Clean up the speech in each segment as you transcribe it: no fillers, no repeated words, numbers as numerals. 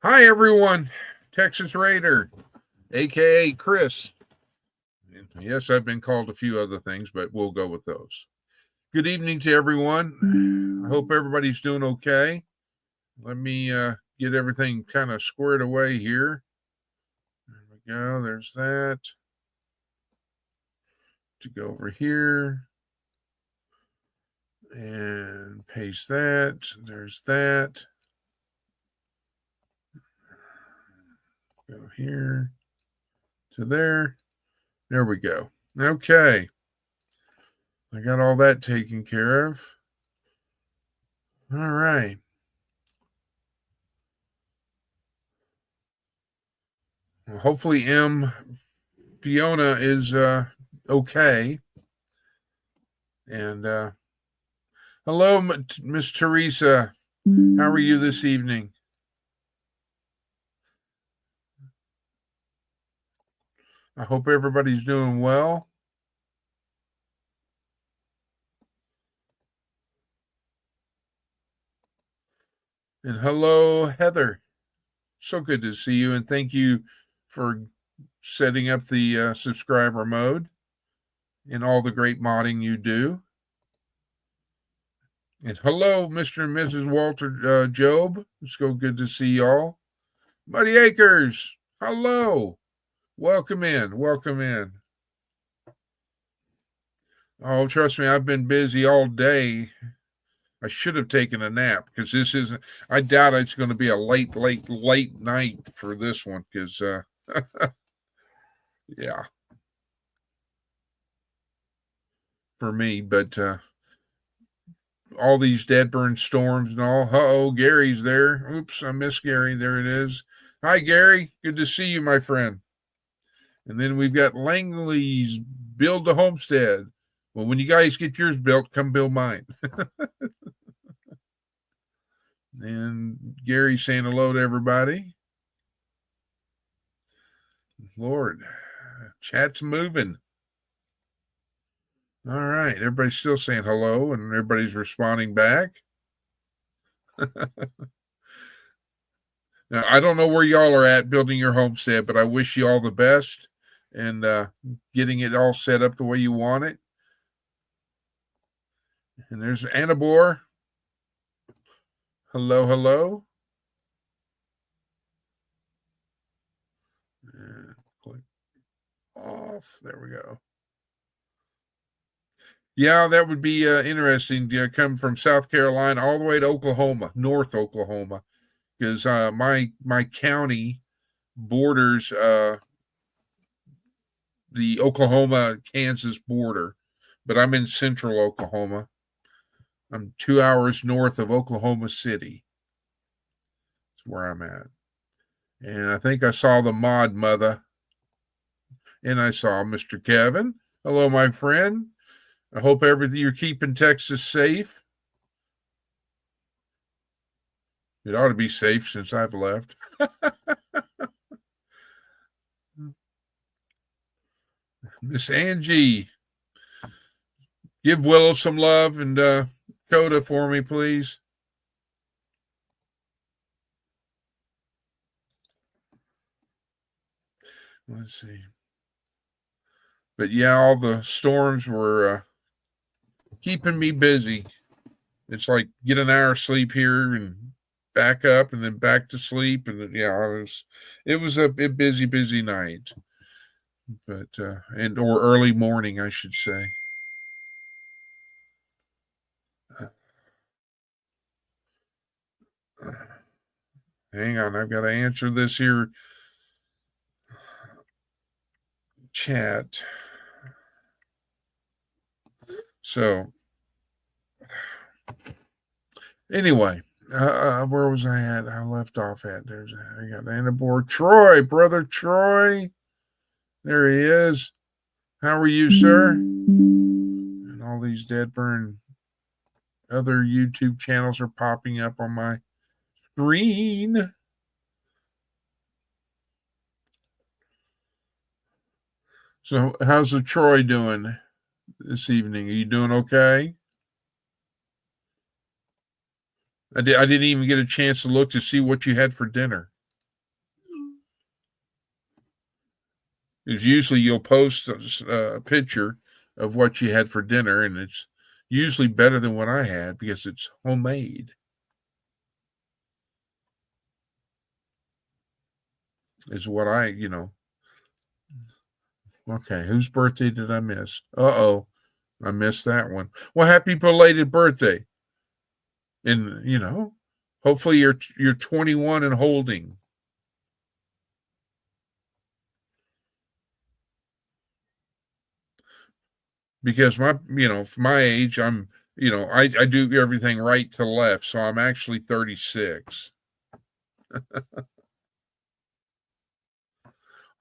Hi, everyone. Texas Raider, aka Chris. Yes, I've been called a few other things, but we'll go with those. Good evening to everyone. I hope everybody's doing okay. Let me get everything kind of squared away here. There we go. There's that. To go over here and paste that. There's that. Go here to there. There we go. Okay. I got all that taken care of. All right. Well, hopefully Fiona is okay. And hello, Miss Teresa. How are you this evening? I hope everybody's doing well. And hello, Heather. So good to see you. And thank you for setting up the subscriber mode and all the great modding you do. And hello, Mr. and Mrs. Walter Job. It's so good to see y'all. Muddy Acres, hello. Welcome in. Welcome in. Oh, trust me, I've been busy all day. I should have taken a nap because this isn't, I doubt it's going to be a late night for this one because, yeah, for me. But all these dead burn storms and all. Uh-oh, Gary's there. Oops, I missed Gary. There it is. Hi, Gary. Good to see you, my friend. And then we've got Langley's Build a Homestead. Well, when you guys get yours built, come build mine. And Gary saying hello to everybody. Lord, chat's moving. All right, everybody's still saying hello and everybody's responding back. Now, I don't know where y'all are at building your homestead, but I wish you all the best and getting it all set up the way you want it. And there's Annabore. Hello, hello. And click off. There we go. Yeah, that would be interesting to come from South Carolina all the way to Oklahoma, North Oklahoma, because my county borders the Oklahoma-Kansas border, but I'm in central Oklahoma. I'm 2 hours north of Oklahoma City. That's where I'm at. And I think I saw the mod mother. And I saw Mr. Kevin. Hello, my friend. I hope everything you're keeping Texas safe. It ought to be safe since I've left. Miss Angie, give Willow some love and Coda for me, please. Let's see. But yeah, all the storms were keeping me busy. It's like get an hour of sleep here and back up and then back to sleep. And yeah, it was a busy night. But or early morning, I should say. Hang on, I've got to answer this here chat. So anyway, where was I at? I left off at. I got Annabore. Troy, brother Troy. There he is. How are you, sir? And all these dead burn other YouTube channels are popping up on my screen. So, how's the Troy doing this evening? Are you doing okay? I didn't even get a chance to look to see what you had for dinner. Is usually you'll post a picture of what you had for dinner, and it's usually better than what I had because it's homemade. Is what I, Okay, whose birthday did I miss? Uh-oh, I missed that one. Well, happy belated birthday. And, hopefully you're 21 and holding. Because for my age, I'm, I do everything right to left, so I'm actually 36.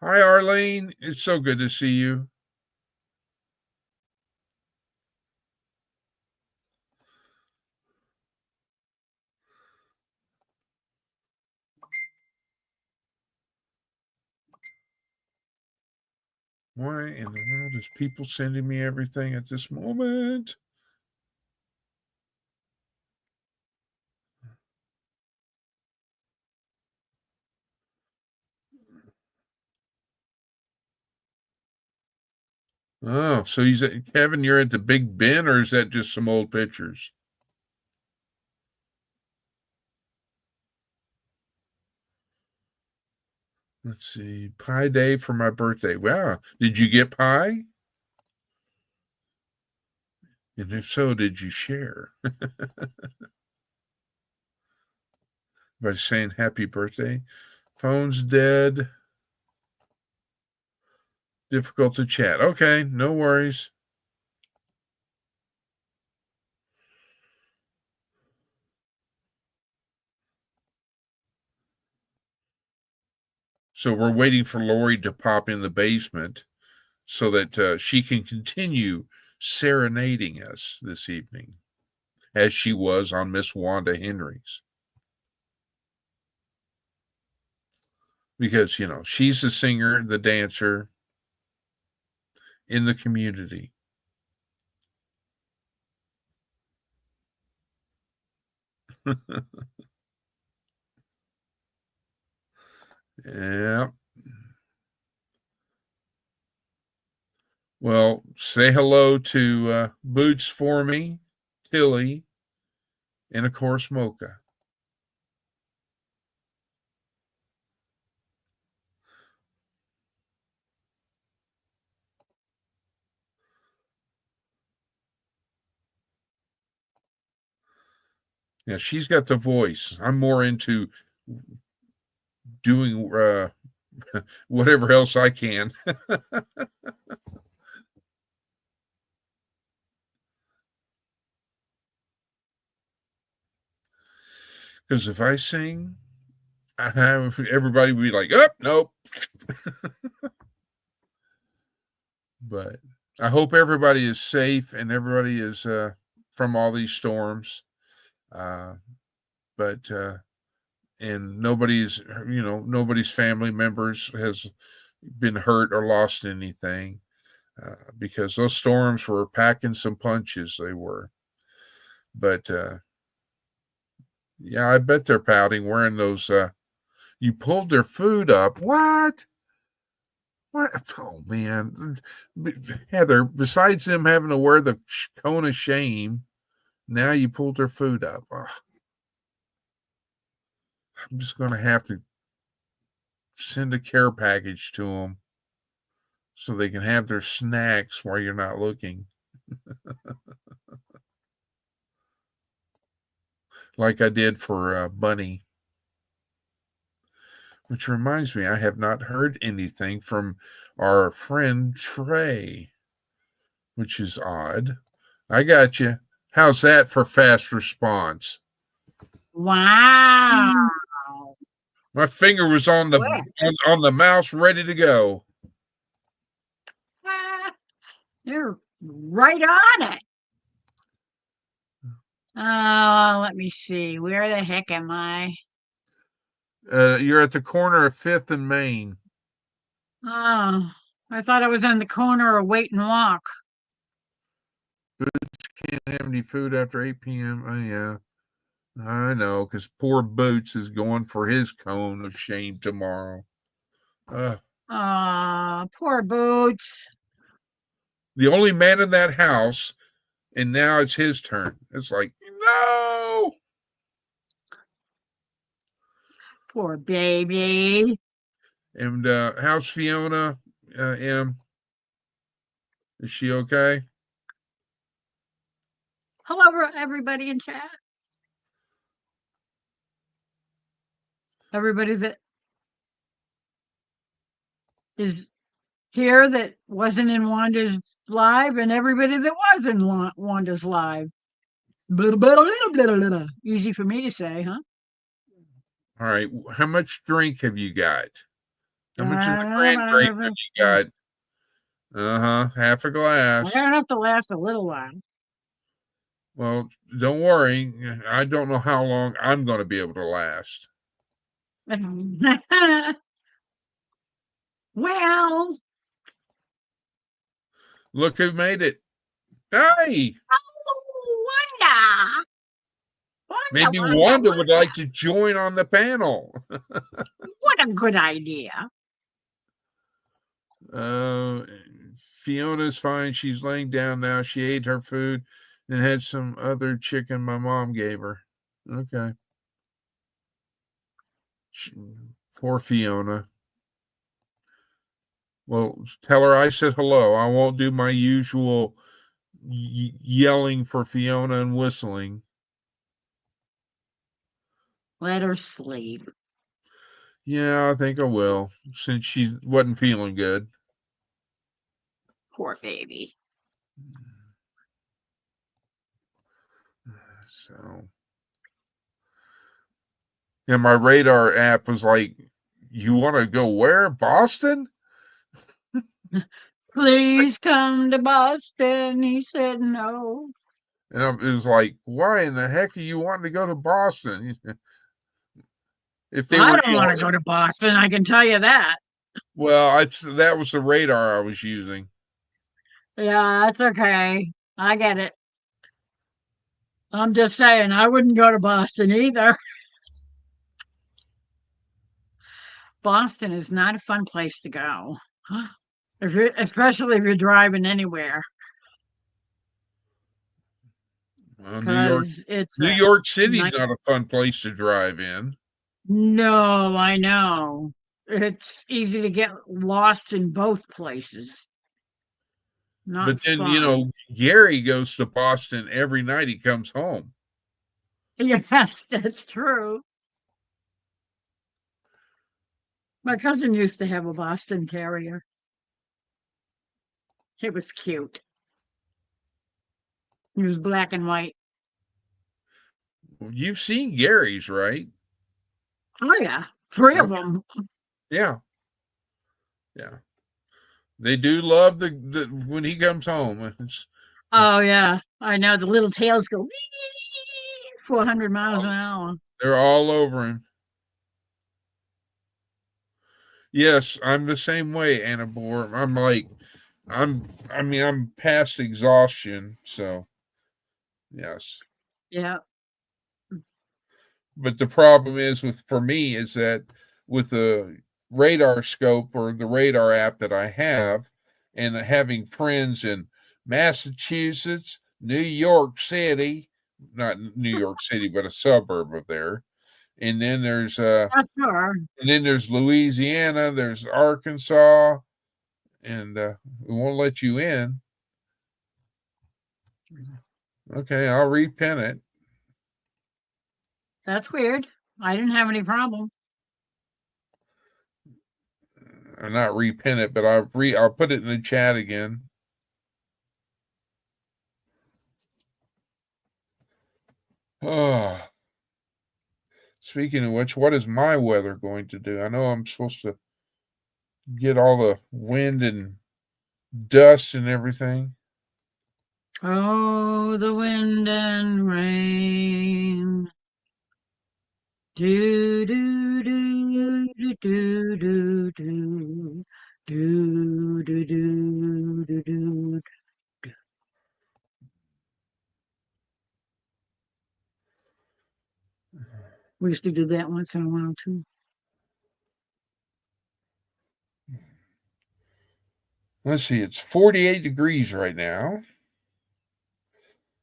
Hi, Arlene. It's so good to see you. Why in the world is people sending me everything at this moment? Oh, so Kevin, you're at the Big Ben, or is that just some old pictures? Let's see. Pie day for my birthday. Wow. Did you get pie? And if so, did you share? By saying happy birthday. Phone's dead. Difficult to chat. Okay, no worries. So we're waiting for Lori to pop in the basement so that she can continue serenading us this evening, as she was on Miss Wanda Henry's. Because, she's the singer, the dancer in the community. Yeah. Well, say hello to Boots for me, Tilly, and of course, Mocha. Yeah, she's got the voice. I'm more into doing whatever else I can. Because if I sing, everybody would be like, oh, nope. But I hope everybody is safe and everybody is from all these storms. But and nobody's family members has been hurt or lost anything, because those storms were packing some punches. They were. But yeah, I bet they're pouting wearing those. You pulled their food up. What? Oh man, Heather. Besides them having to wear the cone of shame, now you pulled their food up. Oh, I'm just going to have to send a care package to them so they can have their snacks while you're not looking. Like I did for Bunny. Which reminds me, I have not heard anything from our friend Trey, which is odd. I got you. How's that for fast response? Wow. My finger was on the mouse, ready to go. You're right on it. Let me see. Where the heck am I? You're at the corner of 5th and Main. Oh, I thought I was on the corner of Wait and Walk. Boots can't have any food after 8 p.m. Oh, yeah. I know, because poor Boots is going for his cone of shame tomorrow. Poor Boots. The only man in that house, and now it's his turn. It's like, no. Poor baby. And how's Fiona? M? Is she okay? Hello, everybody in chat. Everybody that is here that wasn't in Wanda's live, and everybody that was in Wanda's live. Blah, blah, blah, blah, blah, blah. Easy for me to say, huh? All right. How much drink have you got? How much of the grand grape have you got? Half a I glass. got enough to last a little while. Well, don't worry. I don't know how long I'm going to be able to last. Well, Look who made it. Hey, oh, Wanda. maybe Wanda would like to join on the panel. What a good idea. Fiona's fine. She's laying down now. She ate her food and had some other chicken my mom gave her. Okay. Poor Fiona. Well, tell her I said hello. I won't do my usual yelling for Fiona and whistling. Let her sleep. Yeah, I think I will, since she wasn't feeling good. Poor baby. So, yeah, my radar app was like, "You want to go where? Boston? Please come to Boston." He said no. And it was like, why in the heck are you wanting to go to Boston? If they I were, don't want to go to Boston, I can tell you that. well, that was the radar I was using. Yeah, that's okay. I get it. I'm just saying, I wouldn't go to Boston either. Boston is not a fun place to go, especially if you're driving anywhere. Well, Because it's New York City's not a fun place to drive in. No, I know. It's easy to get lost in both places. Not But then, fun. Gary goes to Boston every night he comes home. Yes, that's true. My cousin used to have a Boston Terrier. It was cute. He was black and white. You've seen Gary's, right? Oh, yeah. 3 of them. Yeah. Yeah. They do love the when he comes home. Oh, yeah. I know. The little tails go 400 miles an hour. They're all over him. Yes, I'm the same way, Anna Bohr. I'm past exhaustion, so yes. Yeah. But the problem is for me is that with the radar scope or the radar app that I have, and having friends in Massachusetts, New York City, not New York City, but a suburb of there. And then there's Sure. and then there's Louisiana, there's Arkansas, and we won't let you in. Okay, I'll repin it. That's weird. I didn't have any problem. Or not repin it, but I'll put it in the chat again. Oh. Speaking of which, what is my weather going to do? I know I'm supposed to get all the wind and dust and everything. Oh, the wind and rain. Do do do do do do do do do do do do. We used to do that once in a while too. Let's see, it's 48 degrees right now.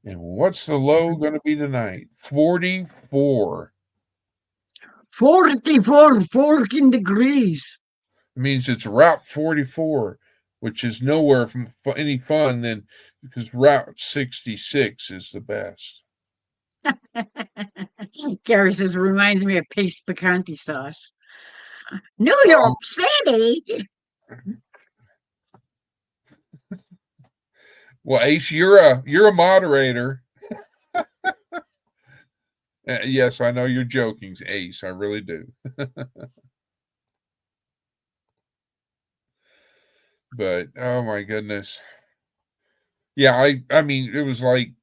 And what's the low going to be tonight? 44. 44 fucking degrees. It means it's Route 44, which is nowhere from any fun than because Route 66 is the best. Gary says, reminds me of Pace Picante sauce. New York City. Well, Ace, you're a moderator. Yes, I know you're joking, Ace. I really do. But oh my goodness. Yeah, I mean, it was like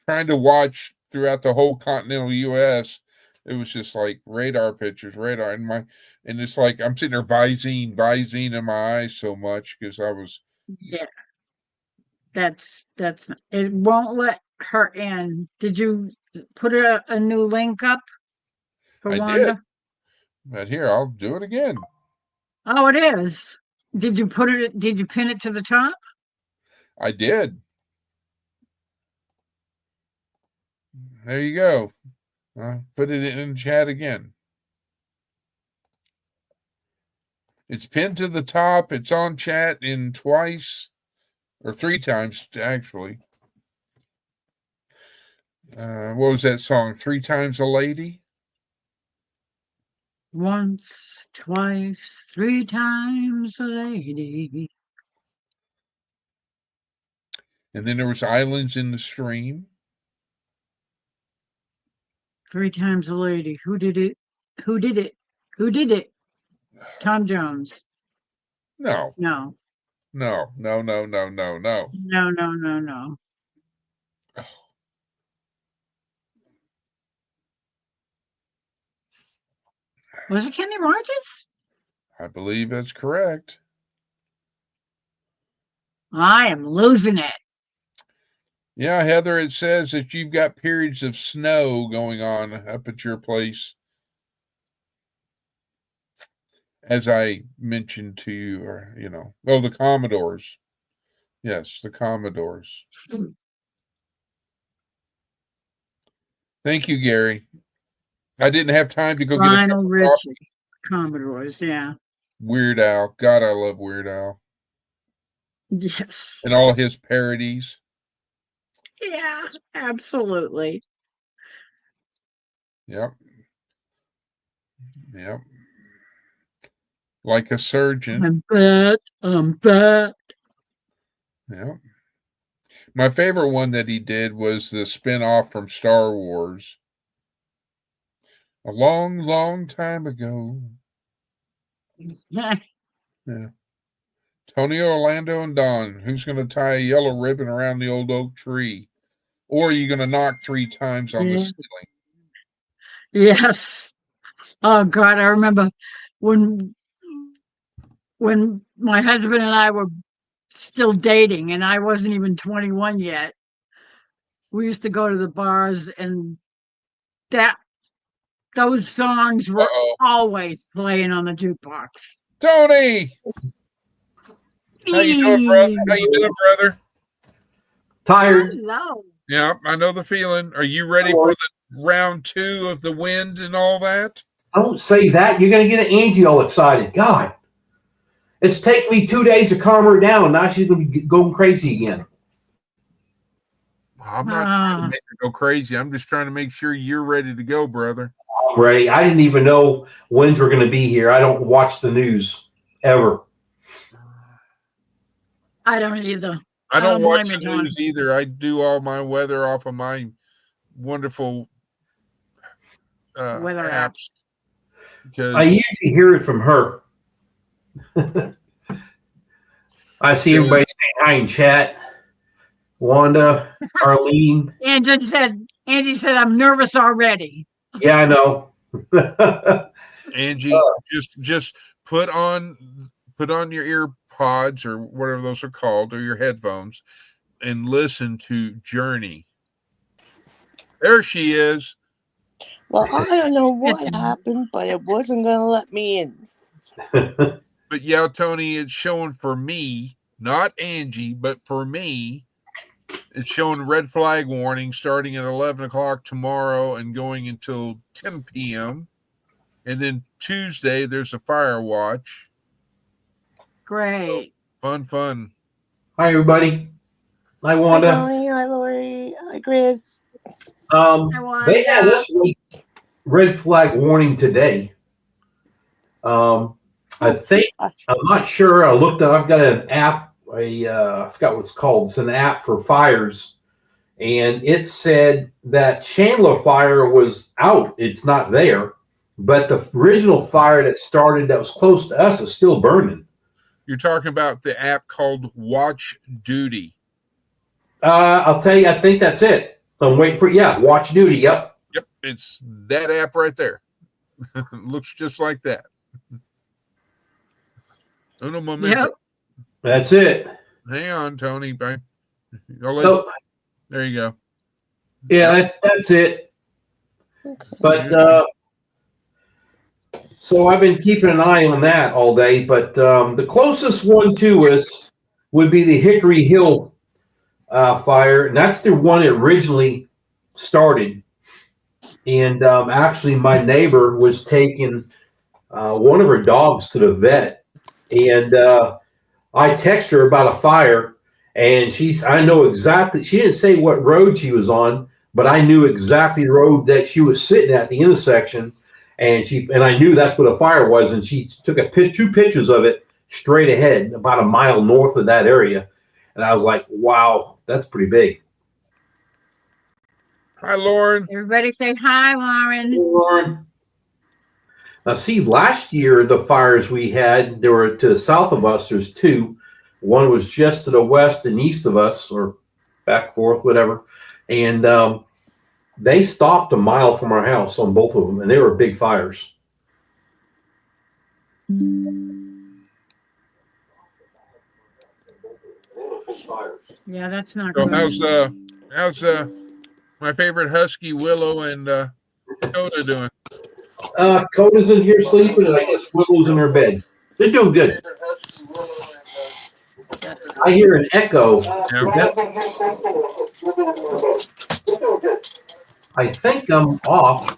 trying to watch throughout the whole continental US. It was just like radar pictures, radar, and it's like I'm sitting there Visine in my eyes so much because I was. Yeah, that's it. Won't let her in. Did you put a new link up for I Wanda? did. But here, I'll do it again. Oh, it is. Did you pin it to the top? I did. There you go. Put it in chat again. It's pinned to the top. It's on chat in twice or three times, actually. What was that song? 3 Times a Lady? Once, twice, 3 times a lady. And then there was Islands in the Stream. 3 times a lady. Who did it? Who did it? Who did it? Tom Jones. No. No. No. No, no, no, no. Oh. Was it Kenny Rogers? I believe that's correct. I am losing it. Yeah, Heather, it says that you've got periods of snow going on up at your place. As I mentioned to you, or the Commodores. Yes, the Commodores. Thank you, Gary. I didn't have time to go Lionel Richie, Commodores, yeah. Weird Al. God, I love Weird Al. Yes. And all his parodies. Yeah, absolutely. Yep. Like a surgeon. I'm fat. Yeah. My favorite one that he did was the spin-off from Star Wars. A long, long time ago. Yeah. Tony, Orlando, and Don. Who's going to tie a yellow ribbon around the old oak tree? Or are you going to knock 3 times on the ceiling? Yes. Oh God, I remember when my husband and I were still dating and I wasn't even 21 yet. We used to go to the bars and those songs were always playing on the jukebox. Tony! How you doing, brother? How you doing, brother? Tired. Hello. Yeah, I know the feeling. Are you ready for the round 2 of the wind and all that? Don't say that. You're going to get Angie all excited. God. It's taken me 2 days to calm her down. Now she's going to be going crazy again. I'm not trying to make her go crazy. I'm just trying to make sure you're ready to go, brother. I'm ready. I didn't even know winds were going to be here. I don't watch the news ever. I don't either. I don't watch the news either. I do all my weather off of my wonderful weather apps. I usually hear it from her. I see everybody saying hi in chat. Wanda, Arlene. Angie said, I'm nervous already. Yeah, I know. Angie, just put on your ear pods or whatever those are called, or your headphones, and listen to Journey. There she is. Well, I don't know what happened, but it wasn't going to let me in. But yeah, Tony, it's showing for me, not Angie, but for me, it's showing red flag warning starting at 11 o'clock tomorrow and going until 10 p.m. And then Tuesday, there's a fire watch. Great. Fun. Hi, everybody. Hi, Hi, Wanda. Dolly. Hi, Lori. Hi, Grizz. They had this red flag warning today. I think, I'm not sure. I looked at, I've got an app, I forgot what it's called. It's an app for fires. And it said that Chandler fire was out. It's not there. But the original fire that started that was close to us is still burning. You're talking about the app called Watch Duty. I'll tell you, I think that's it. I'm waiting for, Watch Duty. Yep. Yep, it's that app right there. Looks just like that. Uno momento. Yep. That's it. Hang on, Tony. Bye. There you go. Yeah, that's it. Okay. But so I've been keeping an eye on that all day. But the closest one to us would be the Hickory Hill fire, and that's the one that originally started. And actually, my neighbor was taking one of her dogs to the vet, and I texted her about a fire, and I know exactly. She didn't say what road she was on, but I knew exactly the road that she was sitting at, the intersection, and I knew that's what a fire was, and she took two pictures of it straight ahead, about a mile north of that area, and I was like, wow, that's pretty big. Hi, Lauren. Everybody say hi, Lauren. Lauren. Now, see, last year, the fires we had, there were to the south of us, there's two. One was just to the west and east of us, or back, forth, whatever. And they stopped a mile from our house on both of them, and they were big fires. Yeah, that's not So good. how's my favorite husky Willow and Coda doing? Coda's in here sleeping, and I guess Willow's in her bed. They're doing good. I hear an echo. I think I'm off.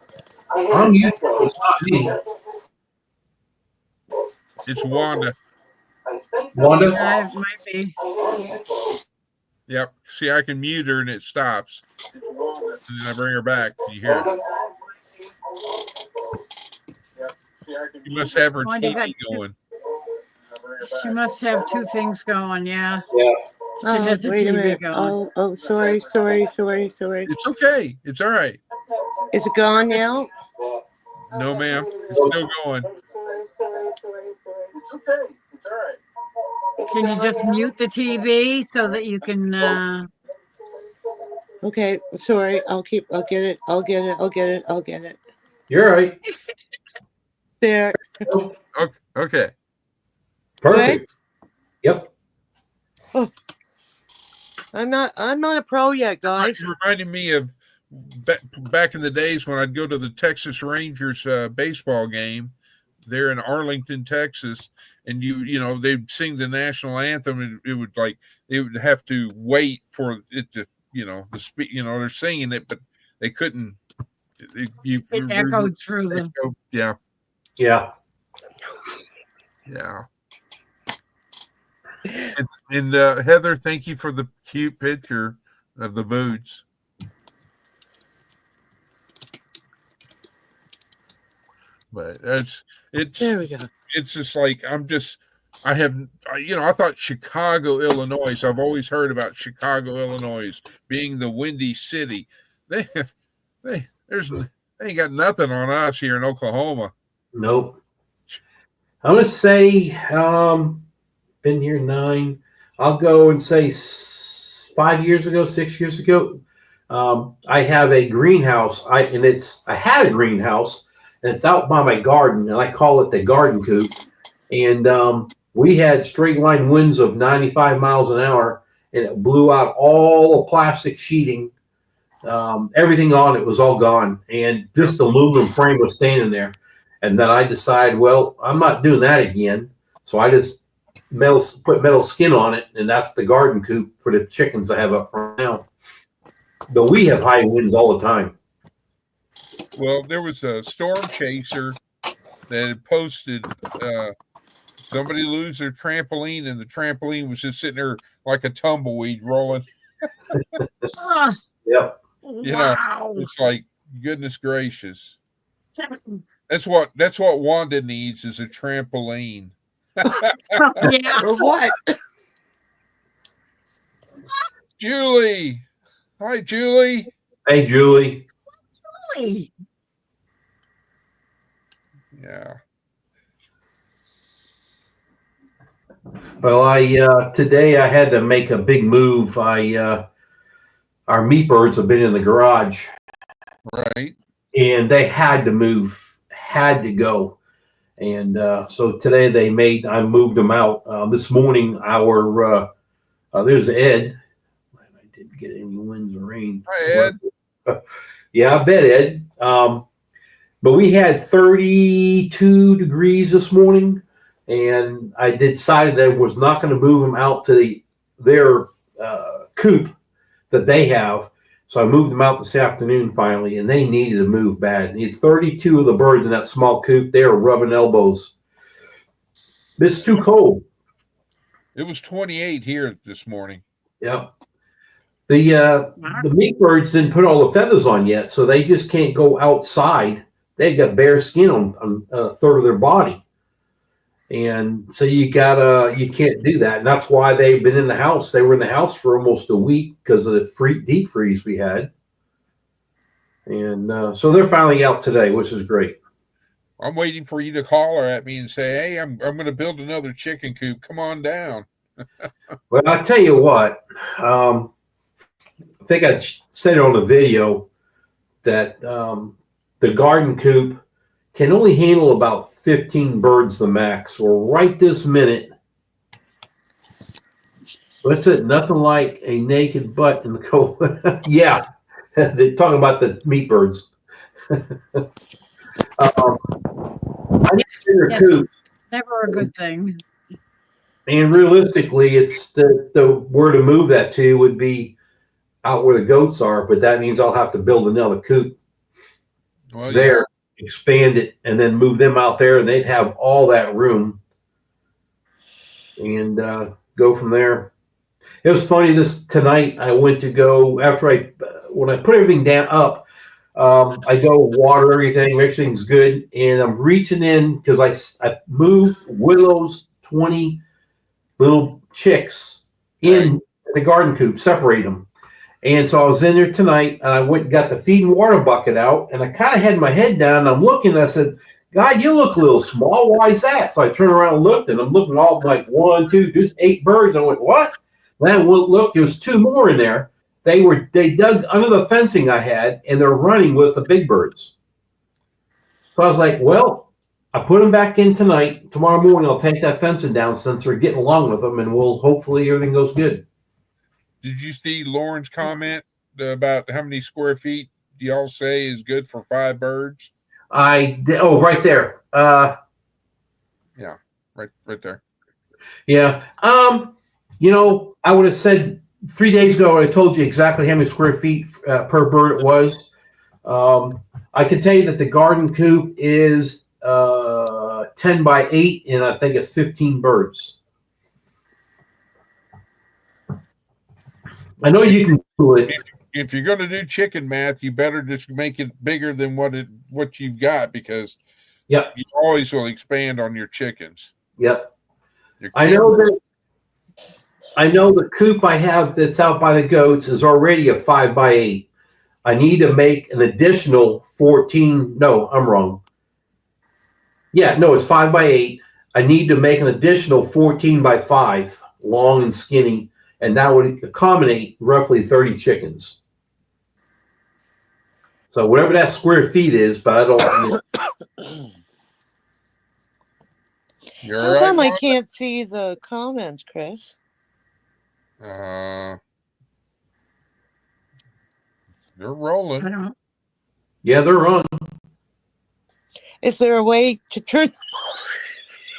I'm mute. It's not me. It's Wanda. Wanda? Yeah, it might be. Yep. See, I can mute her and it stops. And then I bring her back. You hear it. You must have her Wanda got TV going. She must have two things going. Yeah. Yeah. She has the Wait a TV minute. going. Oh, sorry. It's okay. It's all right. Is it gone now? No, ma'am. It's still going. Can you just mute the TV so that you can? Okay, sorry. I'll get it. You're right. There. Okay. Perfect. Yep. I'm not a pro yet, guys. It's reminding me of back in the days when I'd go to the Texas Rangers baseball game there in Arlington, Texas, and you know they'd sing the national anthem, and it would have to wait for it to the speed. They're singing it, but they couldn't. It Echoed through the. Yeah. Yeah. Yeah. And Heather, thank you for the cute picture of the boots. But it's There we go. It's just like I thought Chicago, Illinois. I've always heard about Chicago, Illinois being the windy city. They ain't got nothing on us here in Oklahoma. Nope. I'm gonna say been here 9. I'll go and say 5 years ago, 6 years ago. I have a greenhouse. I had a greenhouse, and it's out by my garden, and I call it the garden coop. And we had straight line winds of 95 miles an hour, and it blew out all the plastic sheeting. Everything on it was all gone, and just the aluminum frame was standing there. And then I decided, well, I'm not doing that again. So I just put metal skin on it, and that's the garden coop for the chickens I have up front now. But we have high winds all the time. Well, there was a storm chaser that had posted somebody lose their trampoline, and the trampoline was just sitting there like a tumbleweed rolling. Ah, Yep. You know, wow. it's like, goodness gracious. That's what Wanda needs, is a trampoline. Yeah. Or what? Julie. Hi, Julie. Hey, Julie. Really? Yeah. Well, today I had to make a big move. Our meat birds have been in the garage, Right. and they had to move, had to go. And so today I moved them out. This morning, there's Ed. I didn't get any winds or rain. Hi, Ed. Yeah, I bet, Ed. But we had 32 degrees this morning, and I decided that I was not going to move them out to their coop that they have. So I moved them out this afternoon finally, and they needed to move bad. Need 32 of the birds in that small coop. They were rubbing elbows. It's too cold. It was 28 here this morning. Yeah. The meat birds didn't put all the feathers on yet, so they just can't go outside. They got bare skin on a third of their body. And so you can't do that. And that's why they've been in the house. They were in the house for almost a week because of the deep freeze we had. And so they're finally out today, which is great. I'm waiting for you to holler at me and say, "Hey, I'm going to build another chicken coop. Come on down." Well, I tell you what, I think I said it on the video that the garden coop can only handle about 15 birds the max. Well, right this minute, what's it? Nothing like a naked butt in the cold. Yeah, they're talking about the meat birds. I need a bigger Yes. coop. Never a good thing. And realistically, it's the where to move that to would be out where the goats are, but that means I'll have to build another coop Well, there, expand it, and then move them out there, and they'd have all that room and go from there. It was funny tonight. I went to go when I put everything down up. I go water everything, everything's good, and I'm reaching in because I moved Willow's 20 little chicks in the garden coop, separate them. And so I was in there tonight, and I went and got the feed and water bucket out, and I kind of had my head down, and I'm looking, and I said, "God, you look a little small. Why is that?" So I turned around and looked, and I'm looking all like 1, 2, just 8 birds. I went, "What?" Then I looked, there was 2 more in there. They dug under the fencing I had, and they're running with the big birds. So I was like, well, I put them back in tonight. Tomorrow morning, I'll take that fencing down since they're getting along with them, and hopefully everything goes good. Did you see Lauren's comment about how many square feet do y'all say is good for 5 birds? Right there. Yeah, right there. Yeah. I would have said 3 days ago, I told you exactly how many square feet per bird it was. I can tell you that the garden coop is 10 by 8, and I think it's 15 birds. I know you can do it. If you're going to do chicken math, you better just make it bigger than what you've got, because Yep. you always will expand on your chickens. Yep. Your I know the coop I have that's out by the goats is already a 5 by 8. I need to make an additional 14. No, I'm wrong. Yeah, no, it's 5 by 8. I need to make an additional 14 by 5, long and skinny, and that would accommodate roughly 30 chickens. So whatever that square feet is, but I don't. You're How right, come I Wanda? can't see the comments, Chris? They're I rolling. don't. Yeah, they're on. Is there a way to turn?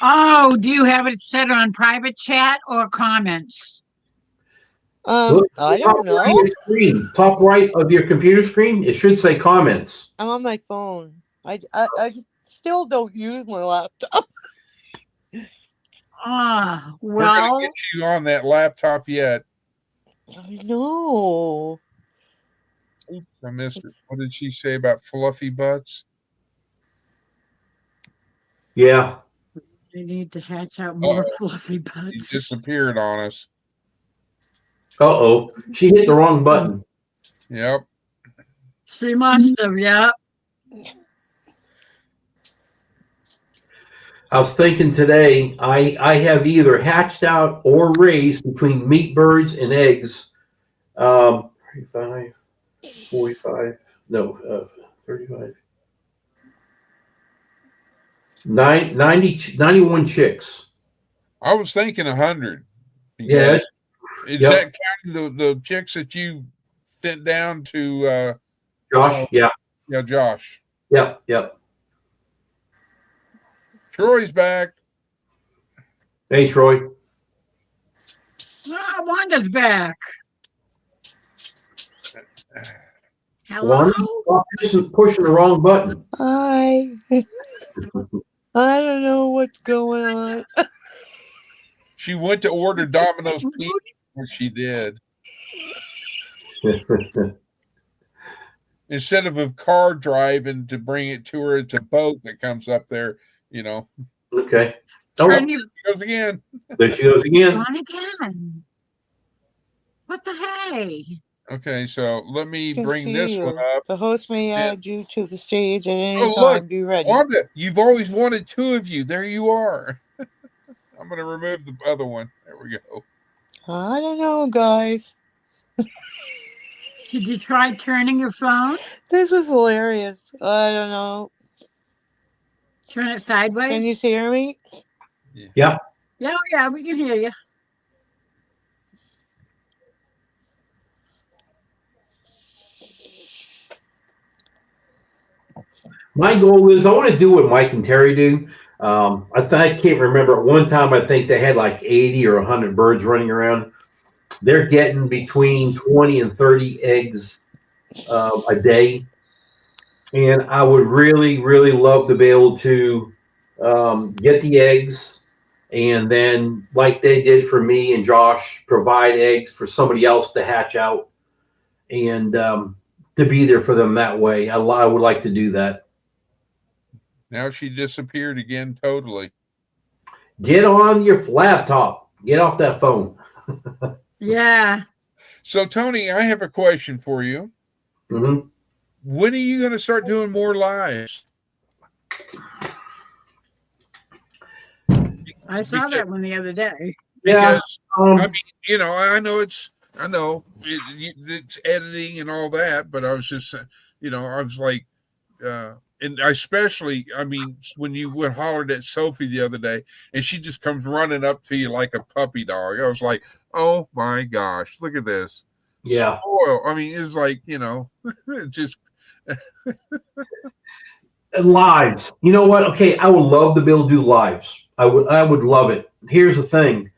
Oh, do you have it set on private chat or comments? Look at I the top don't right of know. your screen, top right of your computer screen. It should say comments. I'm on my phone. I just still don't use my laptop. Ah, We're gonna well, get you on that laptop yet. I know. Oops, I missed it. What did she say about fluffy butts? Yeah. they need to hatch out more Uh-oh. fluffy He butts. disappeared on us. Uh-oh. She hit the wrong button. Yep. She must have, yeah. I was thinking today, I have either hatched out or raised between meat birds and eggs. 35, 45, no, 35. 91 chicks. I was thinking 100. Yes. Is Yep. that counting the chicks that you sent down to Josh. Yeah. Josh? Yep. Yep. Troy's back. Hey, Troy. Ah, Wanda's back. Hello? Wanda, pushing the wrong button. Hi. I don't know what's going on. She went to order Domino's pizza. What she did. Instead of a car driving to bring it to her, it's a boat that comes up there, Okay. Turn Oh, your She goes again. there she goes again. on again. What the hey? Okay, so let me Can bring see this you. one up. The host may Yeah. add you to the stage at any Oh, time. look. Be ready. Wanda, you've always wanted two of you. There you are. I'm going to remove the other one. There we go. I don't know, guys. Did you try turning your phone? This was hilarious. I don't know. Turn it sideways? Can you hear me? Yeah. Yeah, we can hear you. My goal is I want to do what Mike and Terry do. I can't remember. At one time, I think they had like 80 or 100 birds running around. They're getting between 20 and 30 eggs a day. And I would really, really love to be able to get the eggs and then, like they did for me and Josh, provide eggs for somebody else to hatch out and to be there for them that way. I would like to do that. Now she disappeared again totally. Get on your laptop. Get off that phone. Yeah. So, Tony, I have a question for you. Mm-hmm. When are you going to start doing more lives? I saw that one the other day. Yeah. Because, I mean, I know it's editing and all that, but I was just, I was like, and especially, I mean, when you went hollered at Sophie the other day and she just comes running up to you like a puppy dog. I was like, oh my gosh, look at this. Yeah. Spoil. I mean, it's like, it just. And lives. You know what? Okay, I would love to be able to do lives. I would love it. Here's the thing.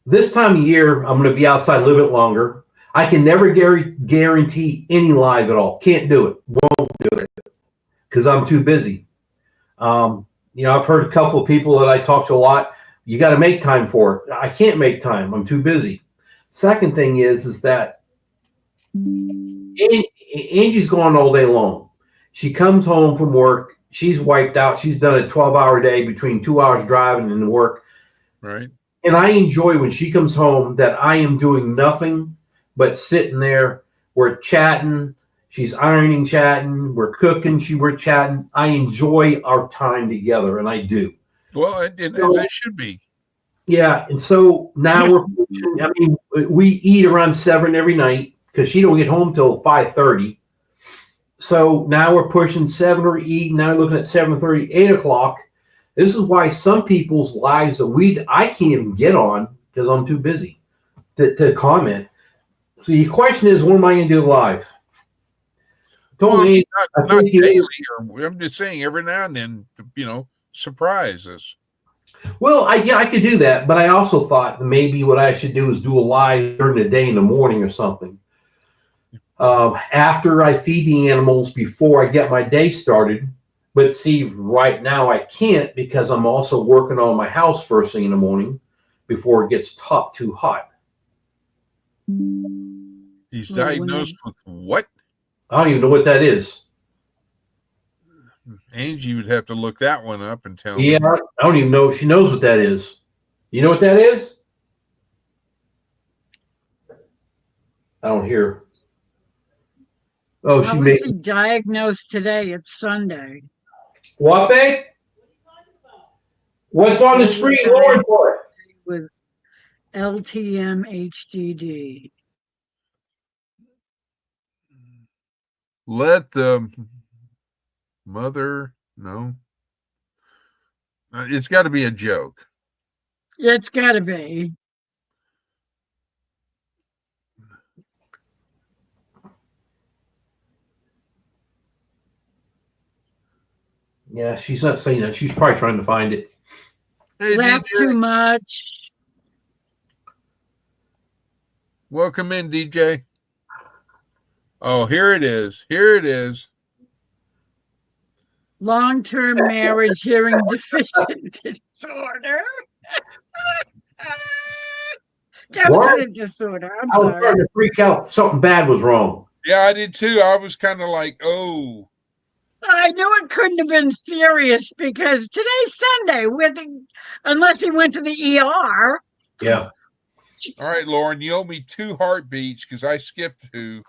This time of year, I'm going to be outside a little bit longer. I can never guarantee any live at all. Can't do it. Won't do it because I'm too busy. I've heard a couple of people that I talk to a lot. You got to make time for it. I can't make time. I'm too busy. Second thing is that Angie's gone all day long. She comes home from work. She's wiped out. She's done a 12-hour day between 2 hours driving and work. Right. And I enjoy when she comes home that I am doing nothing but sitting there. We're chatting. She's ironing, chatting. We're cooking. We're chatting. I enjoy our time together, and I do. Well, it should be. Yeah, and so now we eat around 7 every night because she don't get home till 5:30. So now we're pushing 7 or 8. Now we're looking at 7:30, 8 o'clock. This is why some people's lives that I can't even get on because I'm too busy to comment. So your question is, when am I going to do live? told me I not think he daily, was- or I'm just saying every now and then, surprise us. well, I could do that, but I also thought maybe what I should do is do a live during the day in the morning or something. After I feed the animals before I get my day started. But see, right now I can't because I'm also working on my house first thing in the morning before it gets too hot. He's Well, when diagnosed with what? I don't even know what that is. Angie would have to look that one up and tell Yeah, me. I don't even know if she knows what that is. You know what that is? I don't hear. Oh, How she was made he diagnosed today? It's Sunday. what, babe? What's on the screen, Lord? For? With LTM HDD. Let the mother know. It's got to be a joke. It's got to be. Yeah, she's not saying that. She's probably trying to find it. Hey, Laugh DJ. too much. Welcome in, DJ. Oh, here it is. Here it is. Long-term marriage hearing deficient disorder. Deficit disorder. I'm I was sorry. starting to freak out. Something bad was wrong. Yeah, I did too. I was kind of like, oh. I knew it couldn't have been serious because today's Sunday. Unless he went to the ER. Yeah. All right, Lauren, you owe me 2 heartbeats because I skipped 2.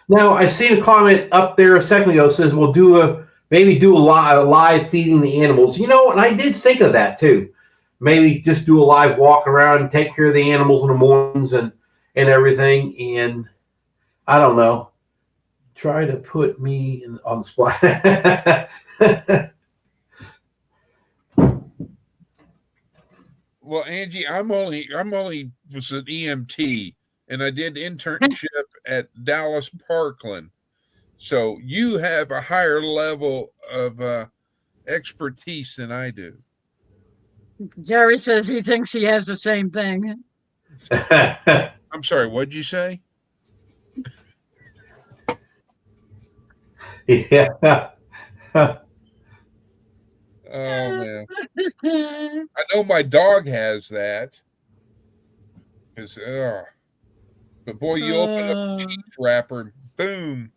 Now I seen a comment up there a second ago that says we'll do a live feeding the animals. And I did think of that too. Maybe just do a live walk around and take care of the animals in the mornings and everything. And I don't know. Try to put me on the spot. Well, Angie, I'm only was an EMT, and I did internship at Dallas Parkland. So you have a higher level of expertise than I do. Jerry says he thinks he has the same thing. I'm sorry, what'd you say? Yeah. Oh man, I know my dog has that. But boy, you open up a cheese wrapper, and boom.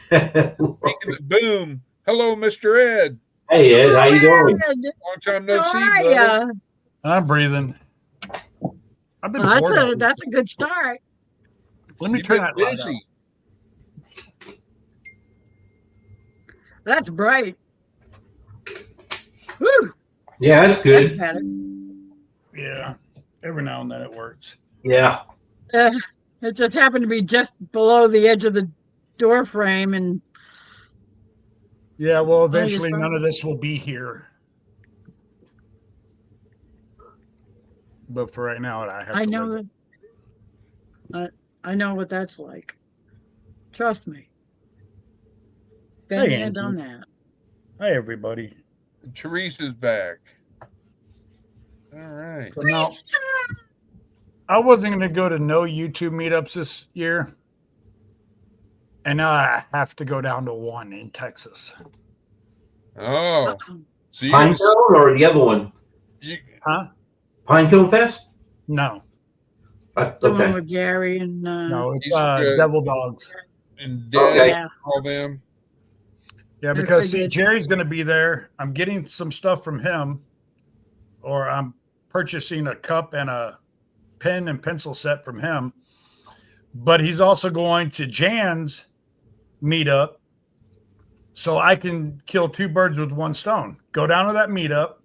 Speaking of boom, hello, Mr. Ed. Hey Ed, how you doing? Long time no How see, are brother. ya? I'm breathing. I've been Well, bored. that's a good start. Let me You've turn been that light busy. That's bright. Woo! Yeah, that's That's good. better. out. Yeah. Every now and then it works. Yeah. It just happened to be just below the edge of the door frame, and Yeah, well, you eventually saw none it. of this will be here. But for right now, I have I to know live. that. I know what that's like. Trust me. Been Hey, there, Angie. done that. Hi, everybody. Teresa's back. All right. So now, I wasn't going to go to no YouTube meetups this year. And now I have to go down to one in Texas. Oh, so Pinecone or the other one? Huh? Pinecone Fest? No. The one Okay. with Gary and No, it's He's good. Devil Dogs. and Dad, Okay. yeah. all them. Yeah, I because see, figured. Jerry's going to be there. I'm getting some stuff from him, or I'm purchasing a cup and a pen and pencil set from him. But he's also going to Jan's meetup, so I can kill 2 birds with 1 stone. Go down to that meetup,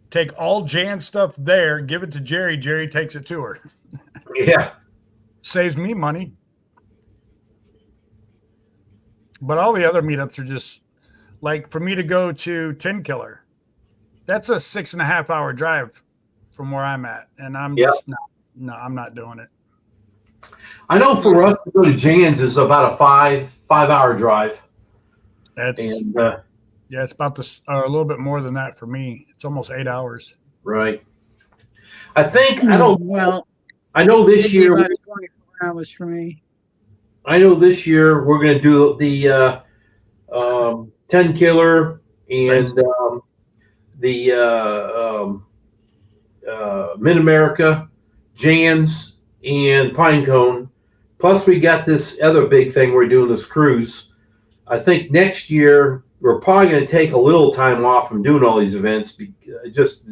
take all Jan's stuff there, give it to Jerry. Jerry takes it to her. Yeah. Saves me money. But all the other meetups are just like for me to go to Tin Killer. That's a 6.5 hour drive from where I'm at, and I'm Yeah. just not. No, I'm not doing it. I know for us to go to Jan's is about a 5-hour drive. That's And yeah, it's about this or a little bit more than that for me. It's almost 8 hours. right. I think I don't. Well, I know this maybe year. about 24 hours for me. I know this year we're going to do the 10 killer and the Mid America, Jan's, and Pinecone. Plus, we got this other big thing we're doing, this cruise. I think next year we're probably going to take a little time off from doing all these events. Just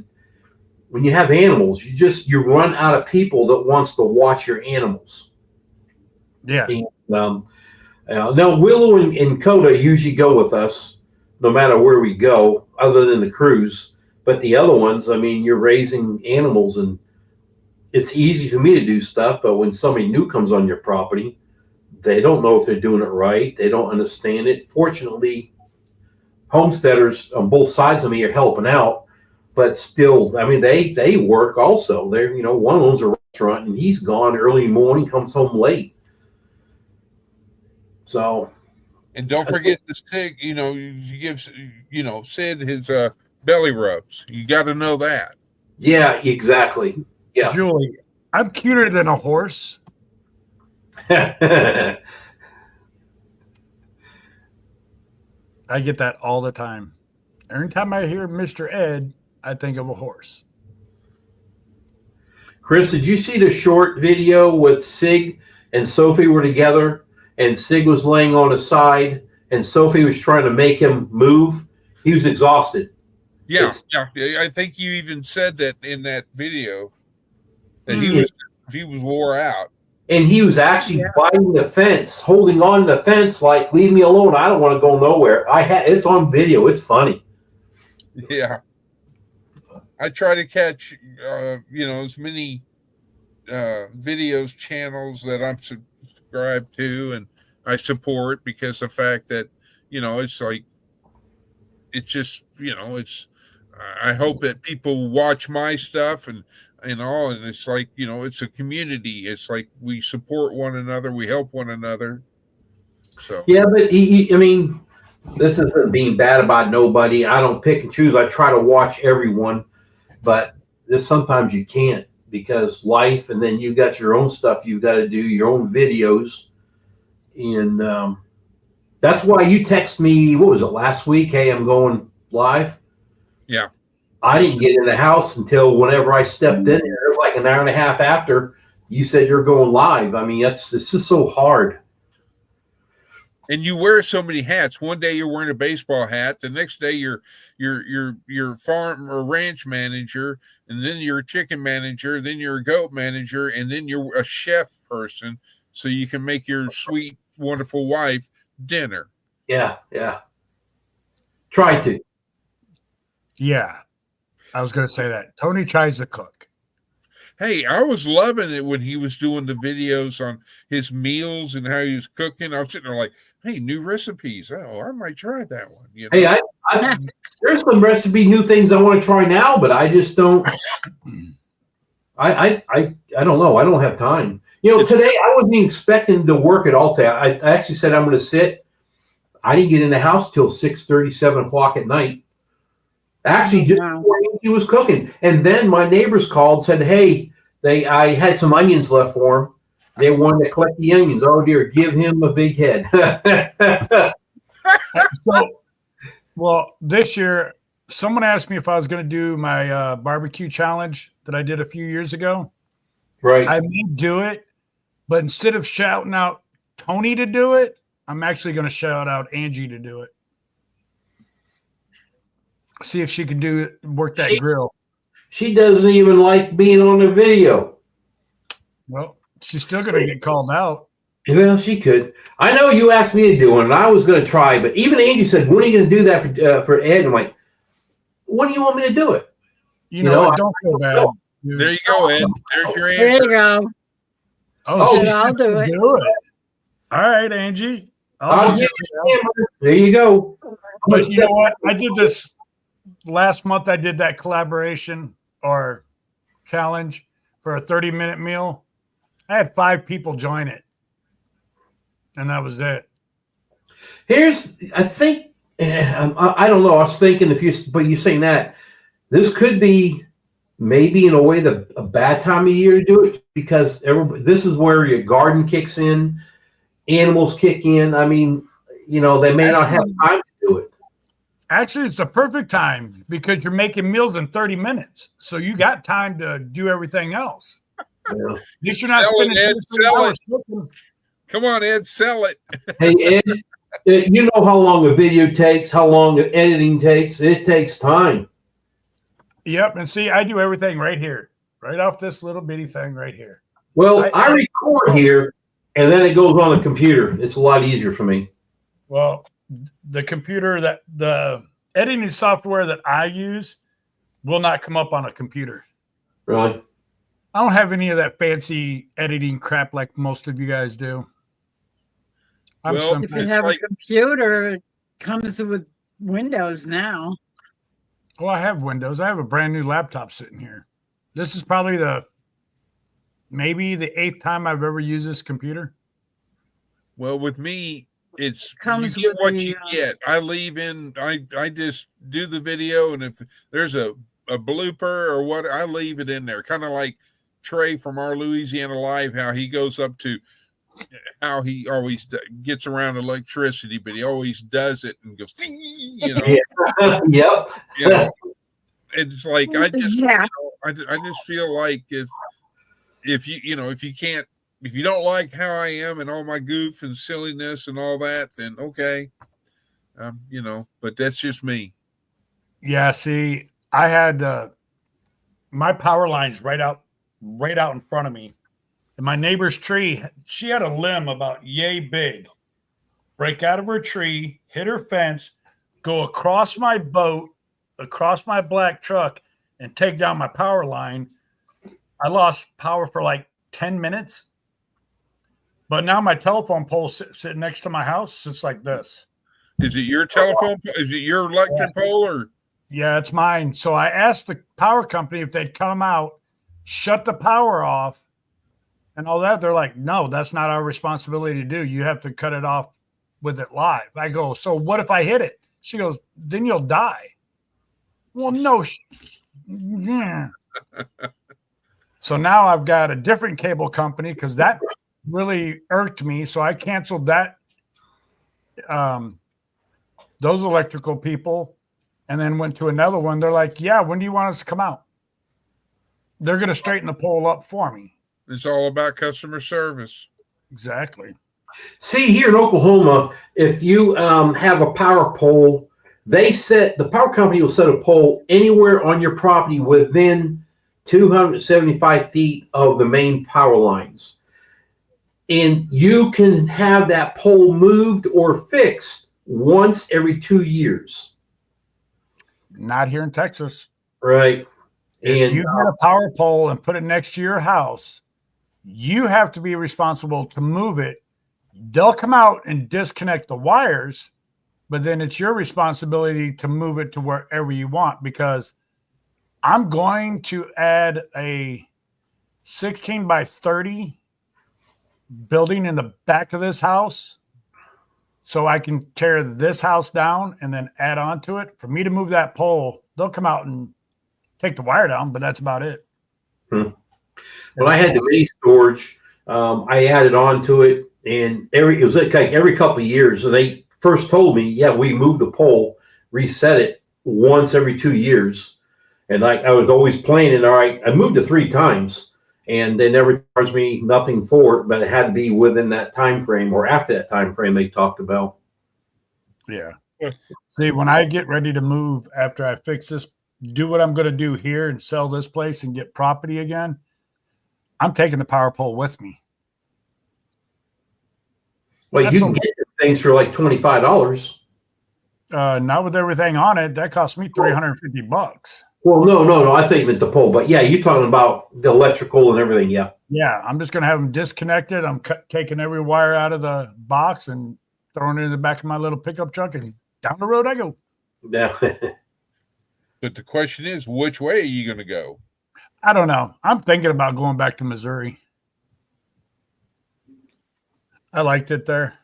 when you have animals, you run out of people that wants to watch your animals. Yeah. And, now Willow and Coda usually go with us, no matter where we go, other than the cruise. But the other ones, I mean, you're raising animals, and it's easy for me to do stuff. But when somebody new comes on your property, they don't know if they're doing it right. They don't understand it. Fortunately, homesteaders on both sides of me are helping out. But still, I mean, they work also. They're, one owns a restaurant, and he's gone early morning, comes home late. So, And don't forget the Sig, you give, Sid his belly rubs. You got to know that. yeah, exactly. Yeah. Julie, I'm cuter than a horse. Yeah, I get that all the time. Every time I hear Mr. Ed, I think of a horse. Chris, did you see the short video with Sig and Sophie were together, and Sig was laying on his side, and Sophie was trying to make him move? He was exhausted. Yeah. I think you even said that in that video that he was wore out. And he was actually biting the fence, holding on to the fence, like, leave me alone. I don't want to go nowhere. It's on video. It's funny. Yeah. I try to catch, as many videos channels that I'm subscribed to and I support, because the fact that, it's like, it's just, I hope that people watch my stuff and all, and it's like, it's a community. It's like we support one another, we help one another. So yeah, but I mean, this isn't being bad about nobody. I don't pick and choose. I try to watch everyone, but sometimes you can't, because life, and then you got your own stuff you got to do, your own videos, and that's why you text me. What was it, last week? Hey, I'm going live. Yeah. I didn't get in the house until whenever I stepped in there. It was like an hour and a half after you said you're going live. I mean, it's just so hard. And you wear so many hats. One day you're wearing a baseball hat. The next day you're farm or ranch manager, and then you're a chicken manager. Then you're a goat manager, and then you're a chef person, so you can make your sweet, wonderful wife dinner. Yeah. Try to. Yeah. I was going to say that. Tony tries to cook. Hey, I was loving it when he was doing the videos on his meals and how he was cooking. I was sitting there like, hey, new recipes. Oh, I might try that one. Hey, I there's some new things I want to try now, but I just don't. I don't know. I don't have time. Today I wasn't even expecting to work at all today. I actually said I'm going to sit. I didn't get in the house till 6:30, 7 o'clock at night. Actually, just before he was cooking. And then my neighbors called, said, hey, I had some onions left for him. They wanted to collect the onions. Oh, dear, give him a big head. Well, this year, someone asked me if I was going to do my barbecue challenge that I did a few years ago. Right. I may do it, but instead of shouting out Tony to do it, I'm actually going to shout out Angie to do it. See if she can work that grill. She doesn't even like being on the video. Well, she's still going to get called out. Well, she could. I know you asked me to do one, and I was going to try, but even Angie said, when are you going to do that for Ed? And I'm like, when do you want me to do it? You know what? Don't feel bad. There you go, Ed. There's your answer. There you go. Oh, I'll do it. All right, Angie. There you go. But you know what? I did this last month. I did that collaboration or challenge for a 30-minute meal. I had 5 people join it, and that was it. I think, I don't know. I was thinking but you saying that this could be maybe in a way a bad time of year to do it because this is where your garden kicks in, animals kick in. I mean, they may not have time to do it. Actually, it's the perfect time because you're making meals in 30 minutes. So you got time to do everything else. Yeah. At least you're not Sell it, spending Ed, 2 or 3 sell hours cooking. Come on, Ed, sell it. Hey, Ed, you know how long a video takes, how long the editing takes. It takes time. Yep. And see, I do everything right here, right off this little bitty thing right here. Well, I record here, and then it goes on the computer. It's a lot easier for me. Well, the computer the editing software that I use will not come up on a computer. Really? I don't have any of that fancy editing crap like most of you guys do. I'm Well, simple. If you It's have like- a computer, it comes with Windows now. Well, I have Windows. I have a brand new laptop sitting here. This is probably maybe the 8th time I've ever used this computer. Well, with me, it's Comes you get with what the, you get. I leave in. I just do the video, and if there's a blooper or what, I leave it in there. Kind of like Trey from our Louisiana Live, how he goes up to how he always gets around electricity, but he always does it and goes, Yep. It's like I just Yeah. I just feel like if you if you don't like how I am and all my goof and silliness and all that, then okay, but that's just me. Yeah, see, I had my power lines right out in front of me. And my neighbor's tree, she had a limb about yay big. Break out of her tree, hit her fence, go across my boat, across my black truck, and take down my power line. I lost power for like 10 minutes. But now my telephone pole sitting next to my house sits like this. Is it your telephone? Is it your electric pole or? Yeah, it's mine. So I asked the power company if they'd come out, shut the power off, and all that. They're like, no, that's not our responsibility to do. You have to cut it off with it live. I go, so what if I hit it? She goes, then you'll die. Well, no. Yeah. So now I've got a different cable company because that really irked me. So I canceled that, those electrical people, and then went to another one. They're like, yeah, when do you want us to come out? They're going to straighten the pole up for me. It's all about customer service. Exactly. See, here in Oklahoma, if you have a power pole, the power company will set a pole anywhere on your property within 275 feet of the main power lines. And you can have that pole moved or fixed once every 2 years. Not here in Texas. Right. If And you get a power pole and put it next to your house, you have to be responsible to move it. They'll come out and disconnect the wires, but then it's your responsibility to move it to wherever you want, because I'm going to add a 16 by 30 building in the back of this house so I can tear this house down and then add on to it. For me to move that pole, they'll come out and take the wire down, but that's about it. When I had the mini storage, I added on to it, and it was like every couple of years. And they first told me, yeah, we moved the pole, reset it once every 2 years. And I was always playing it. All right, I moved it 3 times, and they never charged me nothing for it, but it had to be within that time frame or after that time frame they talked about. Yeah. See, when I get ready to move after I fix this, do what I'm going to do here and sell this place and get property again, I'm taking the power pole with me. Well, That's you can get things for like $25. Not with everything on it. That cost me $350. Well, no. I think with the pole, but yeah, you're talking about the electrical and everything. Yeah. Yeah, I'm just going to have them disconnected. I'm taking every wire out of the box and throwing it in the back of my little pickup truck, and down the road I go. Yeah. But the question is, which way are you going to go? I don't know. I'm thinking about going back to Missouri. I liked it there.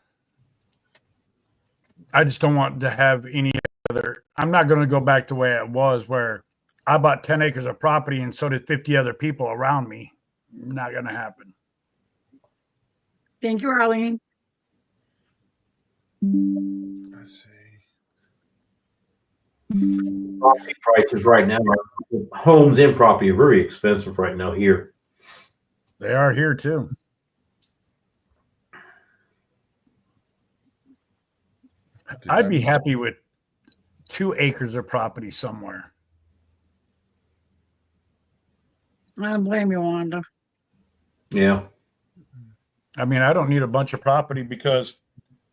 I just don't want to have any other. I'm not going to go back to the way it was, where I bought 10 acres of property and so did 50 other people around me. Not going to happen. Thank you, Arlene. Let's see. Property prices right now, homes and property are very expensive right now here. They are here too. I'd be happy with 2 acres of property somewhere. I don't blame you, Wanda. Yeah. I mean, I don't need a bunch of property because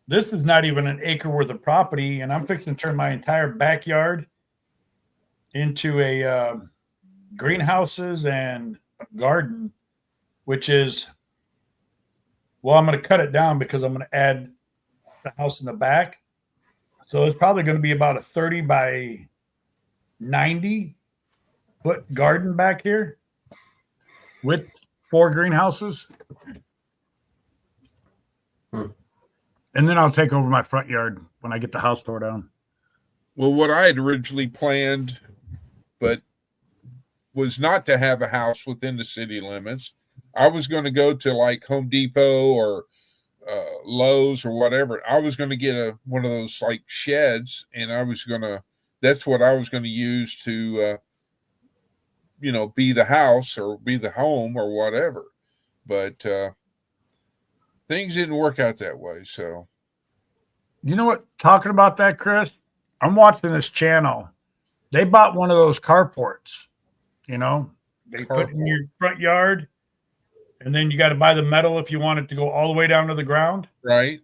this is not even an acre worth of property, and I'm fixing to turn my entire backyard into a greenhouses and a garden, which is, well, I'm going to cut it down because I'm going to add the house in the back. So it's probably going to be about a 30 by 90 foot garden back here with 4 greenhouses. And then I'll take over my front yard when I get the house tore down. Well, what I had originally planned, but was not to have a house within the city limits. I was going to go to like Home Depot or Lowe's or whatever. I was going to get one of those like sheds, and that's what I was going to use to, be the house or be the home or whatever. But things didn't work out that way. So, you know what? Talking about that, Chris, I'm watching this channel. They bought one of those carports. They put it in your front yard, and then you got to buy the metal if you want it to go all the way down to the ground. right.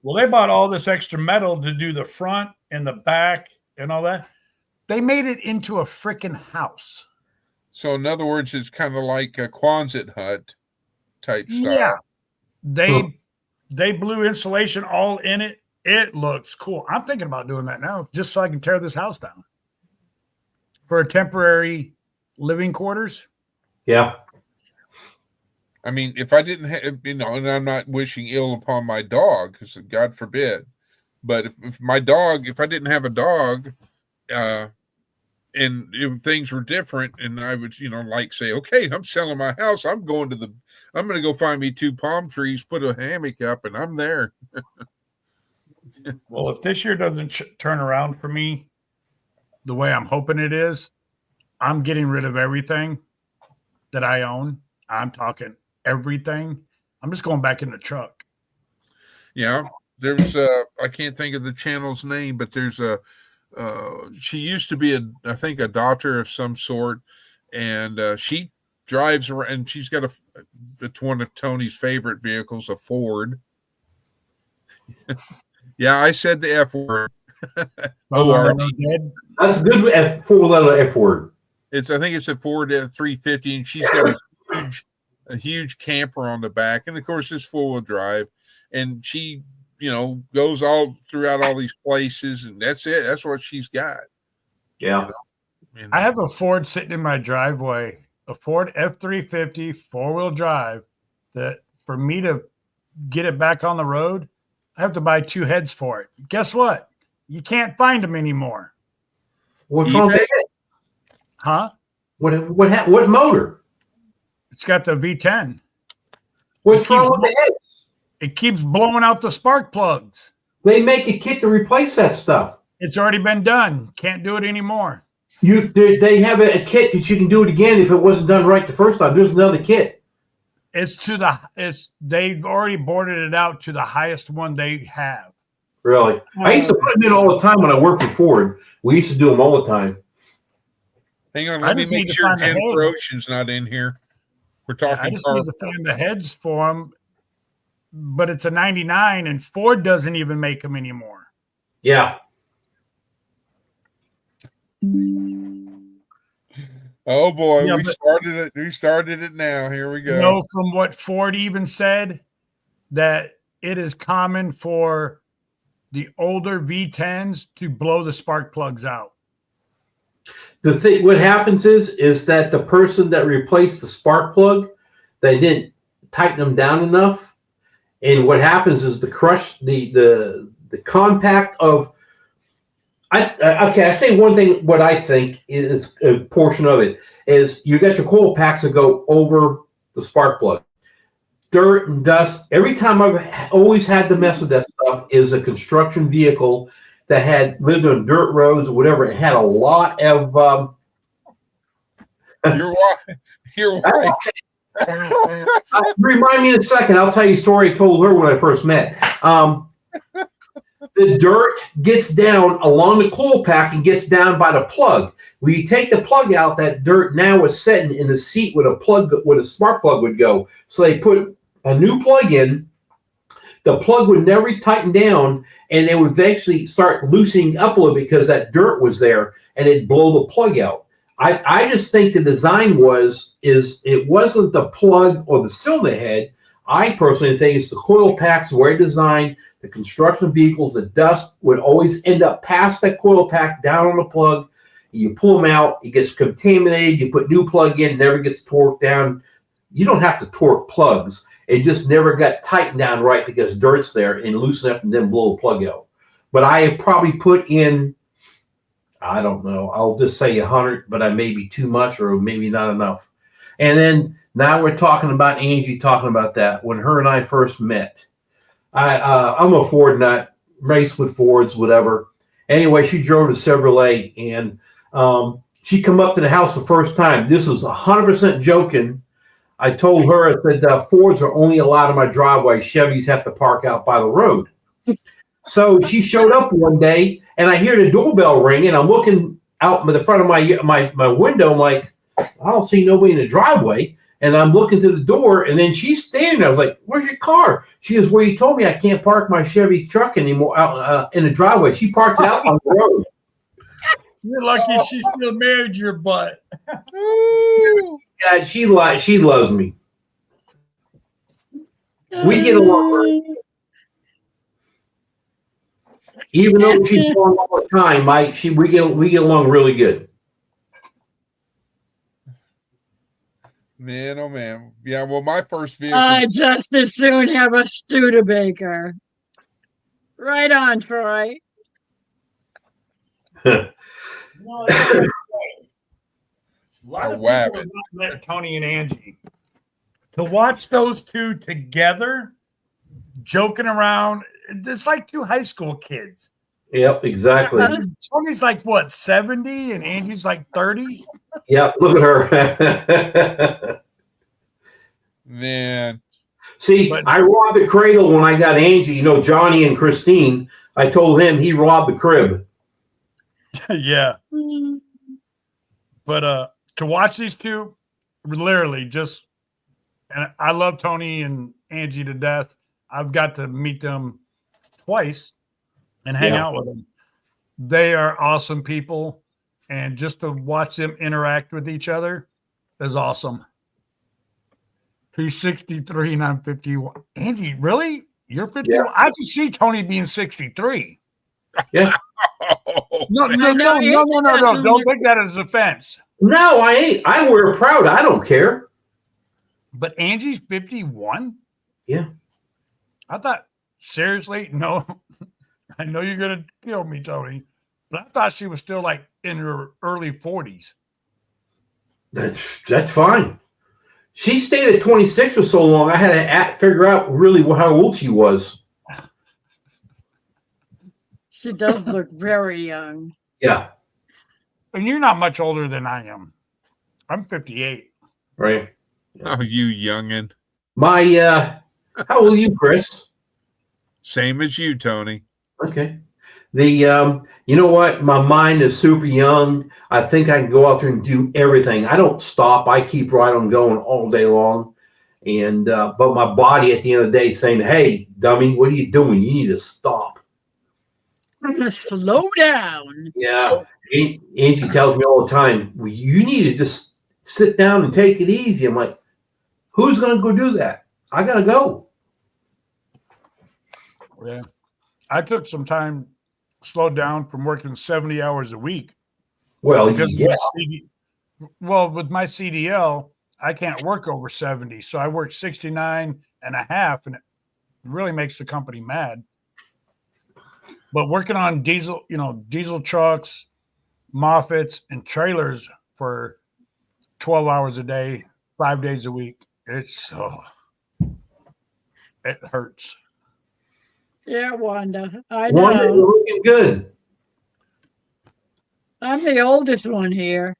Well, they bought all this extra metal to do the front and the back and all that. They made it into a freaking house. So, in other words, it's kind of like a Quonset hut type style. Yeah. They blew insulation all in it. It looks cool. I'm thinking about doing that now just so I can tear this house down for a temporary living quarters. Yeah. I mean, if I didn't have, and I'm not wishing ill upon my dog, because God forbid, but if I didn't have a dog, and if things were different, and I would, like say, okay, I'm selling my house, I'm going to go find me 2 palm trees, put a hammock up, and I'm there. Well, if this year doesn't turn around for me the way I'm hoping it is, I'm getting rid of everything that I own. I'm talking everything. I'm just going back in the truck. Yeah. There's I can't think of the channel's name, but there's she used to be I think a doctor of some sort, and she drives around, and she's got it's one of Tony's favorite vehicles, a Ford. Yeah, I said the F word. Dead. That's a good 4-letter F word. I think it's a Ford F-350, and she's got a huge camper on the back, and of course it's 4-wheel drive, and she goes all throughout all these places, and that's it. That's what she's got. Yeah. I have a Ford sitting in my driveway, a Ford F-350 4-wheel drive, that for me to get it back on the road, I have to buy 2 heads for it. Guess what? You can't find them anymore. What's wrong with it? Huh? What motor? It's got the V10. What's wrong with the heads? It keeps blowing out the spark plugs. They make a kit to replace that stuff. It's already been done. Can't do it anymore. They have a kit that you can do it again if it wasn't done right the first time. There's another kit. They've already boarded it out to the highest one they have. Really? I used to put them in all the time when I worked for Ford. We used to do them all the time. Hang on, let me make sure Jennifer Ocean's not in here. We're talking. I just need to find the heads for them, but it's a 99, and Ford doesn't even make them anymore. Yeah. Oh boy, Yeah, started it. We started it now. Here we go. From what Ford even said, that it is common for the older V10s to blow the spark plugs out. The thing, what happens is that the person that replaced the spark plug, they didn't tighten them down enough, And what happens is the compact of I say one thing. What I think is a portion of it is you got your coil packs that go over the spark plug. Dirt and dust. Every time I've always had the mess of that stuff is a construction vehicle that had lived on dirt roads or whatever. It had a lot of. You're right. You're right. Remind me in a second. I'll tell you a story I told her when I first met. The dirt gets down along the coil pack and gets down by the plug. When you take the plug out, that dirt now is sitting in the seat where a spark plug would go. So they put a new plug in. The plug would never tighten down, and they would eventually start loosening up a little bit because that dirt was there, and it'd blow the plug out. I just think the design it wasn't the plug or the cylinder head. I personally think it's the coil packs were designed. The construction vehicles, the dust would always end up past that coil pack down on the plug. You pull them out, it gets contaminated. You put new plug in, never gets torqued down. You don't have to torque plugs. It just never got tightened down right because dirt's there and loosen up and then blow the plug out. But I have probably put in, I don't know, I'll just say 100, but I may be too much or maybe not enough. And then now we're talking about Angie talking about that. When her and I first met, I'm a Ford nut, race with Fords, whatever. Anyway, she drove to Chevrolet, and she come up to the house the first time. This was 100% joking. I told her, I said, Fords are only allowed in my driveway. Chevys have to park out by the road. So she showed up one day, and I hear the doorbell ring, and I'm looking out the front of my window. I'm like, I don't see nobody in the driveway. And I'm looking to the door, and then she's standing there. I was like, "Where's your car?" She goes, "Well, you told me I can't park my Chevy truck anymore out in the driveway." She parked it out on the road. You're lucky she still married your butt. God, she loves me. We get along. Even though she's gone all the time, we get along really good. Man, oh man. Yeah, well, my first vehicle. I just as soon have a Studebaker. Right on, Troy. A lot of people Wabbit. have not met Tony and Angie. To watch those two together, joking around, it's like two high school kids. Yep, exactly. Tony's like what, 70, and Angie's like 30. Yep, look at her. Man. See, I robbed the cradle when I got Angie. You know, Johnny and Christine. I told him he robbed the crib. Yeah. But to watch these two, literally just, and I love Tony and Angie to death. I've got to meet them twice and hang out with them. They are awesome people, and just to watch them interact with each other is awesome. He's 63 and I'm 51. Angie, really? You're 51? Yeah. I can see Tony being 63. Yeah. No. Don't take that as offense. No, I ain't. I wear it proud. I don't care. But Angie's 51? Yeah. I thought, seriously? No. I know you're going to kill me, Tony, but I thought she was still like in her early 40s. That's fine. She stayed at 26 for so long, I had to figure out really how old she was. She does look very young. Yeah. And you're not much older than I am. I'm 58. Right. Oh, you youngin'. How old are you, Chris? Same as you, Tony. Okay. You know what? My mind is super young. I think I can go out there and do everything. I don't stop. I keep right on going all day long. And, but my body at the end of the day is saying, "Hey, dummy, what are you doing? You need to stop." I'm going to slow down. Yeah. Angie tells me all the time, "Well, you need to just sit down and take it easy." I'm like, who's going to go do that? I got to go. Yeah. I took some time, slowed down from working 70 hours a week. Well, because yeah. With my CDL, I can't work over 70. So I worked 69 and a half. And really makes the company mad. But working on diesel trucks, Moffats, and trailers for 12 hours a day, 5 days a week, it hurts. Yeah, Wanda. I Wanda, you're know. looking good. I'm the oldest one here.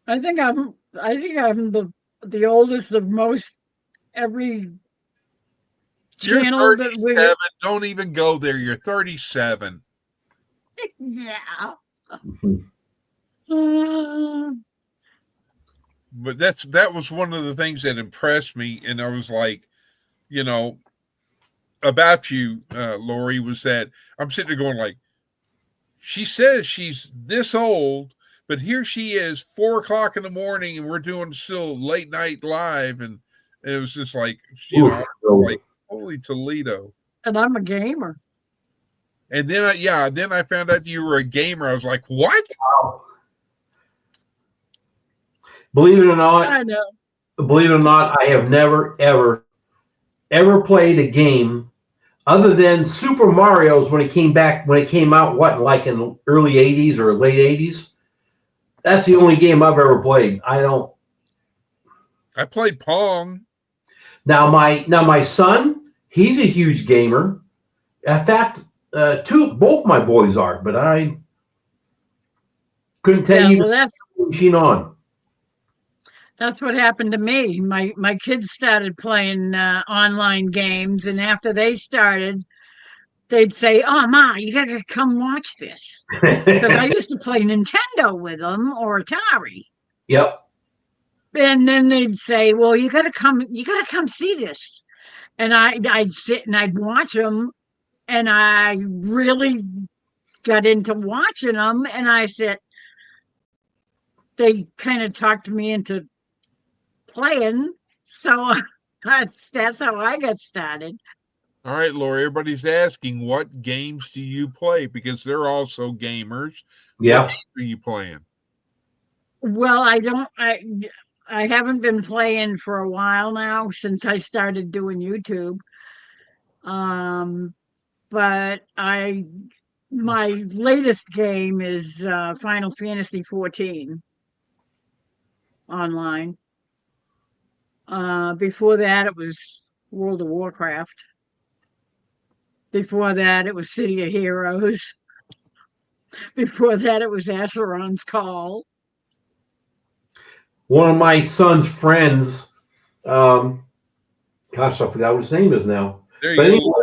I think I'm the oldest, the most every You're channel that we 37. Don't even go there. You're 37. yeah. But that was one of the things that impressed me. And I was like, about you, Lori, was that I'm sitting there going like, she says she's this old, but here she is, 4:00 in the morning, and we're doing still late night live, and it was just like, like holy Toledo. And I'm a gamer. And then I found out you were a gamer. I was like, what? Wow. Believe it or I know. not, I have never, ever played a game other than Super Mario's when it came out, like in the early 80s or late 80s. That's the only game I've ever played. I played Pong. Now my son, he's a huge gamer. In fact, both my boys are, but I couldn't tell you. Well, that's what happened to me. My kids started playing online games, and after they started, they'd say, "Oh, Ma, you got to come watch this," because I used to play Nintendo with them or Atari. Yep. And then they'd say, "Well, you got to come see this," and I'd sit and I'd watch them, and I really got into watching them, and I said, they kind of talked me into playing, so that's how I got started. All right, Lori, everybody's asking, what games do you play? Because they're also gamers. Yeah. What games are you playing? Well, I haven't been playing for a while now, since I started doing YouTube. But my latest game is Final Fantasy 14 online. Before that, it was World of Warcraft. Before that, it was City of Heroes. Before that, it was Asheron's Call. One of my son's friends, gosh, I forgot what his name is now. There you go.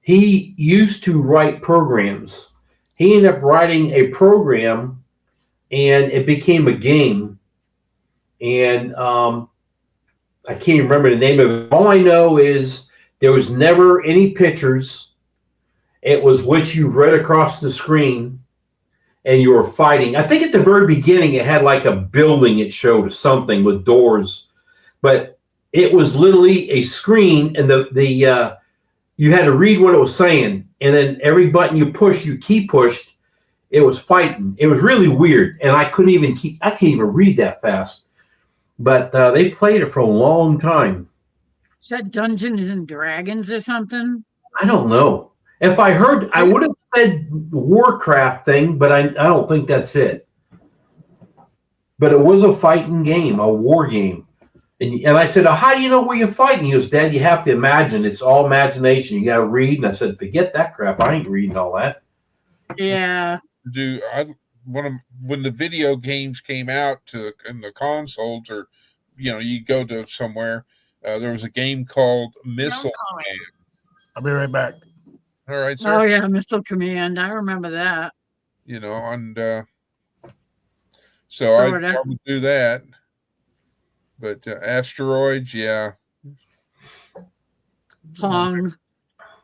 He used to write programs. He ended up writing a program, and it became a game. And I can't even remember the name of it. All I know is there was never any pictures. It was what you read across the screen, and you were fighting. I think at the very beginning it had like a building it showed or something with doors, but it was literally a screen, and the you had to read what it was saying, and then every button you key pushed, it was fighting. It was really weird, and I can't even read that fast. But they played it for a long time. Is that Dungeons and Dragons or something? I don't know. If I heard, I would have said Warcraft thing, but I don't think that's it. But it was a fighting game, a war game. And I said, how do you know where you're fighting? He goes, Dad, you have to imagine. It's all imagination. You got to read. And I said, forget that crap. I ain't reading all that. Yeah. When the video games came out in the consoles, or you go to somewhere, there was a game called Missile Command. I'll be right back. All right, sir. Oh yeah, Missile Command. I remember that. And so I would do that. But Asteroids, yeah. Pong,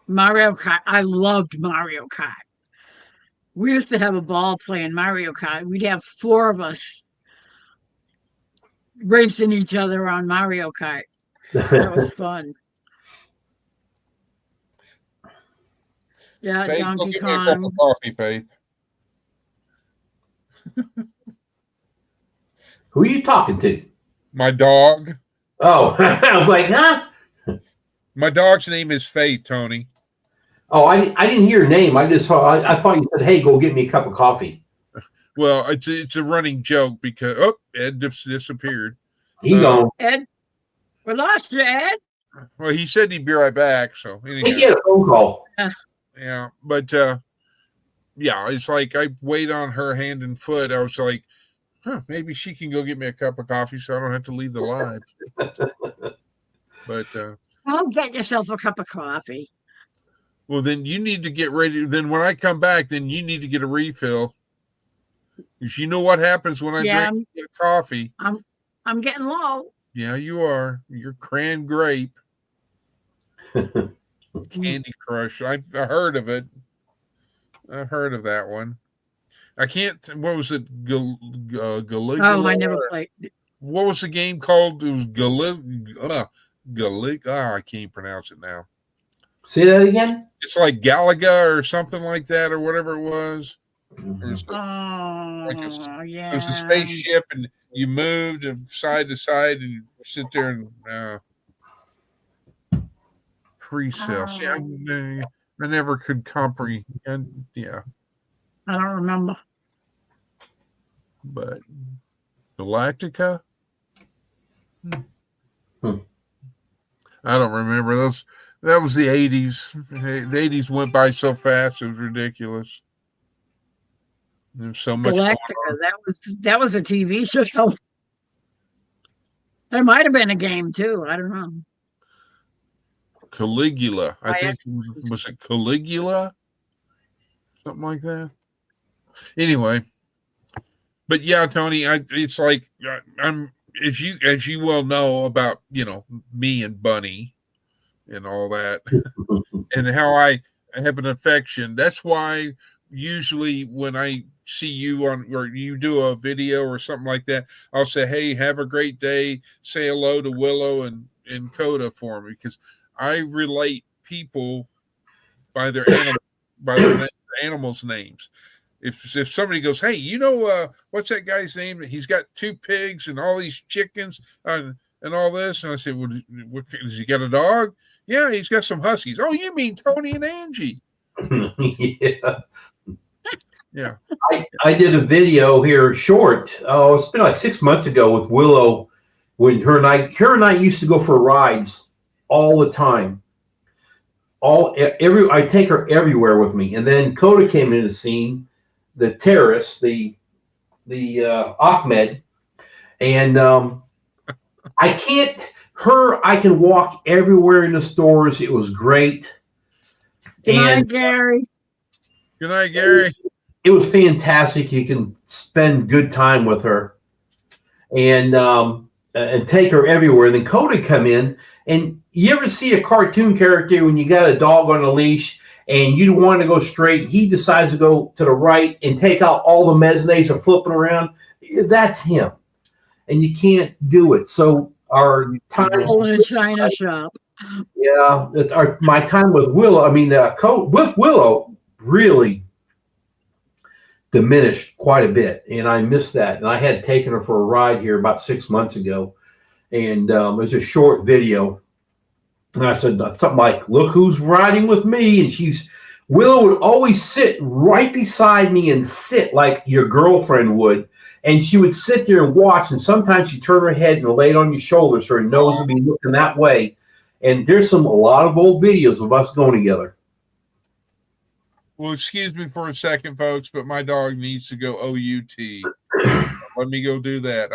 Mario Kart. I loved Mario Kart. We used to have a ball playing Mario Kart. We'd have 4 of us racing each other on Mario Kart. That was fun. Yeah, Faith, Donkey give me a cup Kong. of coffee, Faith. Who are you talking to? My dog. Oh, I was like, huh? My dog's name is Faith, Tony. Oh, I didn't hear your name. I just saw. I thought you said, "Hey, go get me a cup of coffee." Well, it's a running joke because Ed disappeared. He gone. Ed, we lost you, Ed. Well, he said he'd be right back. So He anyhow, get a phone call. yeah, but yeah, it's like I wait on her hand and foot. I was like, maybe she can go get me a cup of coffee so I don't have to leave the live. But Oh, get yourself a cup of coffee. well, then you need to get ready. Then when I come back, then you need to get a refill. Because you know what happens when I drink coffee. I'm getting low. Yeah, you are. You're cran grape. Candy Crush. I've heard of it. I've heard of that one. I can't. What was it? Galigula? Oh, I never played. What was the game called? It was Galig. I can't pronounce it now. Say that again. It's like Galaga or something like that, or whatever it was. Mhm. It was, Yeah. it was a spaceship, and you moved side to side, and you sit there and pre-sale. See, I never could comprehend. Yeah, I don't remember. but Galactica. I don't remember those. That was the 80s. The 80s went by so fast; it was ridiculous. There's so much going Galactica. on. That was a TV show. There might have been a game too. I don't know. Caligula. I I think was it Caligula? Something like that. Anyway, but yeah, Tony, it's like I'm as you well know about me and Bunny and all that, and how I have an affection. That's why usually when I see you on or you do a video or something like that, I'll say, "Hey, have a great day." Say hello to Willow and Coda for me because I relate people by their animals' names. If somebody goes, "Hey, what's that guy's name? He's got 2 pigs and all these chickens and all this," and I say, "Well, has he got a dog?" "Yeah, he's got some huskies." "Oh, you mean Tony and Angie?" Yeah. Yeah. I did a video here short. Oh, it's been like 6 months ago with Willow when her and I used to go for rides all the time. I take her everywhere with me. And then Coda came into the scene, the terrorist, the Ahmed. And I can walk everywhere in the stores. It was great. Good night, Gary. Good night, Gary. It was fantastic. You can spend good time with her and take her everywhere. And then Coda come in, and you ever see a cartoon character when you got a dog on a leash and you want to go straight, he decides to go to the right and take out all the mezzanines are flipping around? That's him. And you can't do it. So our time In a China shop. yeah, my time with Willow, with Willow really diminished quite a bit, and I missed that. And I had taken her for a ride here about 6 months ago, and it was a short video. And I said something like, "Look who's riding with me," and Willow would always sit right beside me and sit like your girlfriend would. And she would sit there and watch, and sometimes she'd turn her head and lay it on your shoulder so her nose would be looking that way. And there's a lot of old videos of us going together. Well, excuse me for a second, folks, but my dog needs to go OUT. Let me go do that.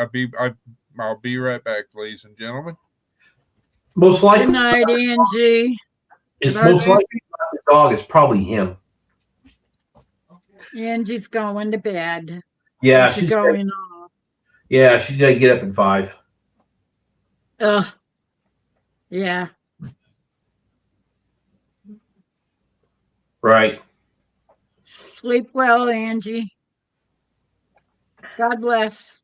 I'll be right back, ladies and gentlemen. Most likely, Good night, Angie. it's most likely not the dog. It's probably him. Angie's going to bed. Yeah, She's going off. Yeah, she's got to get up at 5. Yeah. Right. Sleep well, Angie. God bless.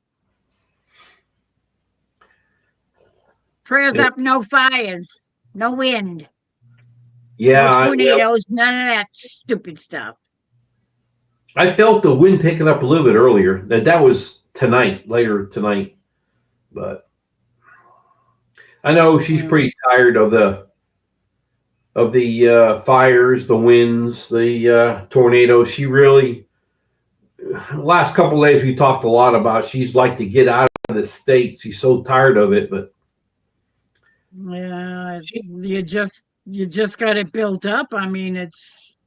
Prayers up, no fires, no wind, Yeah, no tornadoes, none of that stupid stuff. I felt the wind picking up a little bit earlier. That was later tonight. But I know she's pretty tired of the of the fires, the winds, the tornadoes. She really, last couple of days we talked a lot about she's like to get out of the state. She's so tired of it, but Yeah, you just got it built up. I mean, it's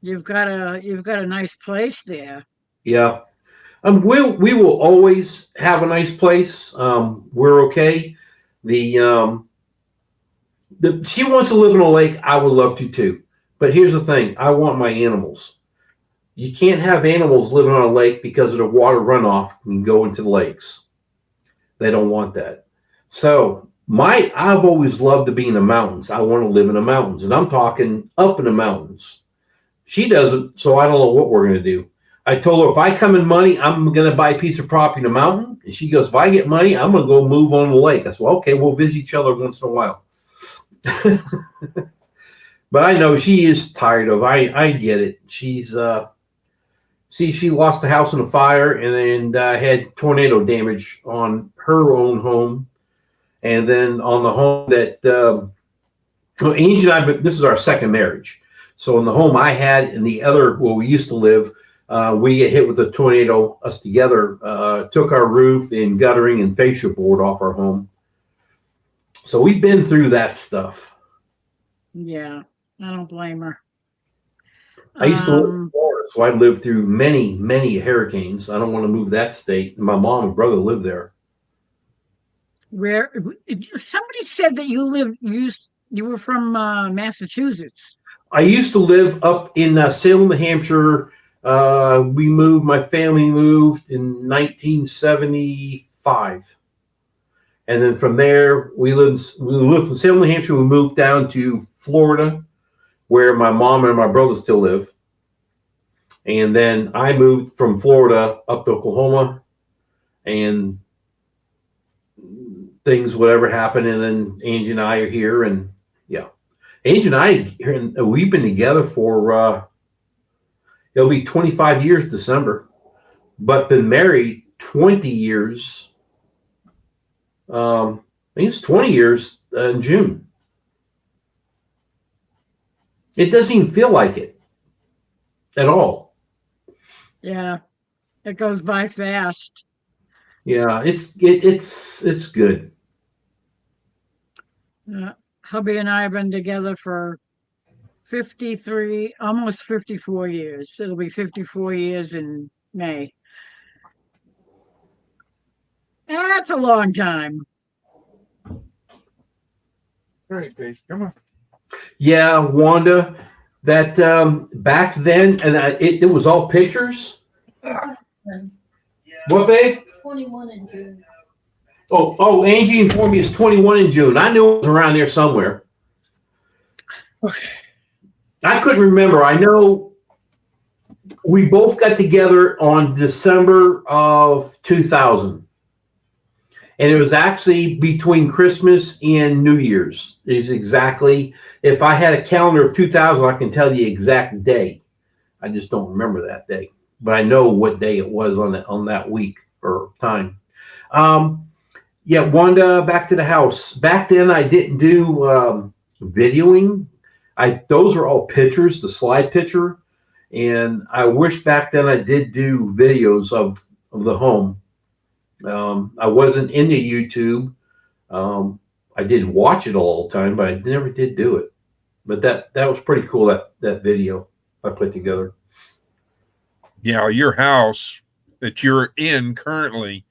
you've got a nice place there. yeah. We will always have a nice place. We're okay. The she wants to live in a lake. I would love to too. But here's the thing: I want my animals. You can't have animals living on a lake because of the water runoff and go into the lakes. They don't want that. So I've always loved to be in the mountains. I want to live in the mountains, and I'm talking up in the mountains. She doesn't, so I don't know what we're going to do. I told her if I come in money, I'm going to buy a piece of property in the mountain. And she goes, if I get money, I'm going to go move on the lake. I said, well, okay, we'll visit each other once in a while. But I know she is tired of, I get it. She's, she lost the house in a fire and then had tornado damage on her own home. And then on the home that, well, Angie and I, but this is our second marriage. So in the home I had and the other, where we used to live, we get hit with a tornado, us together, took our roof and guttering and fascia board off our home. So we've been through that stuff. Yeah, I don't blame her. I used to live in Florida, so I lived through many, many hurricanes. I don't want to move that state. My mom and brother lived there. Where somebody said that you were from Massachusetts. I used to live up in Salem, New Hampshire. My family moved in 1975. And then from there, we lived in Salem, New Hampshire. We moved down to Florida, where my mom and my brother still live. And then I moved from Florida up to Oklahoma, and things, whatever happened. And then Angie and I are here, and yeah, Angie and I, we've been together for, it'll be 25 years December, but been married 20 years. I think it's 20 years in June. It doesn't even feel like it at all. Yeah, it goes by fast. Yeah, it's good. Hubby and I have been together for 53, almost 54 years. It'll be 54 years in May. That's a long time. All right, Paige, come on. Yeah, Wanda, that back then, and it was all pictures. What, babe? 21 in June. Oh, Angie informed me it's 21 in June. I knew it was around there somewhere. Okay. I couldn't remember. I know we both got together on December of 2000. And it was actually between Christmas and New Year's. Is exactly, if I had a calendar of 2000, I can tell the exact day. I just don't remember that day, but I know what day it was on that week or time. Yeah, Wanda, back to the house. Back then, I didn't do videoing. Those are all pictures, the slide picture, and I wish back then I did do videos of the home. I wasn't into YouTube. I did watch it all the time, but I never did do it. But that was pretty cool, that video I put together. Yeah, your house that you're in currently,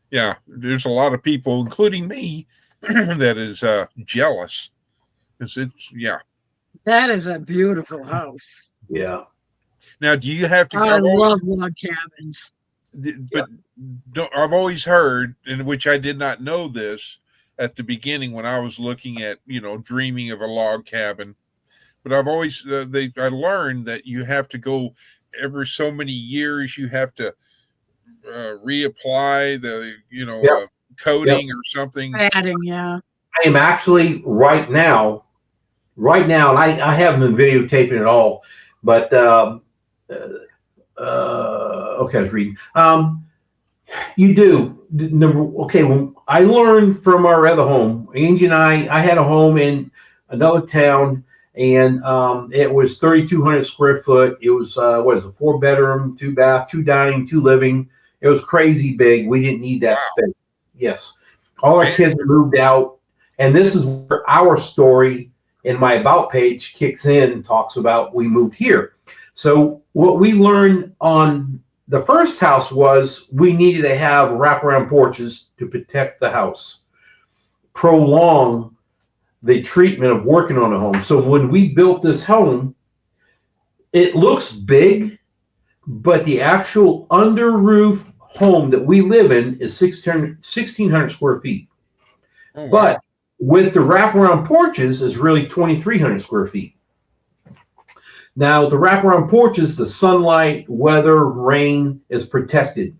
yeah, there's a lot of people, including me, that is jealous. It's yeah. That is a beautiful house. Yeah. Now, do you have to? I love log cabins. But I've always heard, in which I did not know this at the beginning when I was looking at, dreaming of a log cabin. But I've always, I learned that you have to go every so many years. You have to reapply the, coating or something. Adding, yeah. I am actually right now, and I haven't been videotaping at all, but okay, I was reading. You do. Okay, when I learned from our other home, Angie and I had a home, and another town, and it was 3,200 square foot. It was what is it, 4 bedroom, 2 bath, 2 dining, 2 living. It was crazy big. We didn't need that space. Yes, all our kids are moved out, and this is where our story in my about page kicks in and talks about we moved here. So what we learned on the first house was we needed to have wraparound porches to protect the house, prolong the treatment of working on a home. So when we built this home, it looks big, but the actual under roof home that we live in is 1,600 square feet. Oh, wow. But with the wraparound porches is really 2,300 square feet. Now, the wraparound porches, the sunlight, weather, rain is protected.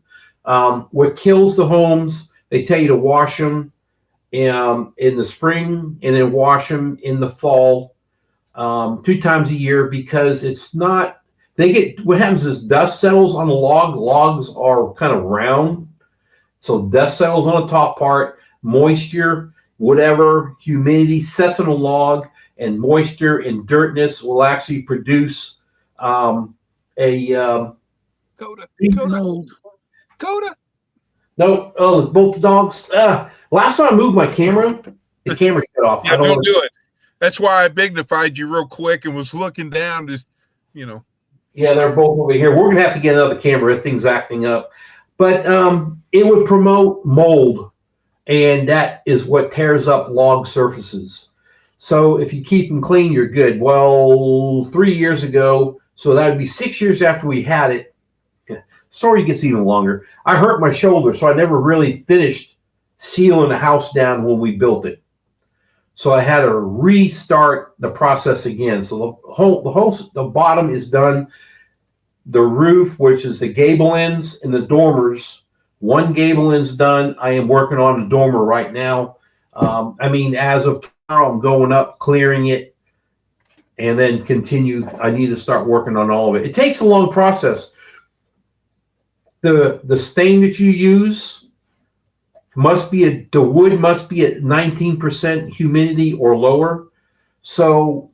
What kills the homes, they tell you to wash them in the spring and then wash them in the fall 2 times a year, because it's not, what happens is dust settles on the log. Logs are kind of round. So dust settles on the top part, moisture, whatever, humidity sets on a log, and moisture and dirtness will actually produce Coda. Mold. Coda. no. Oh, both the dogs. Last time I moved my camera, the camera shut off. Yeah, don't do it. That's why I magnified you real quick and was looking down to, Yeah, they're both over here. We're gonna have to get another camera. That thing's acting up. But it would promote mold, and that is what tears up log surfaces. So if you keep them clean, you're good. Well, 3 years ago, so that would be 6 years after we had it. Story gets even longer. I hurt my shoulder, so I never really finished sealing the house down when we built it. So I had to restart the process again. So the bottom is done. The roof, which is the gable ends and the dormers, one gable end's done. I am working on the dormer right now. As of tomorrow, I'm going up, clearing it, and then continue. I need to start working on all of it. It takes a long process. The stain that you use the wood must be at 19% humidity or lower. So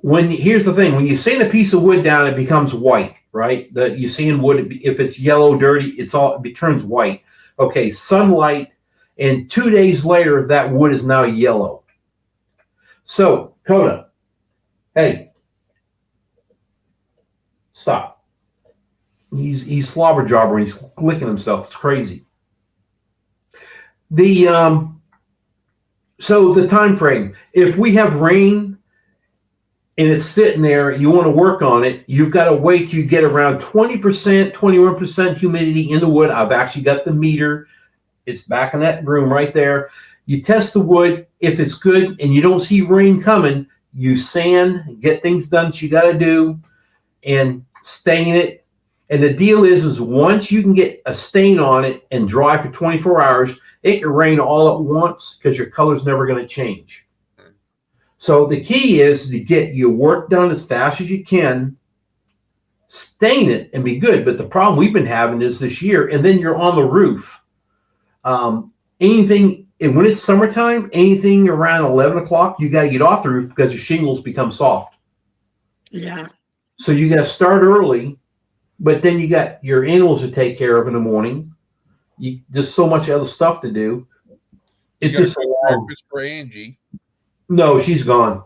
here's the thing, when you sand a piece of wood down, it becomes white, right? You sand wood, if it's yellow, dirty, it turns white. Okay, sunlight, and 2 days later, that wood is now yellow. So, Coda, hey, stop. He's slobber jobbering. He's licking himself. It's crazy. So the time frame. If we have rain and it's sitting there, you want to work on it, you've got to wait till you get around 20%, 21% humidity in the wood. I've actually got the meter. It's back in that room right there. You test the wood. If it's good and you don't see rain coming, you sand, get things done that you got to do, and stain it. And the deal is once you can get a stain on it and dry for 24 hours, it can rain all at once because your color's never going to change. So the key is to get your work done as fast as you can, stain it, and be good. But the problem we've been having is this year, and then you're on the roof. Anything, and when it's summertime, anything around 11 o'clock, you got to get off the roof because your shingles become soft. Yeah. So you got to start early, but then you got your animals to take care of in the morning. There's so much other stuff to do. It's You gotta just cook breakfast for Angie. no, she's gone.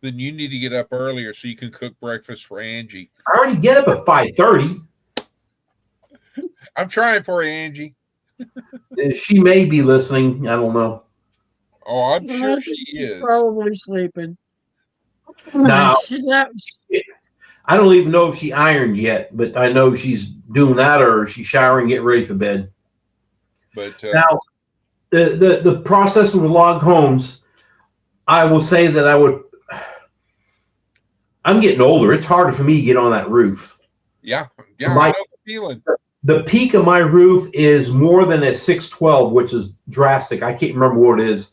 Then you need to get up earlier so you can cook breakfast for Angie. I already get up at 5:30. I'm trying for you, Angie. She may be listening. I don't know. Oh, I'm Well, sure she she's is. probably sleeping. No. That- I don't even know if she ironed yet, but I know she's doing that or she's showering, getting ready for bed. But Now, the process of the log homes, I will say that I'm getting older. It's harder for me to get on that roof. yeah, I My- know the feeling. The peak of my roof is more than a 612, which is drastic. I can't remember what it is.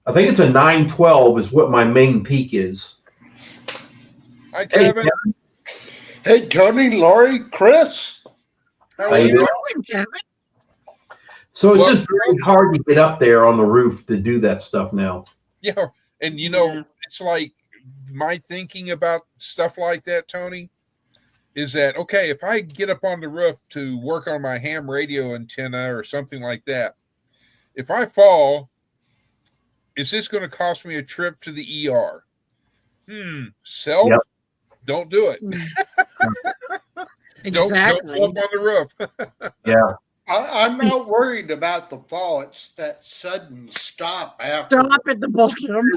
I think it's a 912 is what my main peak is. Hi, Hey, Kevin. Hey, Tony, Laurie, Chris. How How are you you? doing? Going, Kevin. So it's Well- just very hard to get up there on the roof to do that stuff now. Yeah, and Yeah. it's like my thinking about stuff like that, Tony, is that okay, if I get up on the roof to work on my ham radio antenna or something like that, if I fall, is this going to cost me a trip to the ER? Self, Yep. don't do it. Don't go Exactly. up on the roof. Yeah. I'm not worried about the fall. It's that sudden stop after. Stop at the bottom.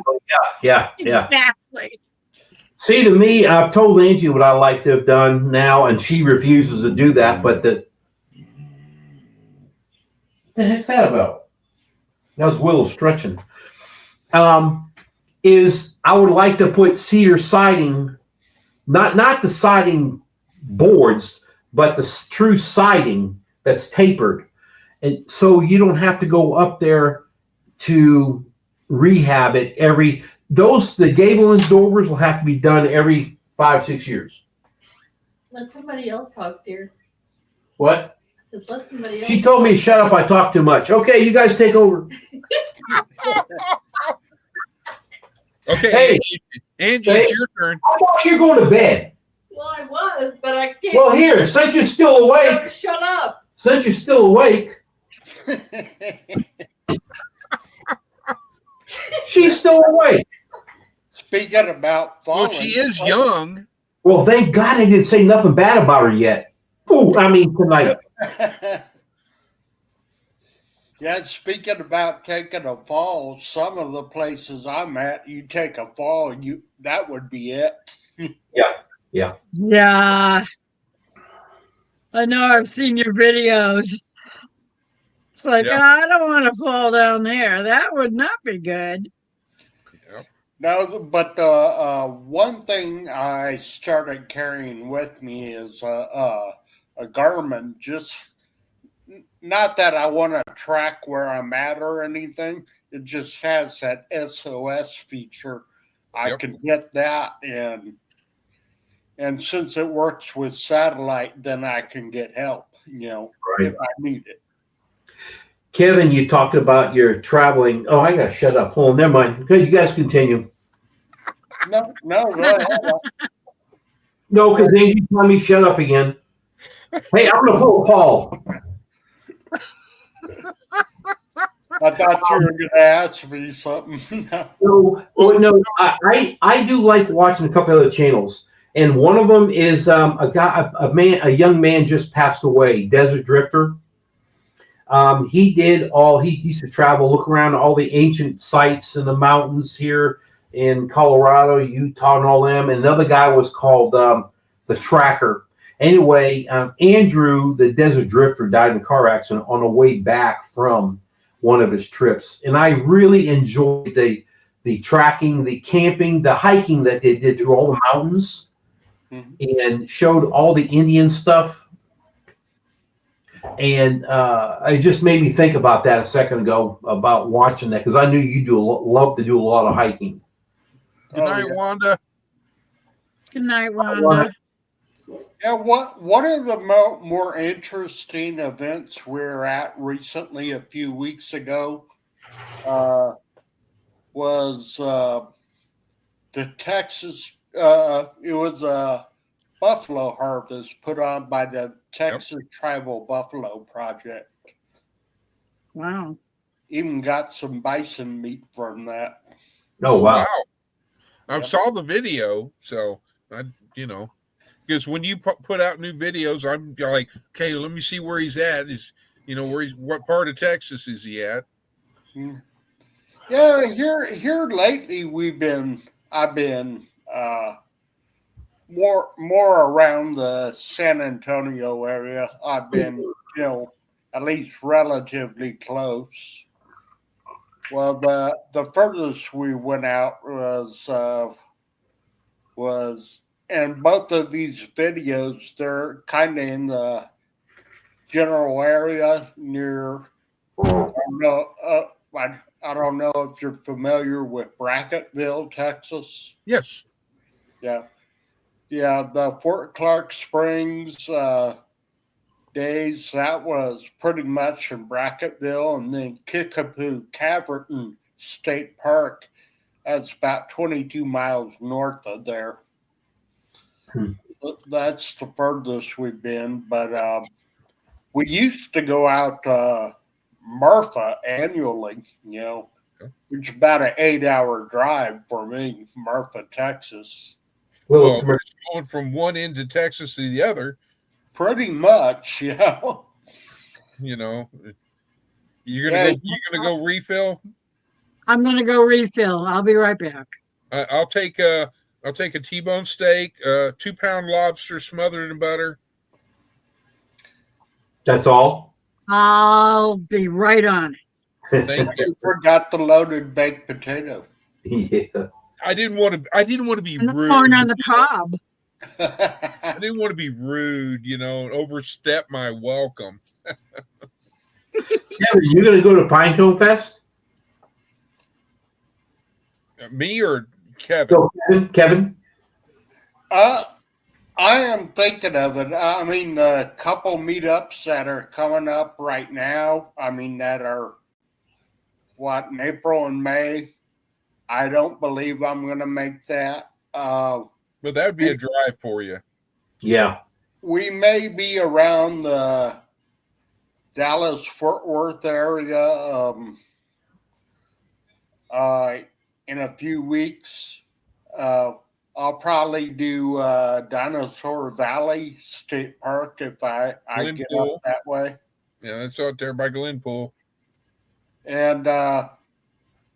Yeah. Exactly. See, to me, I've told Angie what I like to have done now, and she refuses to do that. But the heck's that about? That was Willow stretching. Is I would like to put cedar siding, not the siding boards, but the true siding that's tapered, and so you don't have to go up there to rehab it the gable and dormers will have to be done every 5-6 years. Let somebody else talk, dear. What? I said, let somebody else. She told me to shut up. I talk too much. Okay, you guys take over. Okay, Hey. Angie, Hey. it's your turn. I thought you were going to bed. Well, I was, but I can't. Well, here, since you're still awake, Shut up. she's still awake. Speaking about falling. Well, she is young. Well, thank God I didn't say nothing bad about her yet. Ooh, I mean, tonight. Yeah, speaking about taking a fall, some of the places I'm at, you take a fall, that would be it. Yeah. I know I've seen your videos. It's like, Yeah. I don't want to fall down there. That would not be good. No, but one thing I started carrying with me is a Garmin. Just not that I want to track where I'm at or anything. It just has that SOS feature. I Yep. can get that, and since it works with satellite, then I can get help. If I need it. Kevin, you talked about your traveling. Oh, I got to shut up. Oh, never mind. Okay, you guys continue. No, go ahead. No, because Angie told me shut up again. Hey, I'm going to pull Paul. I thought you were going to ask me something. No, I do like watching a couple other channels, and one of them is a young man just passed away, Desert Drifter. He used to travel, look around all the ancient sites in the mountains here in Colorado, Utah, and all them. And another guy was called the Tracker. Anyway, Andrew, the Desert Drifter, died in a car accident on the way back from one of his trips. And I really enjoyed the tracking, the camping, the hiking that they did through all the mountains and showed all the Indian stuff. And it just made me think about that a second ago about watching that, because I knew you love to do a lot of hiking. Good night, yeah. Wanda. Good night, Wanda. Yeah, one of the more interesting events we're at recently, a few weeks ago, was the Texas. It was a buffalo harvest put on by the Texas Tribal Buffalo Project. Wow. Even got some bison meat from that. Oh, wow. I saw the video, so because when you put out new videos, I'm like, okay, let me see where he's at. What part of Texas is he at? Yeah, here lately I've been more around the San Antonio area. I've been, at least relatively close. Well, the furthest we went out was, and both of these videos, they're kind of in the general area near. I don't know if you're familiar with Brackettville, Texas. Yes. Yeah. The Fort Clark Springs days, that was pretty much in Brackettville, and then Kickapoo Cavern State Park That's about 22 miles north of there. Hmm. That's the furthest we've been. But we used to go out Marfa annually, which is about an 8-hour drive for me, Marfa, Texas. Little Well, commercial. it's going from one end of Texas to the other. Pretty much, You know, you're gonna go refill. I'm gonna go refill. I'll be right back. I'll take a T-bone steak, 2-pound lobster smothered in butter. That's all. I'll be right on it. Thank you. Forgot the loaded baked potato. Yeah. I didn't want to be And the rude. corn on the cob. I didn't want to be rude, and overstep my welcome. Kevin, you gonna go to Pinecone Fest? Me or Kevin? Go, Kevin. I am thinking of it. I mean, a couple meetups that are coming up right now. I mean, that are in April and May. I don't believe I'm going to make that. But that would be a drive for you. Yeah. We may be around the Dallas-Fort Worth area in a few weeks. I'll probably do Dinosaur Valley State Park if I get Glenpool. up that way. Yeah, that's out there by Glenpool. And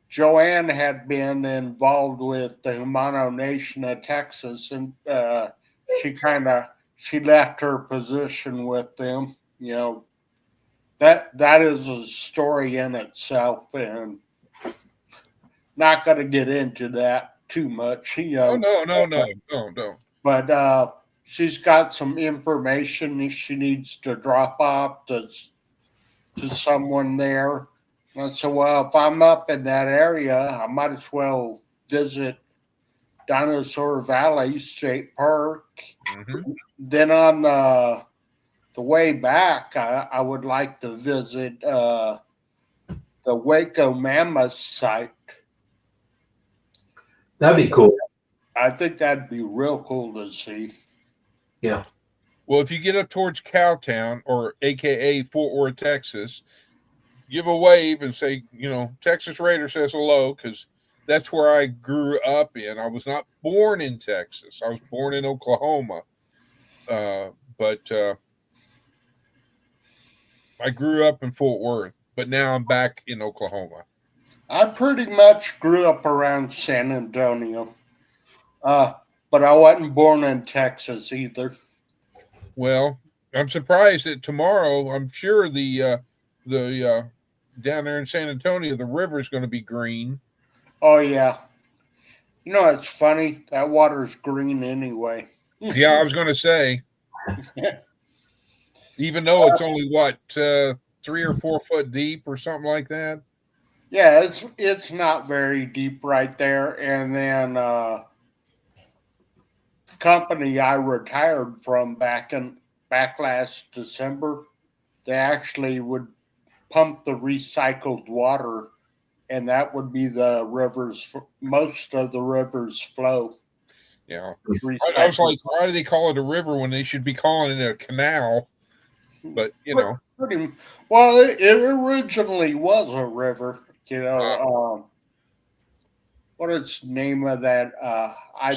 Joanne had been involved with the Humano Nation of Texas, and she left her position with them. That is a story in itself, and not going to get into that too much. Oh no. But she's got some information she needs to drop off to someone there. And I said, well, if I'm up in that area, I might as well visit Dinosaur Valley State Park. Mm-hmm. Then on the way back, I would like to visit the Waco Mammoth site. That'd be cool. I think that'd be real cool to see. Yeah. Well, if you get up towards Cowtown, or AKA Fort Worth, Texas, give a wave and say, Texas Raider says hello, because that's where I grew up in. I was not born in Texas. I was born in Oklahoma. But I grew up in Fort Worth, but now I'm back in Oklahoma. I pretty much grew up around San Antonio, but I wasn't born in Texas either. Well, I'm surprised that tomorrow, I'm sure the down there in San Antonio, the river is going to be green. Oh, yeah. It's funny. That water's green anyway. Yeah, I was going to say, even though it's only 3 or 4 foot deep or something like that. Yeah, it's not very deep right there. And then company I retired from back last December, they actually would pump the recycled water, and that would be the rivers. Most of the rivers flow. Yeah, I was like, why do they call it a river when they should be calling it a canal? But well, it originally was a river. What is the name of that? I'll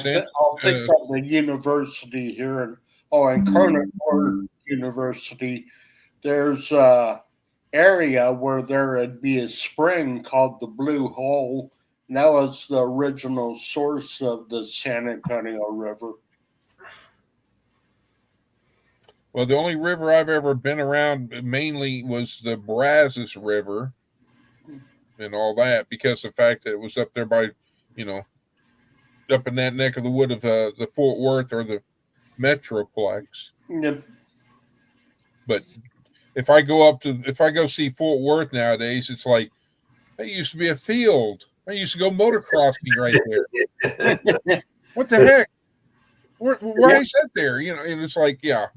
think of the university here in Concord University. There's a area where there would be a spring called the Blue Hole, and that was the original source of the San Antonio River. Well, the only river I've ever been around mainly was the Brazos River and all that, because of the fact that it was up there by, up in that neck of the wood of the Fort Worth or the Metroplex. Yep. But if I go see Fort Worth nowadays, it's like, that used to be a field. I used to go motocrossing right there. What the heck? Why is that there? And it's like, I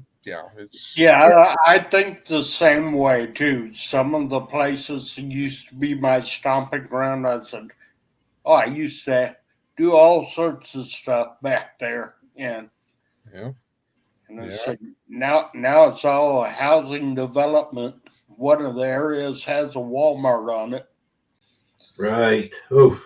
think the same way too. Some of the places that used to be my stomping ground, I said, Oh, I used to do all sorts of stuff back there, and Yeah. I Yeah. said now it's all a housing development. One of the areas has a Walmart on it. Right. Oof.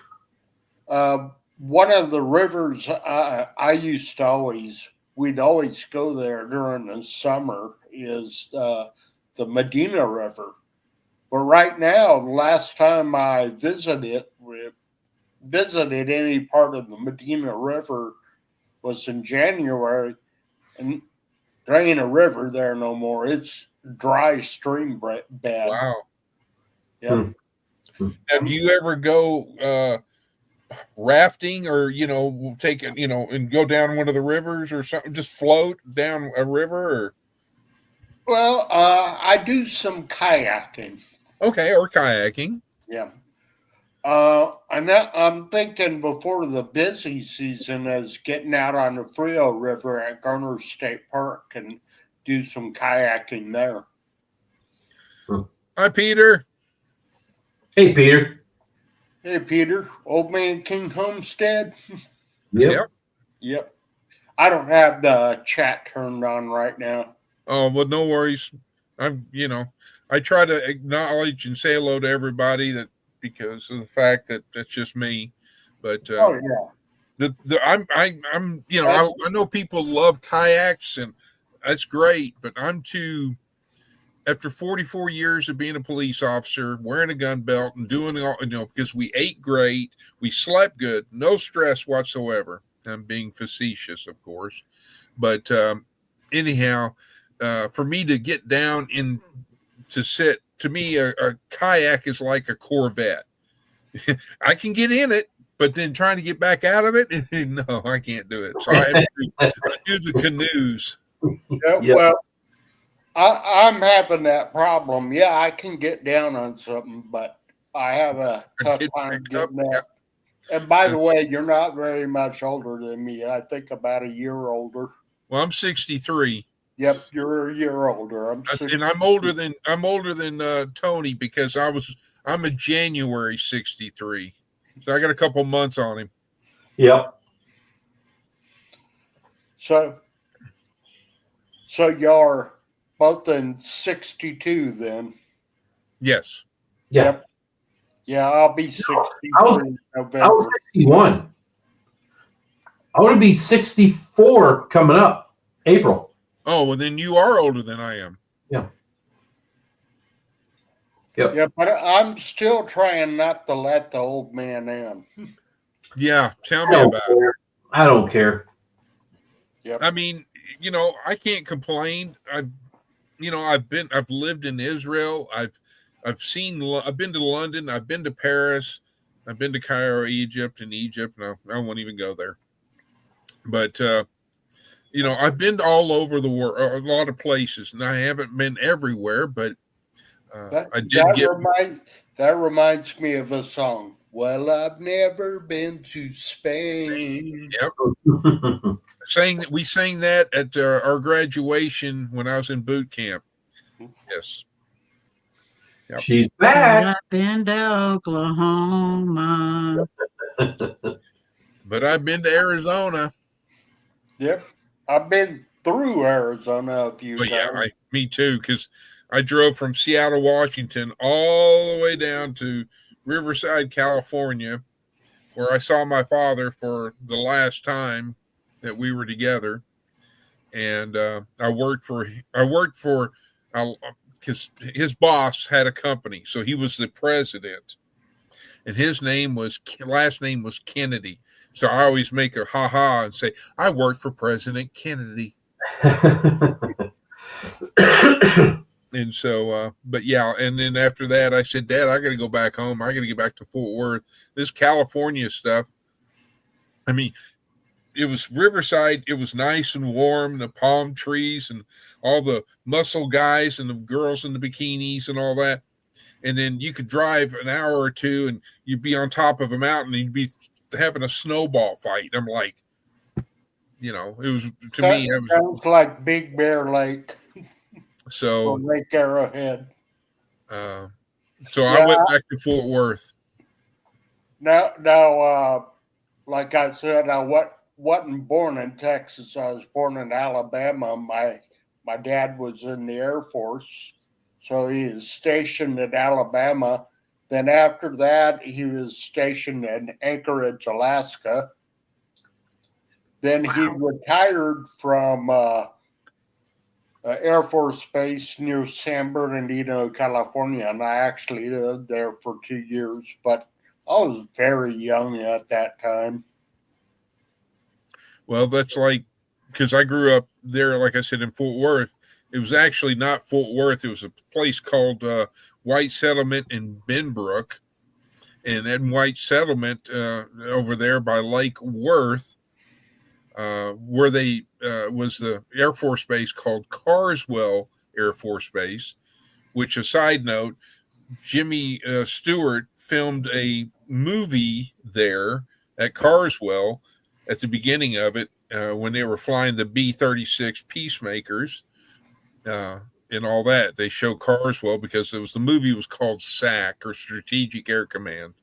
One of the rivers I used to we'd always go there during the summer is the Medina River. But right now, the last time I visited any part of the Medina River was in January, and there ain't a river there no more. It's dry stream bed. Wow. Yep. Now, do you ever go rafting, or take it, and go down one of the rivers or something? Just float down a river, or Well, I do some kayaking. okay, or kayaking. Yeah. I'm thinking before the busy season is getting out on the Frio River at Garner State Park and do some kayaking there. Hi, Peter. Hey, Peter. Hey, Peter, Old Man King Homestead. Yep. Yep. I don't have the chat turned on right now. Oh, well, no worries. I try to acknowledge and say hello to everybody that because of the fact that that's just me. But Oh yeah. I'm I know people love kayaks and that's great, but I'm too. After 44 years of being a police officer, wearing a gun belt and doing all, because we ate great, we slept good, no stress whatsoever. I'm being facetious, of course, but anyhow, for me to get down in to sit, to me, a kayak is like a Corvette. I can get in it, but then trying to get back out of it, no, I can't do it. So I do the canoes. Yeah, Yep. well, I'm having that problem. Yeah, I can get down on something, but I have a tough Get time back up, getting up. And by the way, you're not very much older than me. I think about a year older. Well, I'm 63. Yep, you're a year older. And I'm older than Tony because I'm a January 63. So I got a couple months on him. Yep. So y'all are both in 62 then. Yes. Yeah. Yep. Yeah, I'll be 63 in I was November. 61. I want to be 64 coming up April. Oh, well, then you are older than I am. Yeah, but I'm still trying not to let the old man in. Yeah. Tell I me don't about it. care. I don't care. I mean, I can't complain. I've lived in Israel. I've been to London. I've been to Paris. I've been to Cairo, Egypt, and Egypt. No, I won't even go there. But, I've been to all over the world, a lot of places, and I haven't been everywhere, but I did That reminds me of a song. Well, I've never been to Spain. Yep. We sang that at our graduation when I was in boot camp. Yes. Yep. She's back. I've been to Oklahoma. But I've been to Arizona. Yep. I've been through Arizona a few But yeah, times. me too, because I drove from Seattle, Washington, all the way down to Riverside, California, where I saw my father for the last time that we were together. And I worked for because his boss had a company, so he was the president, and his last name was Kennedy. So I always make a ha and say, I worked for President Kennedy. And so, but yeah, and then after that, I said, Dad, I got to go back home. I got to get back to Fort Worth. This California stuff. I mean, it was Riverside. It was nice and warm, the palm trees and all the muscle guys and the girls in the bikinis and all that. And then you could drive an hour or two and you'd be on top of a mountain and you'd be having a snowball fight. I'm like, it was to me. It was, Sounds like Big Bear Lake so or Lake Arrowhead. I went back to Fort Worth. like I said, I wasn't born in Texas. I was born in Alabama. My dad was in the Air Force, so he was stationed in Alabama. Then after that, he was stationed in Anchorage, Alaska. Then he retired from Air Force Base near San Bernardino, California, and I actually lived there for 2 years, but I was very young at that time. Well, that's like, because I grew up there, like I said, in Fort Worth. It was actually not Fort Worth. It was a place called White Settlement in Benbrook. And in White Settlement over there by Lake Worth, where they was the Air Force Base called Carswell Air Force Base, which, a side note, Jimmy Stewart filmed a movie there at Carswell at the beginning of it when they were flying the B-36 Peacemakers and all that. They show Carswell because the movie was called SAC, or Strategic Air Command.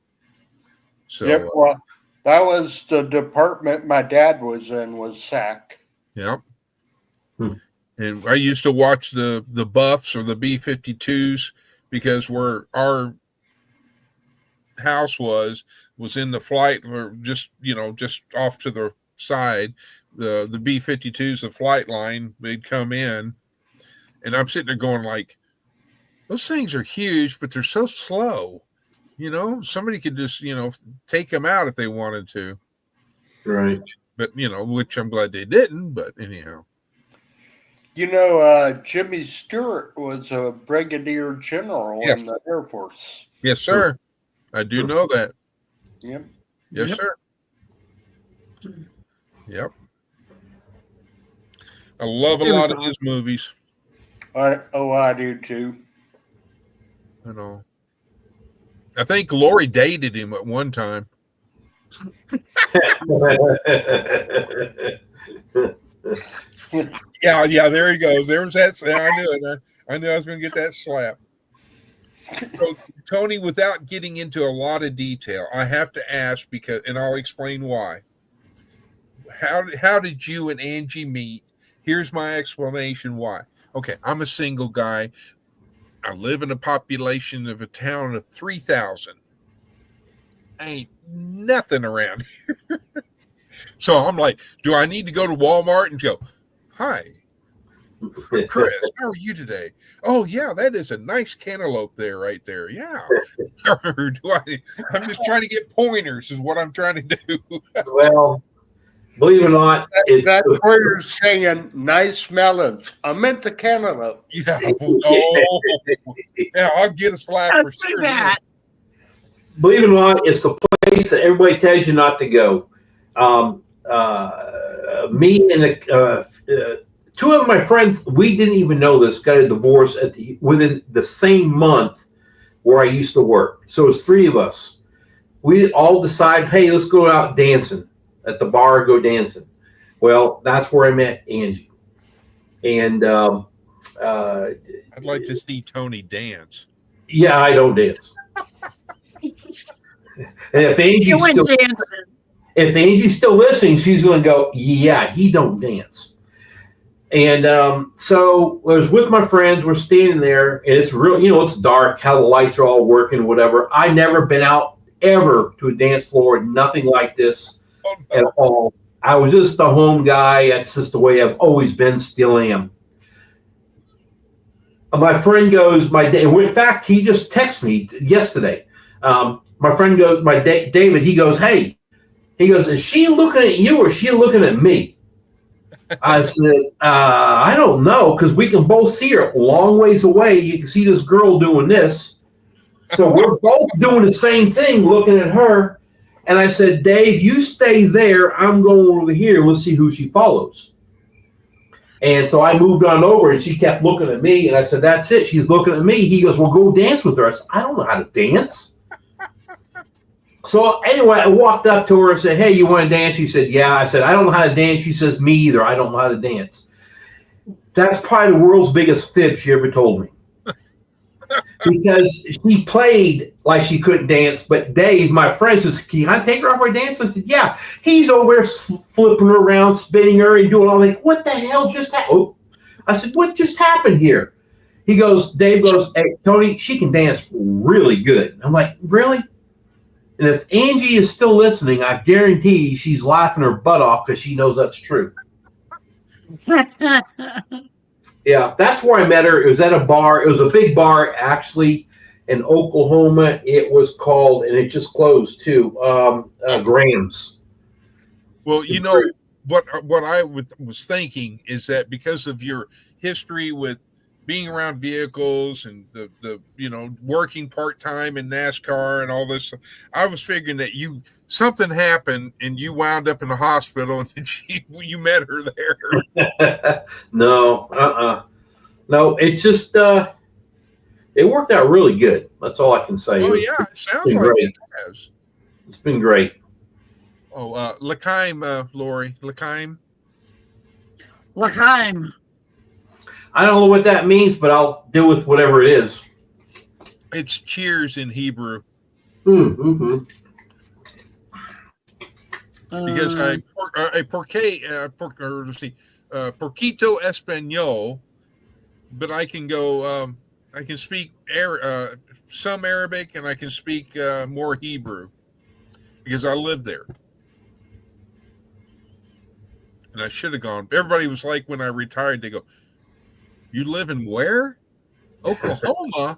So Yep, well, that was the department my dad was in, was SAC. Yep. And I used to watch the Buffs or the B-52s because where our house was in the flight, or just off to the side. The B-52s, the flight line, they'd come in, and I'm sitting there going like, those things are huge, but they're so slow. Somebody could just take them out if they wanted to. Right. But which I'm glad they didn't. But anyhow. Jimmy Stewart was a brigadier general in the Air Force. Yes, sir. I do know that. Yep. Yes, Yep. sir. Yep. I love a lot of his movies. I do too. I know. I think Lori dated him at one time. Yeah, there he goes. There was that. I knew it. I knew I was going to get that slap. So, Tony, without getting into a lot of detail, I have to ask and I'll explain why. How did you and Angie meet? Here's my explanation why. Okay, I'm a single guy. I live in a population of a town of 3,000. Ain't nothing around here. So I'm like, do I need to go to Walmart and go, hi, Chris, how are you today? Oh, yeah, that is a nice cantaloupe there, right there. Yeah. Or I'm just trying to get pointers is what I'm trying to do. Well, believe it or not, That's where you're saying nice melons. I meant the cantaloupe. Yeah. Oh, yeah, I'll get a slap for sure. Believe it or not, it's the place that everybody tells you not to go. Me and two of my friends, we didn't even know this, got a divorce within the same month where I used to work. So it's three of us. We all decided, hey, let's go out dancing at the bar, go dancing. Well, that's where I met Angie. And I'd like to see Tony dance. Yeah, I don't dance. And if Angie's still listening, she's going to go, yeah, he don't dance. And so I was with my friends. We're standing there, and it's real, it's dark, how the lights are all working, whatever. I never been out ever to a dance floor, nothing like this at all. I was just a home guy. That's just the way I've always been, still am. My friend goes, in fact, he just texted me yesterday. My friend goes, David, he goes, hey, is she looking at you or is she looking at me? I said, I don't know, because we can both see her a long ways away. You can see this girl doing this. So we're both doing the same thing, looking at her. And I said, Dave, you stay there. I'm going over here. Let's see who she follows. And so I moved on over, and she kept looking at me. And I said, that's it. She's looking at me. He goes, well, go dance with her. I said, I don't know how to dance. So anyway, I walked up to her and said, hey, you want to dance? She said, yeah. I said, I don't know how to dance. She says, me either. I don't know how to dance. That's probably the world's biggest fib she ever told me. because she played like she couldn't dance. But Dave, my friend, says, "Can I take her off her dance?" I said, "Yeah." He's over there flipping her around, spinning her, and doing all that. What the hell just happened? Oh. I said, "What just happened here?" Dave goes, "Hey, Tony, she can dance really good." I'm like, "Really?" And if Angie is still listening, I guarantee she's laughing her butt off because she knows that's true. Yeah, that's where I met her. It was at a bar. It was a big bar, actually, in Oklahoma. It was called, and it just closed too, Graham's. Well, what I was thinking is that because of your history with being around vehicles and the working part-time in NASCAR and all this, I was figuring that something happened and you wound up in the hospital and you met her there. No, no, it's just it worked out really good. That's all I can say. Oh yeah, it sounds been like great. it has. It's been great. Oh, L'Chaim, Lori, L'Chaim. L'chaim. I don't know what that means, but I'll deal with whatever it is. It's cheers in Hebrew. Mm-hmm. Because Porquito Espanol, but I can go. I can speak some Arabic and I can speak more Hebrew because I live there. And I should have gone. Everybody was like, when I retired, they go, "You live in where? Oklahoma?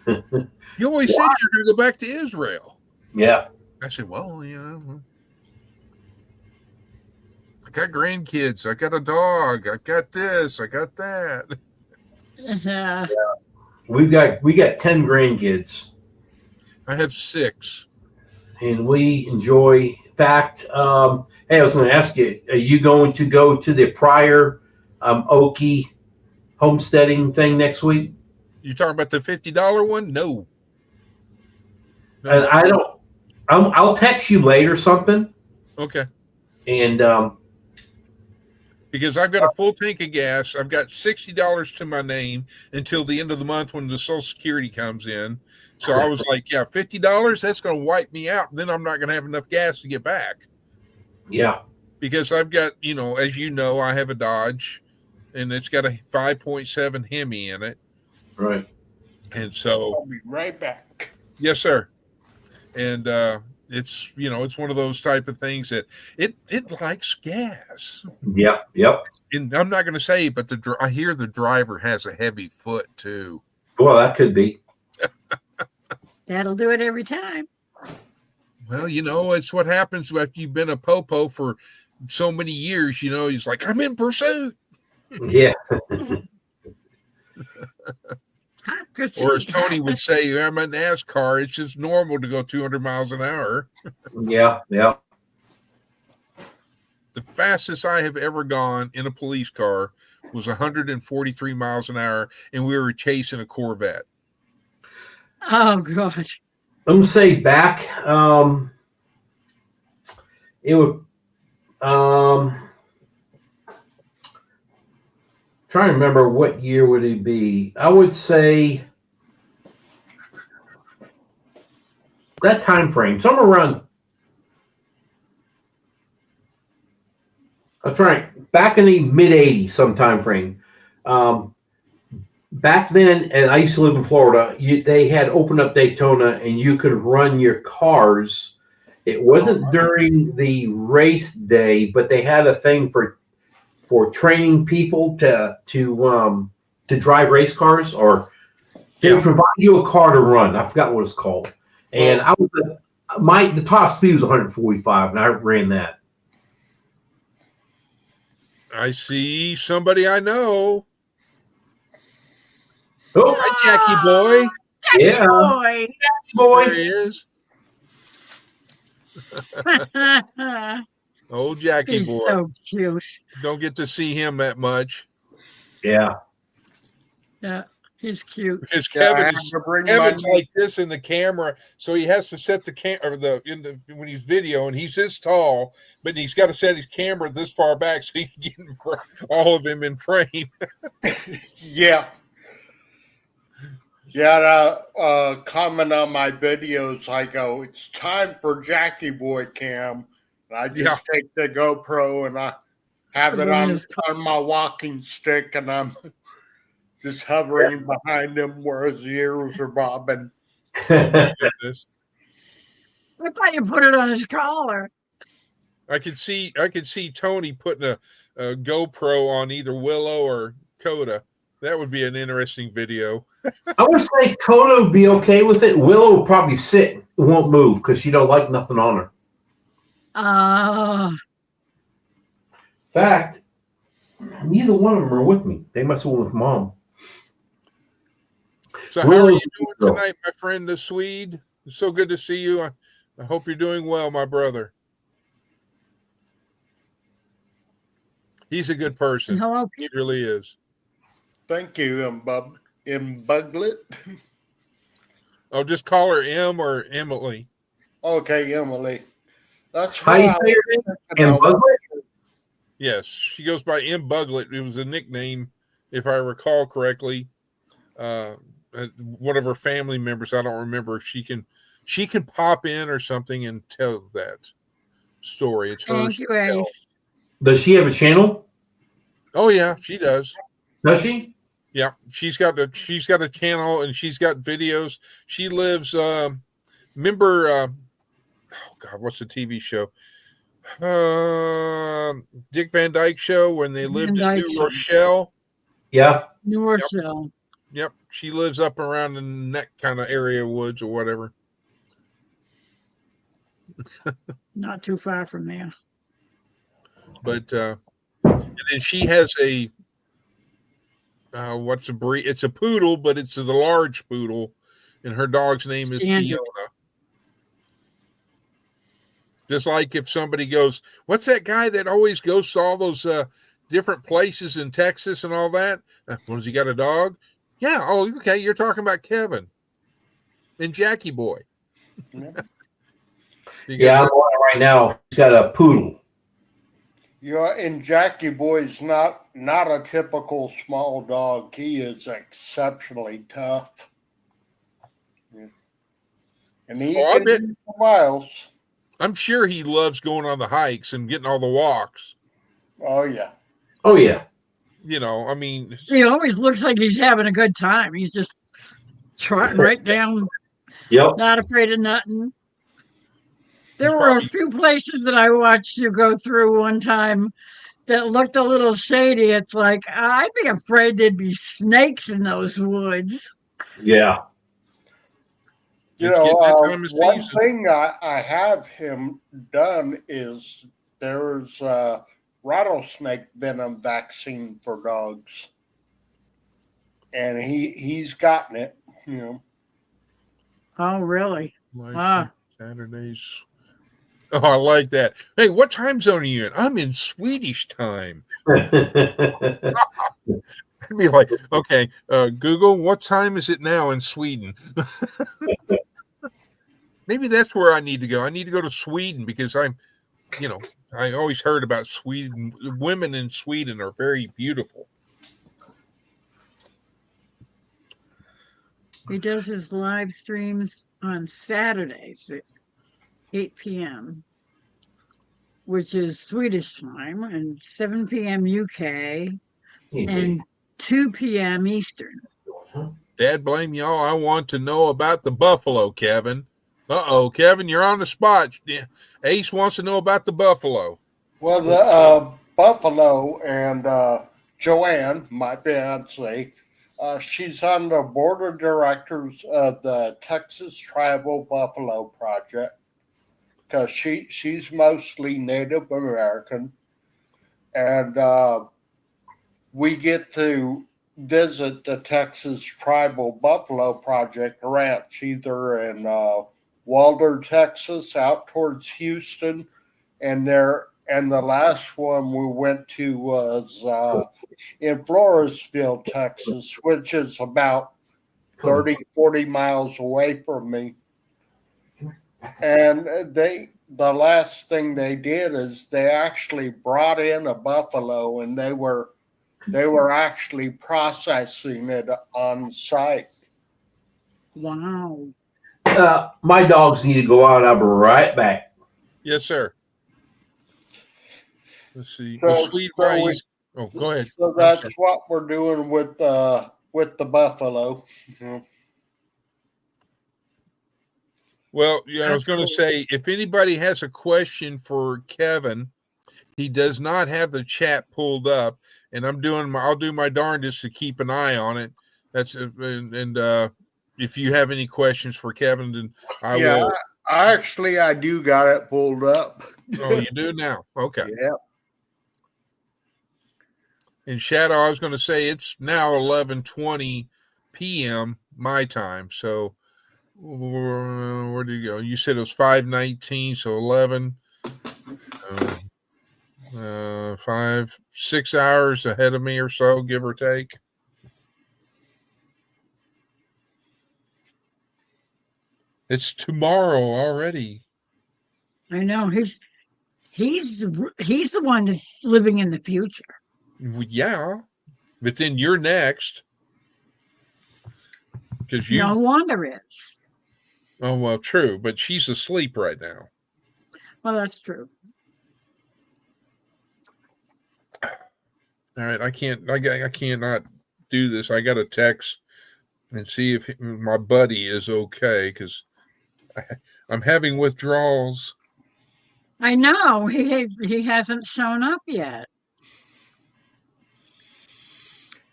You always said you're going to go back to Israel." Yeah. I said, "Well, I got grandkids. I got a dog. I got this. I got that." Yeah. We got 10 grandkids, I have 6. and we enjoy. In fact, hey, I was going to ask you: are you going to go to the Pryor Okie homesteading thing next week? You talking about the $50 one? No. And I don't. I'll text you later something. Okay. And because I've got a full tank of gas. I've got $60 to my name until the end of the month when the Social Security comes in. So I was like, yeah, $50, that's going to wipe me out. Then I'm not going to have enough gas to get back. Yeah. Because I've got, as you know, I have a Dodge and it's got a 5.7 Hemi in it. Right. And so I'll be right back. Yes, sir. And it's it's one of those type of things that it likes gas. Yep. Yep. And I'm not going to say, but I hear the driver has a heavy foot too. Well, that could be. That'll do it every time. Well, it's what happens after you've been a popo for so many years. He's like, "I'm in pursuit." Yeah. Or as Tony would say, "I'm in NASCAR. It's just normal to go 200 miles an hour." Yeah. Yeah. The fastest I have ever gone in a police car was 143 miles an hour, and we were chasing a Corvette. Oh God. I'm gonna say back. It would. Trying to remember what year would it be. I would say that time frame, somewhere around. I'm trying back in the mid '80s, some time frame. Back then, and I used to live in Florida. They had opened up Daytona, and you could run your cars. It wasn't during the race day, but they had a thing for training people to drive race cars, or they provide you a car to run. I forgot what it's called. And I was the top speed was 145, and I ran that. I see somebody I know. Oh, Hi, Jackie boy. yeah, Boy. There boy. he is. Old Jackie He's boy. so cute. Don't get to see him that much Yeah. Yeah, he's cute. because Yeah, I have Kevin's to bring like this in the camera, so he has to set the camera when he's videoing. He's this tall, but he's got to set his camera this far back so he can get all of him in frame. Yeah. Yeah, comment on my videos. I go, it's time for Jackie Boy Cam. And I just take the GoPro and I have it on my walking stick, and I'm just hovering behind him where his ears are bobbing. I thought you put it on his collar. I could see Tony putting a GoPro on either Willow or Coda. That would be an interesting video. I would say Coda would be okay with it. Willow will probably sit, won't move because she don't like nothing on her. Fact, neither one of them are with me. They must have went with Mom. So how are you doing tonight, my friend, the Swede? It's so good to see you. I hope you're doing well, my brother. He's a good person. Hello, he really is. Thank you, Buglet. Oh, just call her M or Emily. Okay, Emily. That's how you say your name? Buglet? Yes, she goes by M Buglet. It was a nickname, if I recall correctly. One of her family members, I don't remember if she can pop in or something and tell that story. It's her. Thank you, Ace. Does she have a channel? Oh yeah, she does. Does she? Yeah, she's got a channel and she's got videos. She lives. Remember? Oh God, what's the TV show? Dick Van Dyke Show when they lived in New Rochelle. Yeah, New Rochelle. Yep, she lives up around in that kind of area, woods or whatever. Not too far from there. But and then she has a what's a breed? It's a poodle, but it's the large poodle, and her dog's name is Fiona. Just like if somebody goes, what's that guy that always goes to all those different places in Texas and all that? Well, has he got a dog? Yeah. Oh, okay. You're talking about Kevin and Jackie Boy. Yeah, I'm on it right now. He's got a poodle. Yeah, and Jackie Boy's not a typical small dog. He is exceptionally tough. Yeah. And he can do miles. I'm sure he loves going on the hikes and getting all the walks. Oh yeah. Oh yeah. You know, I mean, he always looks like he's having a good time. He's just trotting right down. Yep. Not afraid of nothing. There were a few places that I watched you go through one time that looked a little shady. It's like, I'd be afraid there'd be snakes in those woods. Yeah. You know, one thing I have him done is there's a rattlesnake venom vaccine for dogs. And he's gotten it, you know. Oh, really? Saturdays. Oh, I like that. Hey, what time zone are you in? I'm in Swedish time. I'd be like, okay, Google, what time is it now in Sweden? Maybe that's where I need to go. I need to go to Sweden because I always heard about Sweden. Women in Sweden are very beautiful. He does his live streams on Saturdays at 8 p.m., which is Swedish time, and 7 p.m. UK, and 2 p.m. Eastern. Dad, blame y'all. I want to know about the buffalo, Kevin. Uh-oh, Kevin, you're on the spot. Ace wants to know about the buffalo. Well, the buffalo and Joanne, my fiance, she's on the board of directors of the Texas Tribal Buffalo Project because she's mostly Native American. And we get to visit the Texas Tribal Buffalo Project ranch either in Walder, Texas, out towards Houston, and the last one we went to was in Floresville, Texas, which is about 40 miles away from me. And the last thing they did is they actually brought in a buffalo, and they were actually processing it on site. Wow. My dogs need to go out. I'll be right back. Yes, sir. Let's see. So- Well, Sweet so Rice. Oh, go ahead. So I'm that's sorry. what we're doing with the buffalo. Well, yeah, I was going to Absolutely. say, if anybody has a question for Kevin, he does not have the chat pulled up, and I'll do my darndest to keep an eye on it. That's and if you have any questions for Kevin, then I will. I do got it pulled up. Oh, you do now? Okay. Yeah. In Shadow, I was going to say it's now 11:20 p.m. my time. So where did you go? You said it was 5:19, so 11. 6 hours ahead of me or so, give or take. It's tomorrow already. I know he's the one that's living in the future. Well, yeah, but then you're next because you. No wonder it's. Oh well, true, but she's asleep right now. Well, that's true. All right, I cannot do this. I got to text and see if my buddy is okay because I'm having withdrawals. I know he hasn't shown up yet.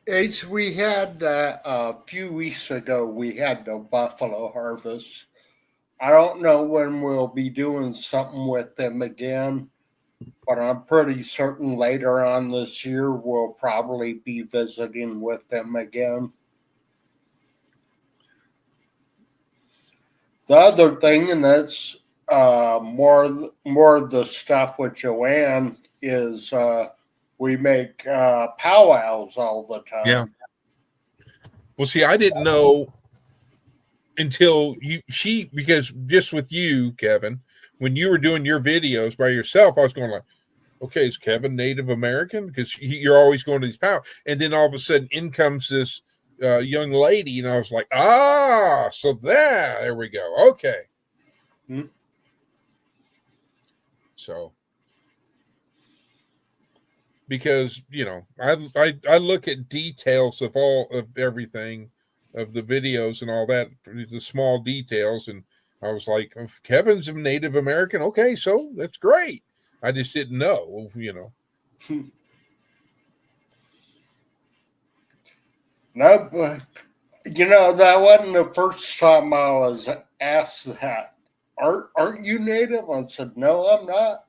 Ace, we had a few weeks ago, we had the buffalo harvest. I don't know when we'll be doing something with them again, but I'm pretty certain later on this year we'll probably be visiting with them again. The other thing, and that's more of the stuff with Joanne, is we make powwows all the time. Yeah. Well, see, I didn't know until because just with you, Kevin, when you were doing your videos by yourself, I was going like, okay, is Kevin Native American? Because you're always going to these powwows. And then all of a sudden in comes this young lady, and I was like, so there we go. Okay. Hmm. So, because I look at details of everything, of the videos and all that, the small details, and I was like, if Kevin's a Native American, okay, so that's great. I just didn't know, No, but that wasn't the first time I was asked that. Aren't you Native? I said, no, I'm not.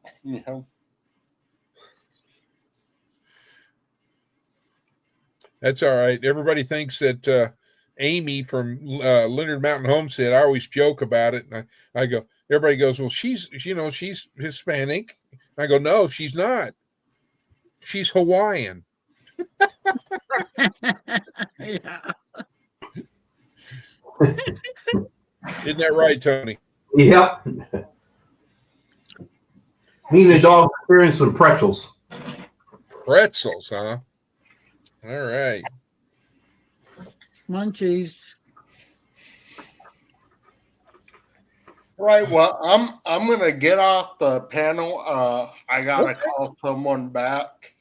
That's all right. Everybody thinks that Amy from Leonard Mountain Homestead, I always joke about it. And I go, everybody goes, well, she's Hispanic. I go, no, she's not. She's Hawaiian. Yeah. Isn't that right, Tony? Yep. Me and the dog experienced some pretzels. Pretzels, huh? All right. Munchies. Right. Well, I'm gonna get off the panel. I gotta call someone back.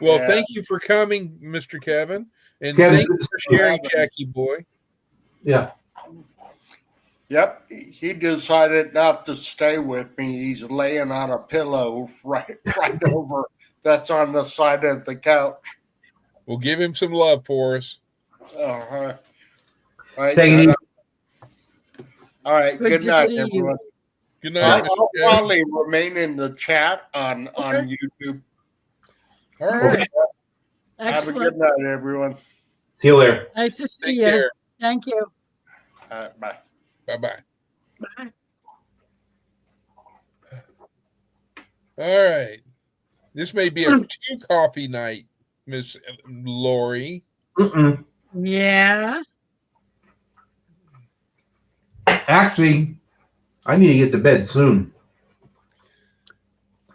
Well, Yeah. thank you for coming, Mr. Kevin, and Kevin, thank you for sharing, Jackie boy. Yeah. Yep. He decided not to stay with me. He's laying on a pillow right over. That's on the side of the couch. We'll give him some love for us. Uh-huh. Right. Take it easy. All right. Good Good to night, see you. everyone. Good night, Mr. I'll Kevin. probably remain in the chat on YouTube. All right. Have a Excellent. good night, everyone. See you later. Nice to see Take you. care. Thank you. Bye. Bye-bye. Bye. All right. This may be a 2-coffee night, Miss Lori. Mm-mm. Yeah. Actually, I need to get to bed soon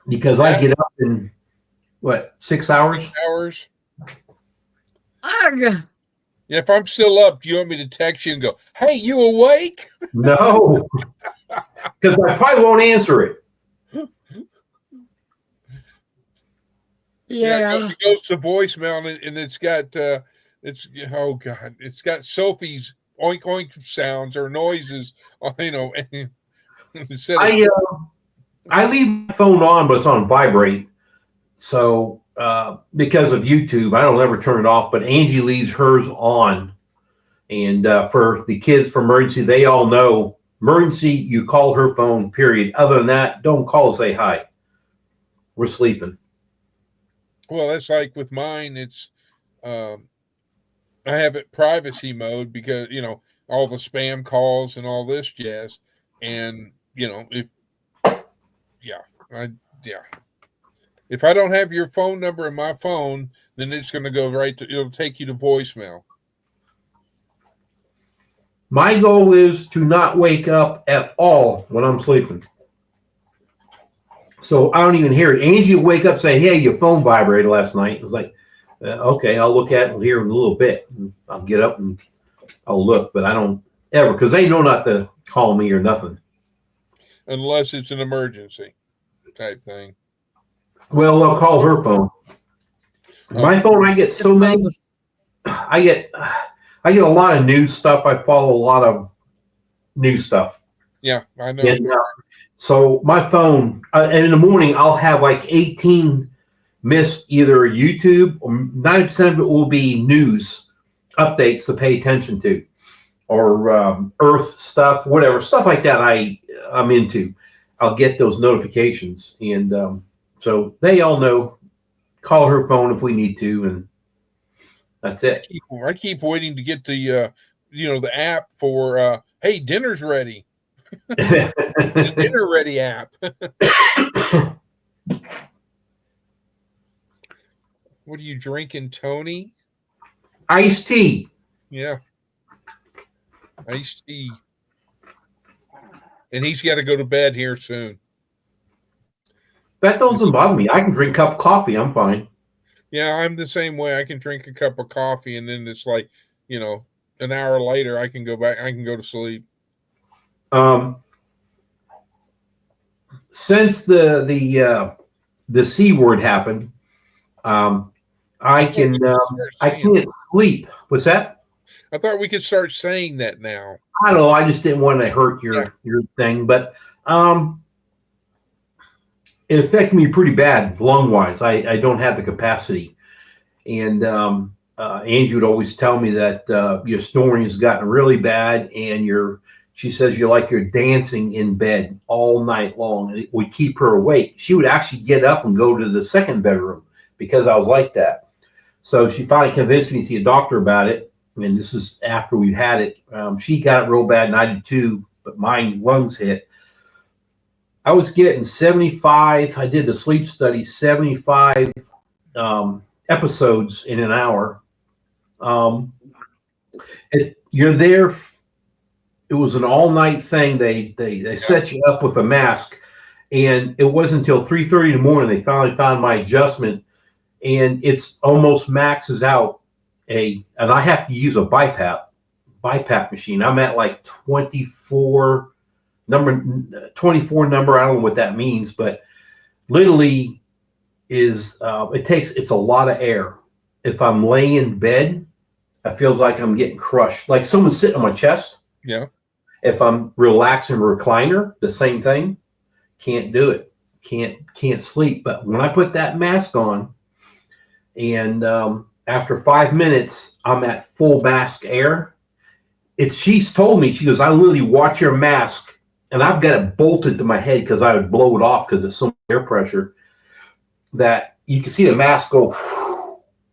because I get up in 6 hours? Hours. Ugh. If I'm still up, do you want me to text you and go, "Hey, you awake?" No, because I probably won't answer it. Yeah. It goes to voicemail and it's got oh god, it's got Sophie's oink oink sounds or noises, instead of I leave my phone on, but it's on vibrate. So because of YouTube, I don't ever turn it off. But Angie leaves hers on, and for the kids for emergency, they all know emergency. You call her phone. Period. Other than that, don't call. Say hi. We're sleeping. well, that's like with mine. It's I have it privacy mode because all the spam calls and all this jazz, and if if I don't have your phone number in my phone, then it's going to go it'll take you to voicemail. My goal is to not wake up at all when I'm sleeping. So I don't even hear it. Angie will wake up and say, "Hey, your phone vibrated last night." It's like, okay, I'll look at it and hear in a little bit. And I'll get up and I'll look, but I don't ever, because they know not to call me or nothing. Unless it's an emergency type thing. Well, I'll call her phone. My phone, I get so many. I get a lot of news stuff. I follow a lot of news stuff. Yeah, I know. And, so my phone, and in the morning, I'll have like 18 missed either YouTube, or 90% of it will be news updates to pay attention to, or Earth stuff, whatever, stuff like that I'm into. I'll get those notifications. And so they all know, call her phone if we need to, and that's it. I keep waiting to get the the app for hey, dinner's ready. The dinner ready app. What are you drinking, Tony? Iced tea. Yeah. Iced tea. And he's got to go to bed here soon. That doesn't bother me. I can drink a cup of coffee. I'm fine. Yeah, I'm the same way. I can drink a cup of coffee and then it's like, an hour later I can go back. I can go to sleep. Since the C word happened, I can't sleep. What's that? I thought we could start saying that now. I don't know. I just didn't want to hurt your thing, but it affected me pretty bad lung wise. I don't have the capacity, and Angie would always tell me that your snoring has gotten really bad, and she says you're dancing in bed all night long, and it would keep her awake. She would actually get up and go to the second bedroom because I was like that. So she finally convinced me to see a doctor about it, and this is after we had it. She got it real bad, and I did too, but my lungs hit. I was getting 75. I did the sleep study, 75 episodes in an hour. You're there. It was an all-night thing. They set you up with a mask, and it wasn't until 3:30 in the morning they finally found my adjustment, and it's almost maxes out and I have to use a BiPAP machine. I'm at like 24 number. I don't know what that means, but literally it's a lot of air. If I'm laying in bed, it feels like I'm getting crushed, like someone's sitting on my chest. Yeah. If I'm relaxing recliner, the same thing. Can't do it. Can't sleep. But when I put that mask on, and after 5 minutes, I'm at full mask air. She's told me, she goes, I literally watch your mask, and I've got it bolted to my head because I would blow it off because it's so much air pressure that you can see the mask go.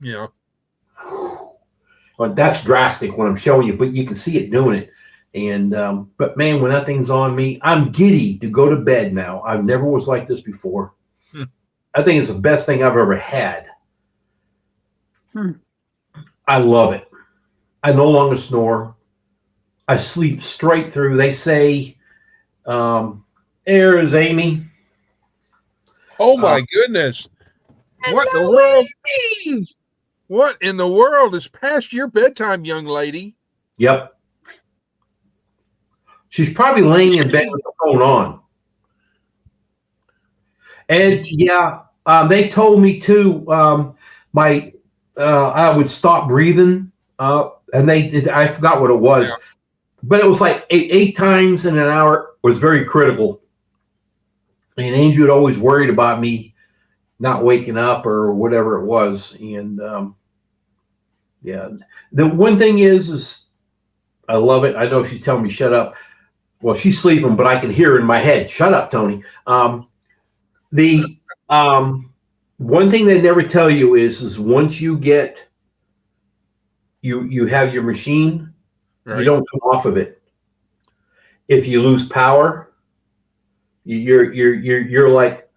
Yeah. Well, that's drastic when I'm showing you, but you can see it doing it. And but man, when that thing's on me, I'm giddy to go to bed now. I never was like this before. I think it's the best thing I've ever had. I love it. I no longer snore. I sleep straight through. They say, "Air is Amy." Oh my goodness! What in the world? What in the world is past your bedtime, young lady? Yep. She's probably laying in bed with the phone on. And yeah, they told me too. I would stop breathing, and they did. I forgot what it was, but it was like eight times in an hour was very critical. And Angie would always worried about me not waking up or whatever it was. And yeah, the one thing is I love it. I know she's telling me shut up. Well, she's sleeping, but I can hear her in my head. Shut up, Tony. The one thing they never tell you is once you get you have your machine, Right. you don't come off of it. If you lose power, you're like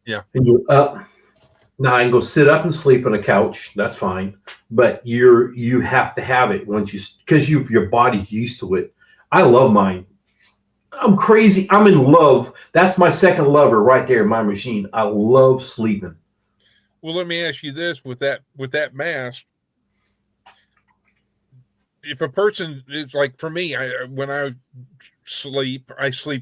Yeah. and you're up. Now I can go sit up and sleep on a couch. That's fine, but you have to have it once because your body's used to it. I love mine. I'm crazy. I'm in love. That's my second lover right there, my machine. I love sleeping. Well, let me ask you this: with that mask, if a person is like for me, when I sleep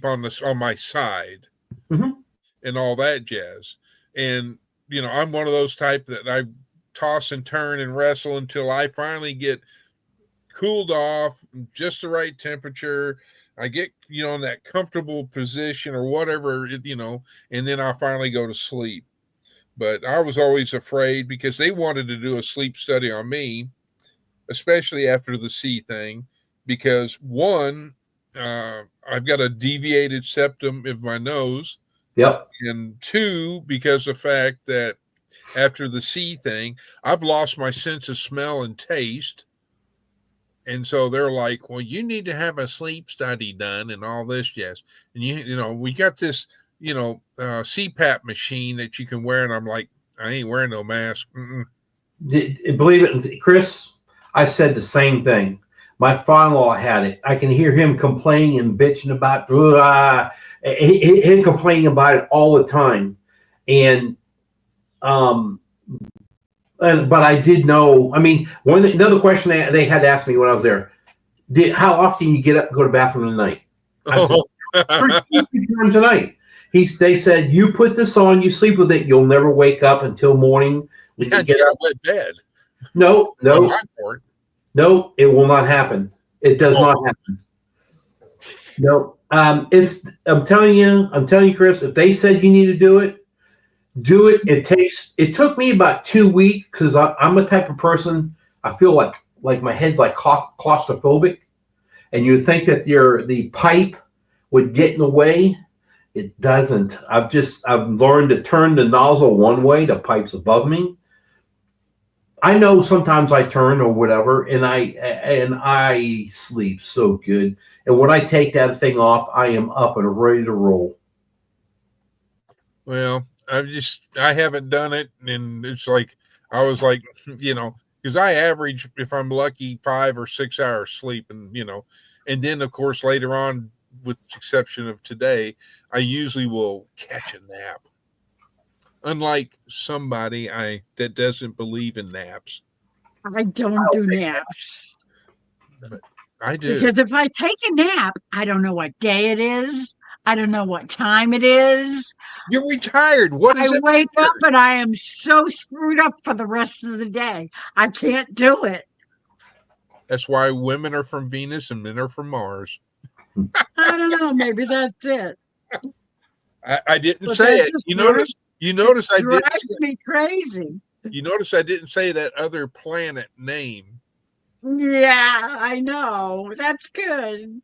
on my side, Mhm. and all that jazz. And I'm one of those type that I toss and turn and wrestle until I finally get cooled off, just the right temperature. I get, in that comfortable position or whatever, and then I finally go to sleep. But I was always afraid because they wanted to do a sleep study on me, especially after the C thing, because one, I've got a deviated septum of my nose. Yep. And two, because of the fact that after the C thing, I've lost my sense of smell and taste. And so they're like, well, you need to have a sleep study done and all this, yes. And we got this, CPAP machine that you can wear. And I'm like, I ain't wearing no mask. Mm-mm. Believe it, Chris, I said the same thing. My father-in-law had it. I can hear him complaining and bitching about him complaining about it all the time. And but I did know. I mean, another question they had to ask me when I was there: how often you get up and go to the bathroom at night? I said, 3 times a night. They said you put this on, you sleep with it, you'll never wake up until morning. When you get up, wet bed. No, no, it will not happen. It does not happen. No, I'm telling you, Chris, if they said you need to do it, do it. It took me about 2 weeks because I'm a type of person, I feel like my head's like claustrophobic, and you think that the pipe would get in the way. It doesn't. I've learned to turn the nozzle one way, the pipe's above me. I know sometimes I turn or whatever, and I sleep so good. And when I take that thing off, I am up and ready to roll. Well, I haven't done it, and it's like I was like, because I average, if I'm lucky, 5 or 6 hours sleep, and and then of course later on, with the exception of today, I usually will catch a nap. Unlike somebody that doesn't believe in naps. I don't do naps. But I do. Because if I take a nap, I don't know what day it is. I don't know what time it is. You're retired. What is it? I wake up and I am so screwed up for the rest of the day. I can't do it. That's why women are from Venus and men are from Mars. I don't know. Maybe that's it. I didn't But say that it. just You notice I didn't. drives me crazy. You notice I didn't say that other planet name. Yeah, I know. That's good.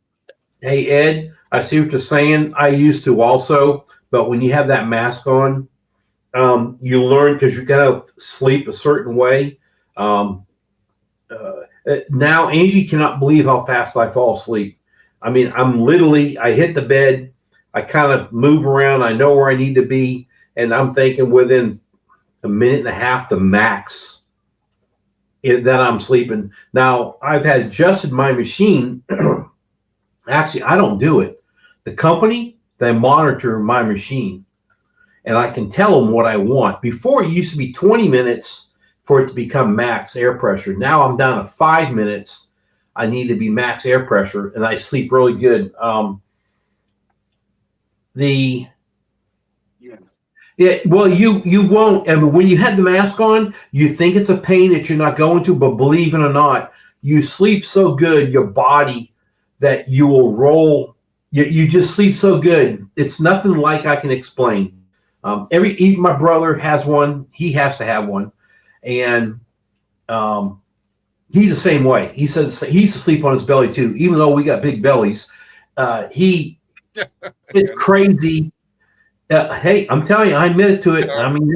Hey, Ed, I see what you're saying. I used to also, but when you have that mask on, you learn because you got to sleep a certain way. Now, Angie cannot believe how fast I fall asleep. I mean, I hit the bed, I kind of move around, I know where I need to be, and I'm thinking within a minute and a half, the max, that I'm sleeping. Now, I've had adjusted my machine. Actually, I don't do it. The company, they monitor my machine, and I can tell them what I want. Before, it used to be 20 minutes, for it to become max air pressure. Now I'm down to 5 minutes. I need to be max air pressure, and I sleep really good. Well, you won't. And when you have the mask on, you think it's a pain that you're not going to, but believe it or not, you sleep so good, your body, that you will roll. You just sleep so good. It's nothing like I can explain. Even my brother has one. He has to have one, and he's the same way. He says he used to sleep on his belly too, even though we got big bellies. It's crazy. Hey, I'm telling you, I admitted to it. I mean,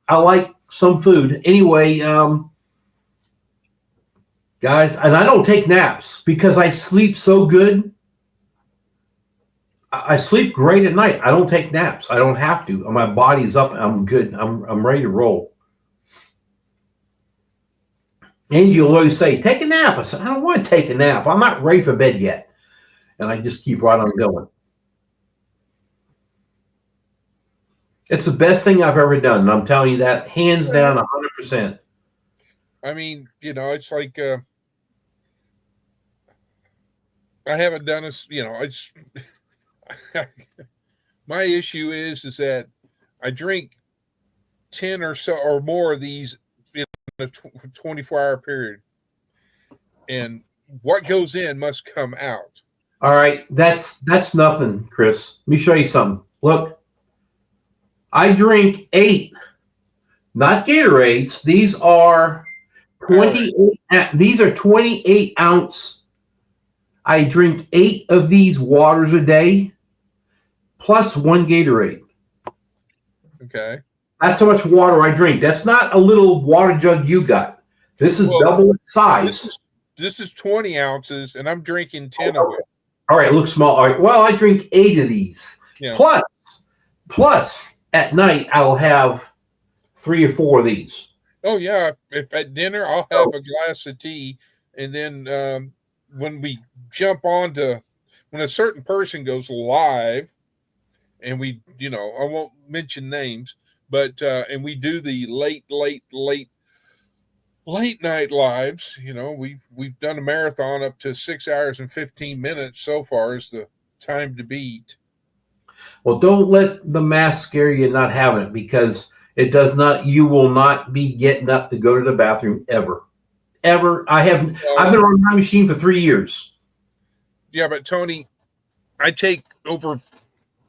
I like some food. Anyway, guys, and I don't take naps because I sleep so good. I sleep great at night. I don't take naps. I don't have to. My body's up. I'm good. I'm ready to roll. Angie will always say, take a nap. I said, I don't want to take a nap. I'm not ready for bed yet. And I just keep right on going. It's the best thing I've ever done. And I'm telling you that hands down 100%. I mean, it's like I haven't done this, it's my issue is that I drink 10 or so or more of these in a 24-hour period. And what goes in must come out. All right. That's nothing, Chris. Let me show you something. Look. I drink 8, not Gatorades. These are 28. These are 28 ounce. I drink 8 of these waters a day, plus 1 Gatorade. Okay. That's how much water I drink. That's not a little water jug you got. This is double its size. This is 20 ounces, and I'm drinking 10 of them. All right, it looks small. All right. Well, I drink 8 of these. Yeah. Plus. At night, I'll have 3 or 4 of these. Oh, yeah. If at dinner, I'll have a glass of tea. And then when we jump on to, when a certain person goes live, and we, I won't mention names, but, and we do the late night lives, we've done a marathon up to 6 hours and 15 minutes so far is the time to beat. Well, don't let the mask scare you not having it, because it does not. You will not be getting up to go to the bathroom ever. I've been on my machine for 3 years. Yeah, but Tony, I take over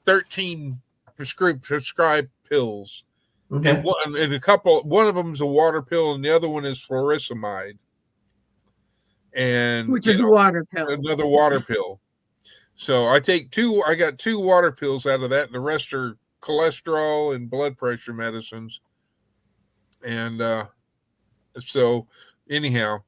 13 prescribed pills. Okay. And one of them is a water pill, and the other one is furosemide. And which is a water pill. Another water pill. So I take 2. I got 2 water pills out of that, and the rest are cholesterol and blood pressure medicines. And so anyhow,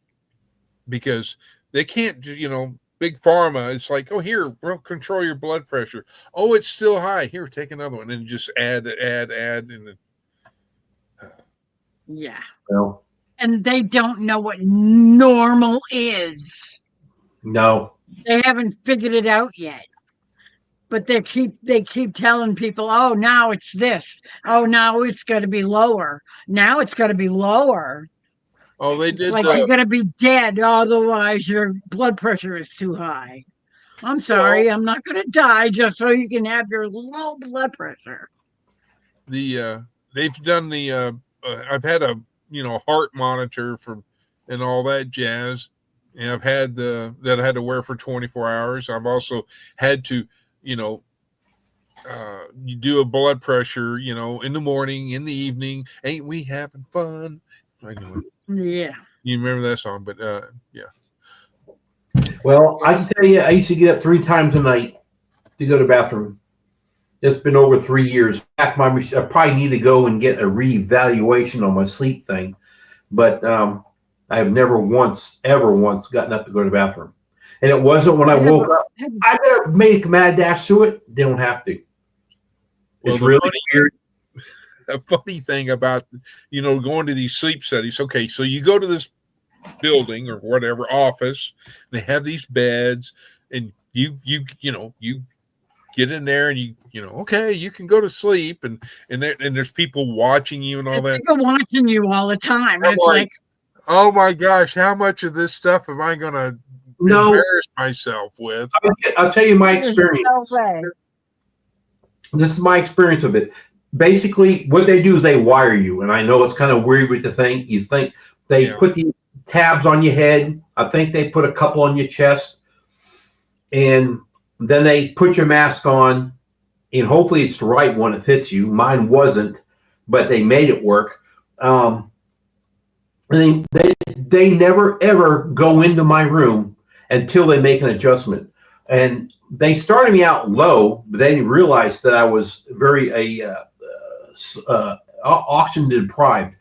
because they can't, big pharma, it's like, oh, here, we'll control your blood pressure. Oh, it's still high. Here, take another one, and just add, and yeah. Well, and they don't know what normal is. No. They haven't figured it out yet. But they keep telling people, oh, now it's this. Oh, now it's got to be lower. Now it's got to be lower. Oh, they did. It's like you're going to be dead, otherwise your blood pressure is too high. I'm sorry, I'm not going to die just so you can have your low blood pressure. They've done the. I've had a heart monitor and all that jazz. And I've had that I had to wear for 24 hours. I've also had to, you do a blood pressure, in the morning, in the evening. Ain't we having fun? Anyway, yeah. You remember that song, but yeah. Well, I can tell you, I used to get up 3 times a night to go to the bathroom. It's been over 3 years. I probably need to go and get a reevaluation on my sleep thing, but I have never ever once gotten up to go to the bathroom. And it wasn't when I woke up. I better make a mad dash to it. They don't have to. It's really weird. A funny thing about, going to these sleep studies. Okay, so you go to this building or whatever office, they have these beds, and you get in there and okay, you can go to sleep, and there's people watching you and all that. People watching you all the time. I'm It's like, oh my gosh, how much of this stuff am I going to embarrass myself with? I'll tell you my there's experience. no way. This is my experience of it. Basically, what they do is they wire you, and I know it's kind of weird with the thing. You think they put the tabs on your head. I think they put a couple on your chest, and then they put your mask on, and hopefully it's the right one that fits you. Mine wasn't, but they made it work. And they never ever go into my room until they make an adjustment. And they started me out low, but they didn't realize that I was very oxygen deprived.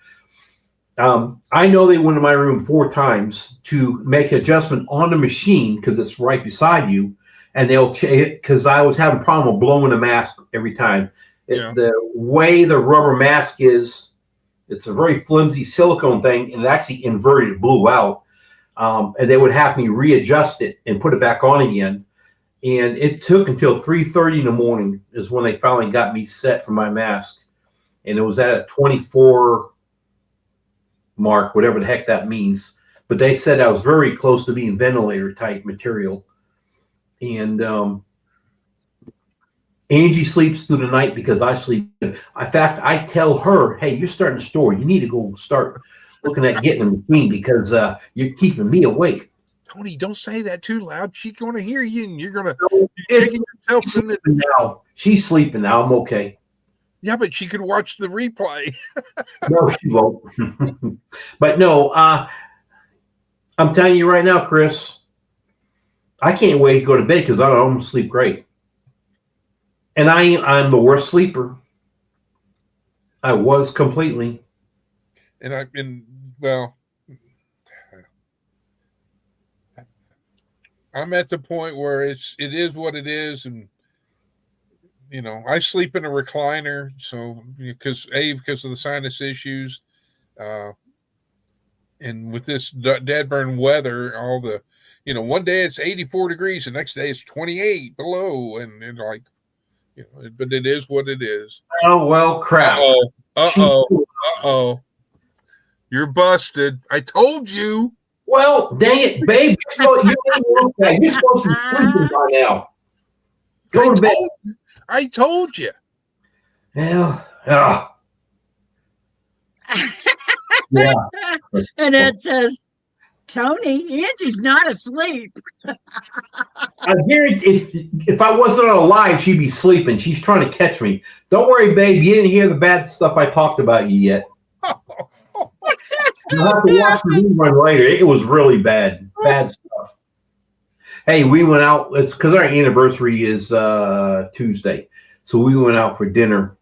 I know they went to my room 4 times to make an adjustment on the machine because it's right beside you, and they'll because I was having a problem with blowing the mask every time. The way the rubber mask is, it's a very flimsy silicone thing, and it actually inverted, it blew out, and they would have me readjust it and put it back on again. And it took until 3:30 in the morning is when they finally got me set for my mask, and it was at a 24 mark, whatever the heck that means. But they said I was very close to being ventilator type material. And Angie sleeps through the night because I sleep. In fact, I tell her, hey, you're starting a store. You need to go start looking at getting a machine because you're keeping me awake. Tony, don't say that too loud. She's going to hear you, and you're going to She's sleeping now. She's sleeping now. I'm okay. Yeah, but she could watch the replay. No, she won't. But no, I'm telling you right now, Chris, I can't wait to go to bed because I don't sleep great. And I'm the worst sleeper. I was completely. Well, I'm at the point where it is what it is, and I sleep in a recliner, so because of the sinus issues, and with this dead burn weather, all the one day it's 84 degrees, the next day it's 28 below, and like but it is what it is. Oh well, crap. You're busted. I told you. Well, dang it, babe. You're supposed to be sleeping by now. Go to bed. I told you. Yeah. Yeah. And it says, Tony, Angie's not asleep. I guarantee if I wasn't on a live, she'd be sleeping. She's trying to catch me. Don't worry, babe. You didn't hear the bad stuff I talked about you yet. You'll have to watch the rerun later. It was really bad stuff. Hey, we went out. It's because our anniversary is Tuesday, so we went out for dinner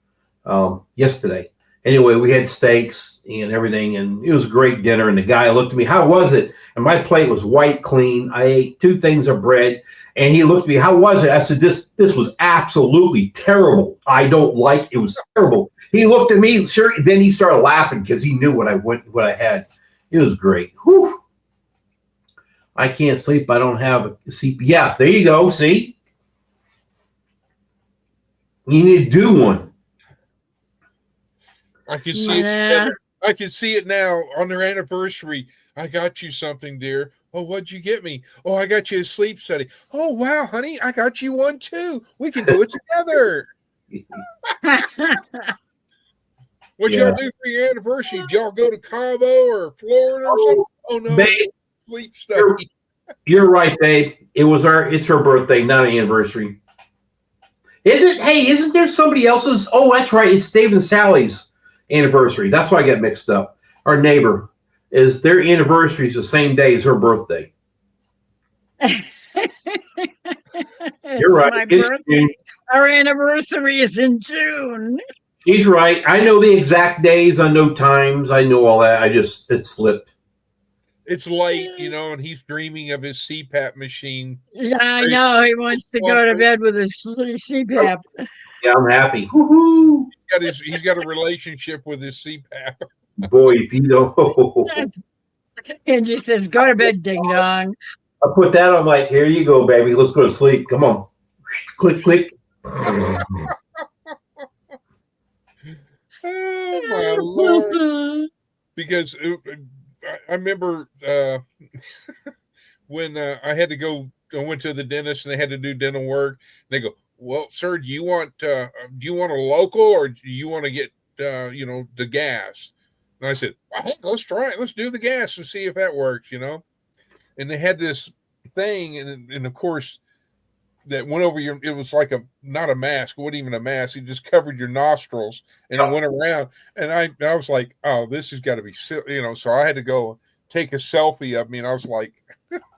yesterday. Anyway, we had steaks and everything, and it was a great dinner. And the guy looked at me, "How was it?" And my plate was white clean. I ate 2 things of bread, and he looked at me, "How was it?" I said, "This was absolutely terrible. I don't like it. Was terrible." He looked at me, sure. Then he started laughing because he knew what I had. It was great. Whew. I can't sleep. I don't have a CP. Yeah, there you go. See, you need to do one. I can see it together. I can see it now on their anniversary. I got you something, dear. Oh, what'd you get me? Oh, I got you a sleep study. Oh, wow, honey, I got you one too. We can do it together. What y'all do for your anniversary? Did y'all go to Cabo or Florida or something? Oh no, babe, sleep study. You're right, babe. It's her birthday, not an anniversary. Is it? Hey, isn't there somebody else's? Oh, that's right. It's Dave and Sally's anniversary. That's why I get mixed up. Our neighbor is their anniversary is the same day as her birthday. You're right. It's June. Our anniversary is in June. He's right. I know the exact days. I know times. I know all that. It slipped. It's late, and he's dreaming of his CPAP machine. Yeah, I know. He wants to go to bed with his CPAP. Yeah, I'm happy. Woo-hoo. He's got a relationship with his CPAP. Boy, if you don't. Angie says, "Go to bed, ding dong." I put that on. Like, here you go, baby. Let's go to sleep. Come on. Click, click. Oh my Lord! Because I remember when I had to go. I went to the dentist and they had to do dental work. They go, "Well, sir, do you want a local or do you want to get the gas?" And I said, "I think let's try it. Let's do the gas and see if that works." And they had this thing, and of course, that went over your. It was like not a mask. It wasn't even a mask. It just covered your nostrils, and it went around. And I was like, "Oh, this has got to be silly," So I had to go take a selfie of me, and I was like,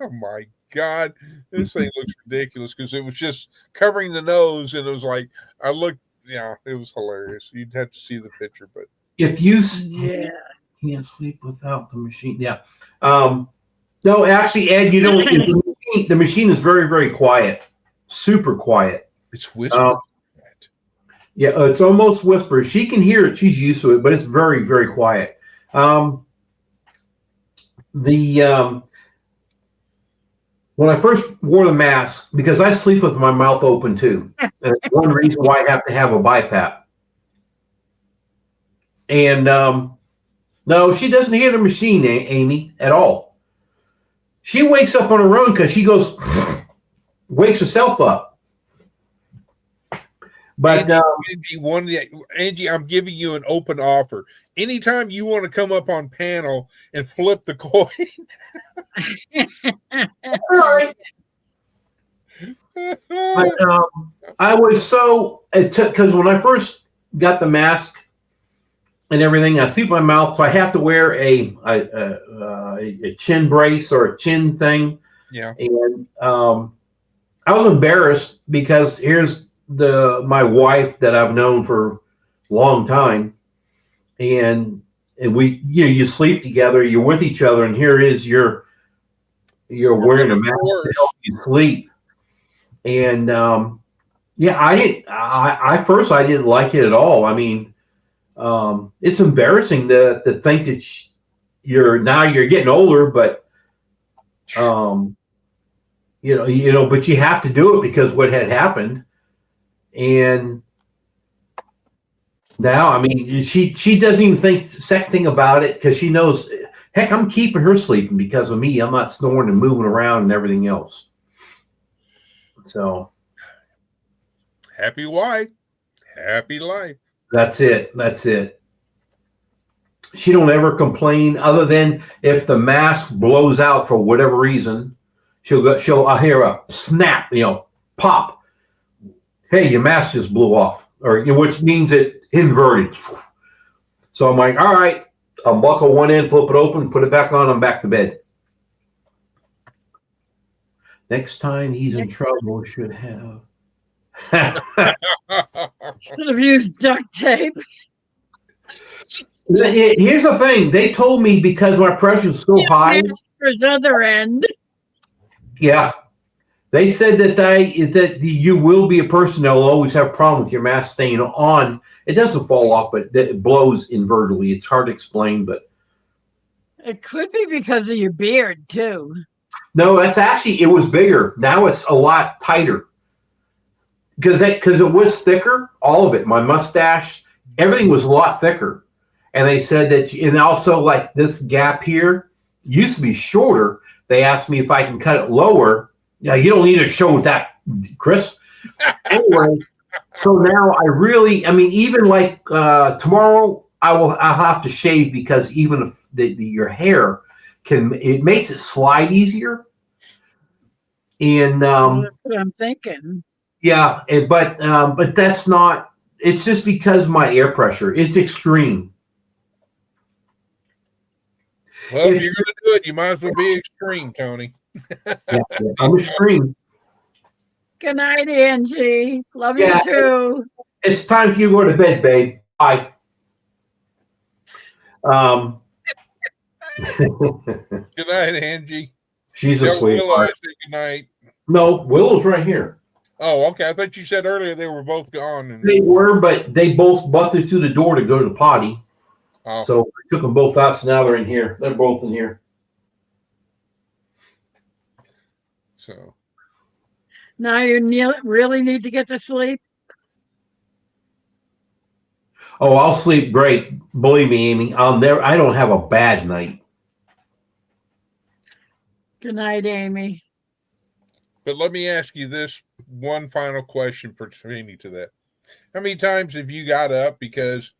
"Oh my God, this thing looks ridiculous," because it was just covering the nose, and it was like I looked. Yeah, it was hilarious. You'd have to see the picture, but If you Yeah. can't sleep without the machine, yeah. No, actually, Ed, the machine is very, very quiet, super quiet. it's whispered. Yeah, it's almost whisper. She can hear it; she's used to it, but it's very, very quiet. When I first wore the mask, because I sleep with my mouth open too, and it's one reason why I have to have a BiPAP. And no, she doesn't hear the machine, Amy, at all. She wakes up on her own because she goes, wakes herself up. But Angie, I'm giving you an open offer. Anytime you want to come up on panel and flip the coin, all right. But I was so because when I first got the mask and everything, I sleep my mouth, so I have to wear a chin brace or a chin thing. Yeah. And I was embarrassed because here's my wife that I've known for a long time, and we you sleep together, you're with each other, and here is you're wearing a mask to help you sleep. And I first I didn't like it at all. I mean, it's embarrassing to think that you're getting older, but but you have to do it because what had happened. And now, I mean, she doesn't even think second thing about it because she knows, heck, I'm keeping her sleeping because of me. I'm not snoring and moving around and everything else. So happy wife, happy life. That's it. She don't ever complain other than if the mask blows out for whatever reason, I'll hear a snap, pop. Hey, your mask just blew off, or which means it inverted. So I'm like, all right, I'll buckle one end, flip it open, put it back on, I'm back to bed. Next time he's in trouble, should have. Should have used duct tape. Here's the thing. They told me because my pressure's so high. For his other end. Yeah. They said that you will be a person that will always have a problem with your mask staying on. It doesn't fall off, but it blows invertedly. It's hard to explain, but It could be because of your beard too. no, it was bigger. Now it's a lot tighter. Because it was thicker, all of it. My mustache, everything was a lot thicker. And they said that, and also like this gap here used to be shorter. They asked me if I can cut it lower. Yeah, you don't need to show that, Chris. Anyway, so now even like tomorrow, I'll have to shave because even if your hair it makes it slide easier. And That's what I'm thinking. yeah, but that's not. It's just because my air pressure. It's extreme. Well, if you're going to do it, you might as well be extreme, Tony. Yeah, I'm extreme. Good night, Angie. Love you too. It's time for you to go to bed, babe. Bye. Good night, Angie. She's a Tell Willow I sweetheart. said good night. No, Willow's right here. Oh, okay. I thought you said earlier they were both gone. They were, but they both busted through the door to go to the potty. Oh. So I took them both out. So now they're in here. They're both in here. So Now you really need to get to sleep. Oh, I'll sleep great. Believe me, Amy. I don't have a bad night. Good night, Amy. But let me ask you this one final question pertaining to that. How many times have you got up because,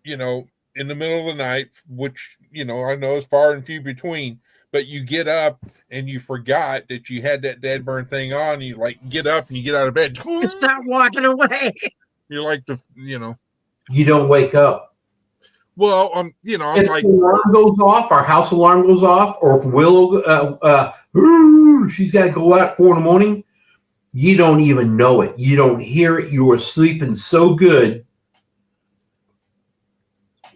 in the middle of the night, which, I know is far and few between, but you get up and you forgot that you had that dead burn thing on. You get up and you get out of bed. You start walking away. You're like You don't wake up. well, I'm If like, the alarm goes off, our house alarm goes off, or if Willow, she's got to go out at 4 a.m. You don't even know it. You don't hear it. You are sleeping so good.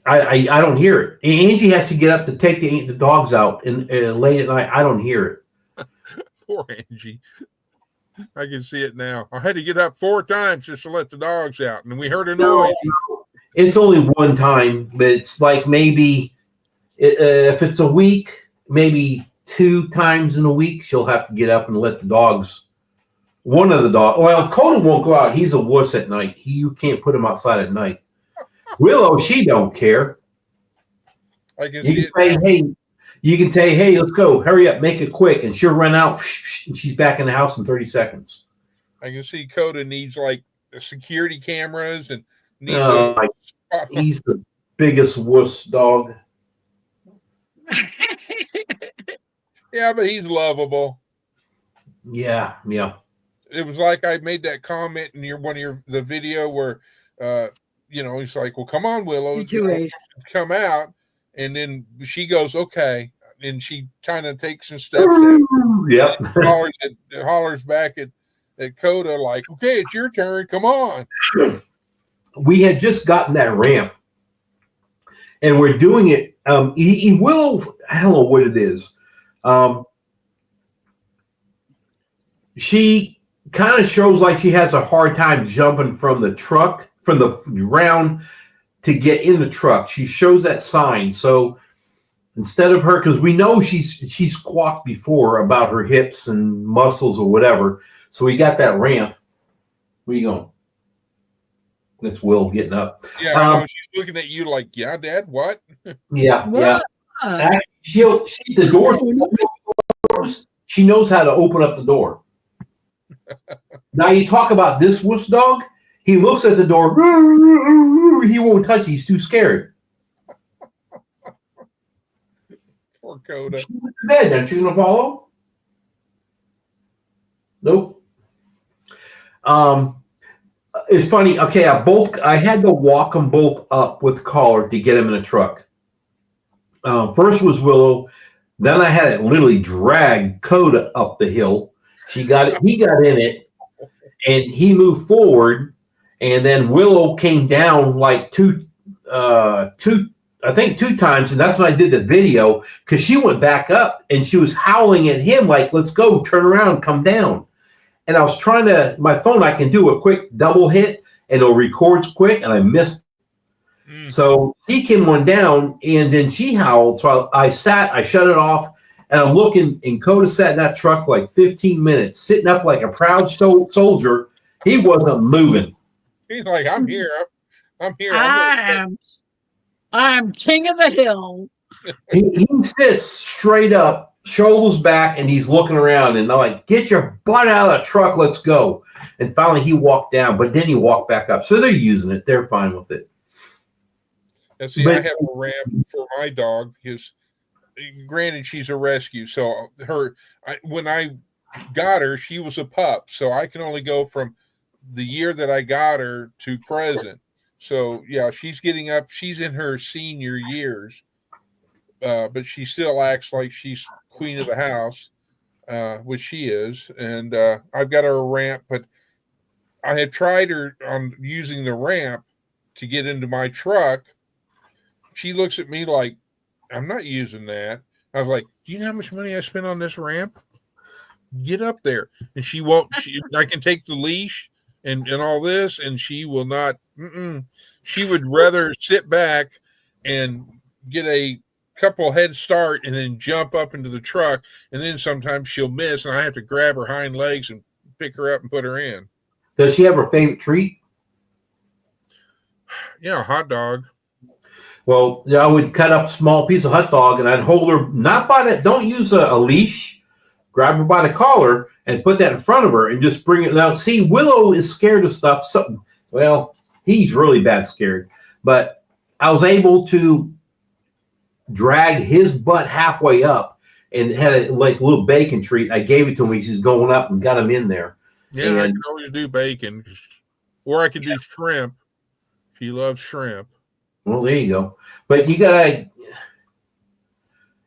I don't hear it. Angie has to get up to take the dogs out and late at night. I don't hear it. poor Angie. I can see it now. I had to get up 4 times just to let the dogs out, and we heard a noise. It's only one time, but it's like maybe if it's a week, maybe 2 times in a week, she'll have to get up and let the dogs. One of the dogs. Well, Coda won't go out. He's a wuss at night. You can't put him outside at night. Willow, she don't care. I can You see can it. say, Now. hey, let's go. Hurry up, make it quick, and she'll run out, and she's back in the house in 30 seconds. I can see Coda needs the security cameras and needs Oh, he's the biggest wuss dog. yeah, but he's lovable. Yeah. It was like I made that comment in the video where he's like, well, come on, Willow, You too, Ace. come out, and then she goes, okay, and she kind of takes some steps down, Yep. hollers back at Coda like, okay, it's your turn, come on. We had just gotten that ramp, and we're doing it. Willow, I don't know what it is. She kind of shows like she has a hard time jumping from the ground to get in the truck. She shows that sign. So instead of her, because we know she's squawked before about her hips and muscles or whatever. So we got that ramp. Where you going? That's Will getting up. Yeah, I know, she's looking at you like, yeah, Dad, what? Yeah. What? Actually, the doors. She knows how to open up the door. Now you talk about this wuss dog. He looks at the door. He won't touch it. He's too scared. Poor Coda. She went to bed. Aren't you gonna follow? Nope. It's funny. Okay, I had to walk them both up with collar to get them in a truck. First was Willow. Then I had to literally drag Coda up the hill. He got in it, and he moved forward. And then Willow came down like two times, and that's when I did the video because she went back up and she was howling at him like, "Let's go, turn around, come down." And I was trying to my phone. I can do a quick double hit, and it records quick, and I missed. So he came one down, and then she howled. So I shut it off. And I'm looking, and Coda sat in that truck like 15 minutes, sitting up like a proud soldier. He wasn't moving. He's like, I'm here. I'm here. I'm king of the hill. He sits straight up, shoulders back, and he's looking around. And they're like, get your butt out of the truck. Let's go. And finally he walked down, but then he walked back up. So they're using it. They're fine with it. And see, I have a ramp for my dog because, granted, she's a rescue. So when I got her, she was a pup. So I can only go from the year that I got her to present. So yeah, she's getting up. She's in her senior years, but she still acts like she's queen of the house, which she is. And I've got her a ramp, but I had tried her on using the ramp to get into my truck. She looks at me like, I'm not using that. I was like, do you know how much money I spent on this ramp? Get up there. And she won't. I can take the leash and all this, and she will not. She would rather sit back and get a couple head start and then jump up into the truck. And then sometimes she'll miss, and I have to grab her hind legs and pick her up and put her in. Does she have her favorite treat? Yeah, hot dog. Well, I would cut up a small piece of hot dog and I'd hold her not by the. Don't use a leash. Grab her by the collar and put that in front of her and just bring it. Now, see, Willow is scared of stuff. So, well, he's really bad scared. But I was able to drag his butt halfway up and had a like little bacon treat. I gave it to him. He's going up and got him in there. Yeah, I And- can always do bacon, or I could do shrimp. She loves shrimp. Well, there you go. But you gotta.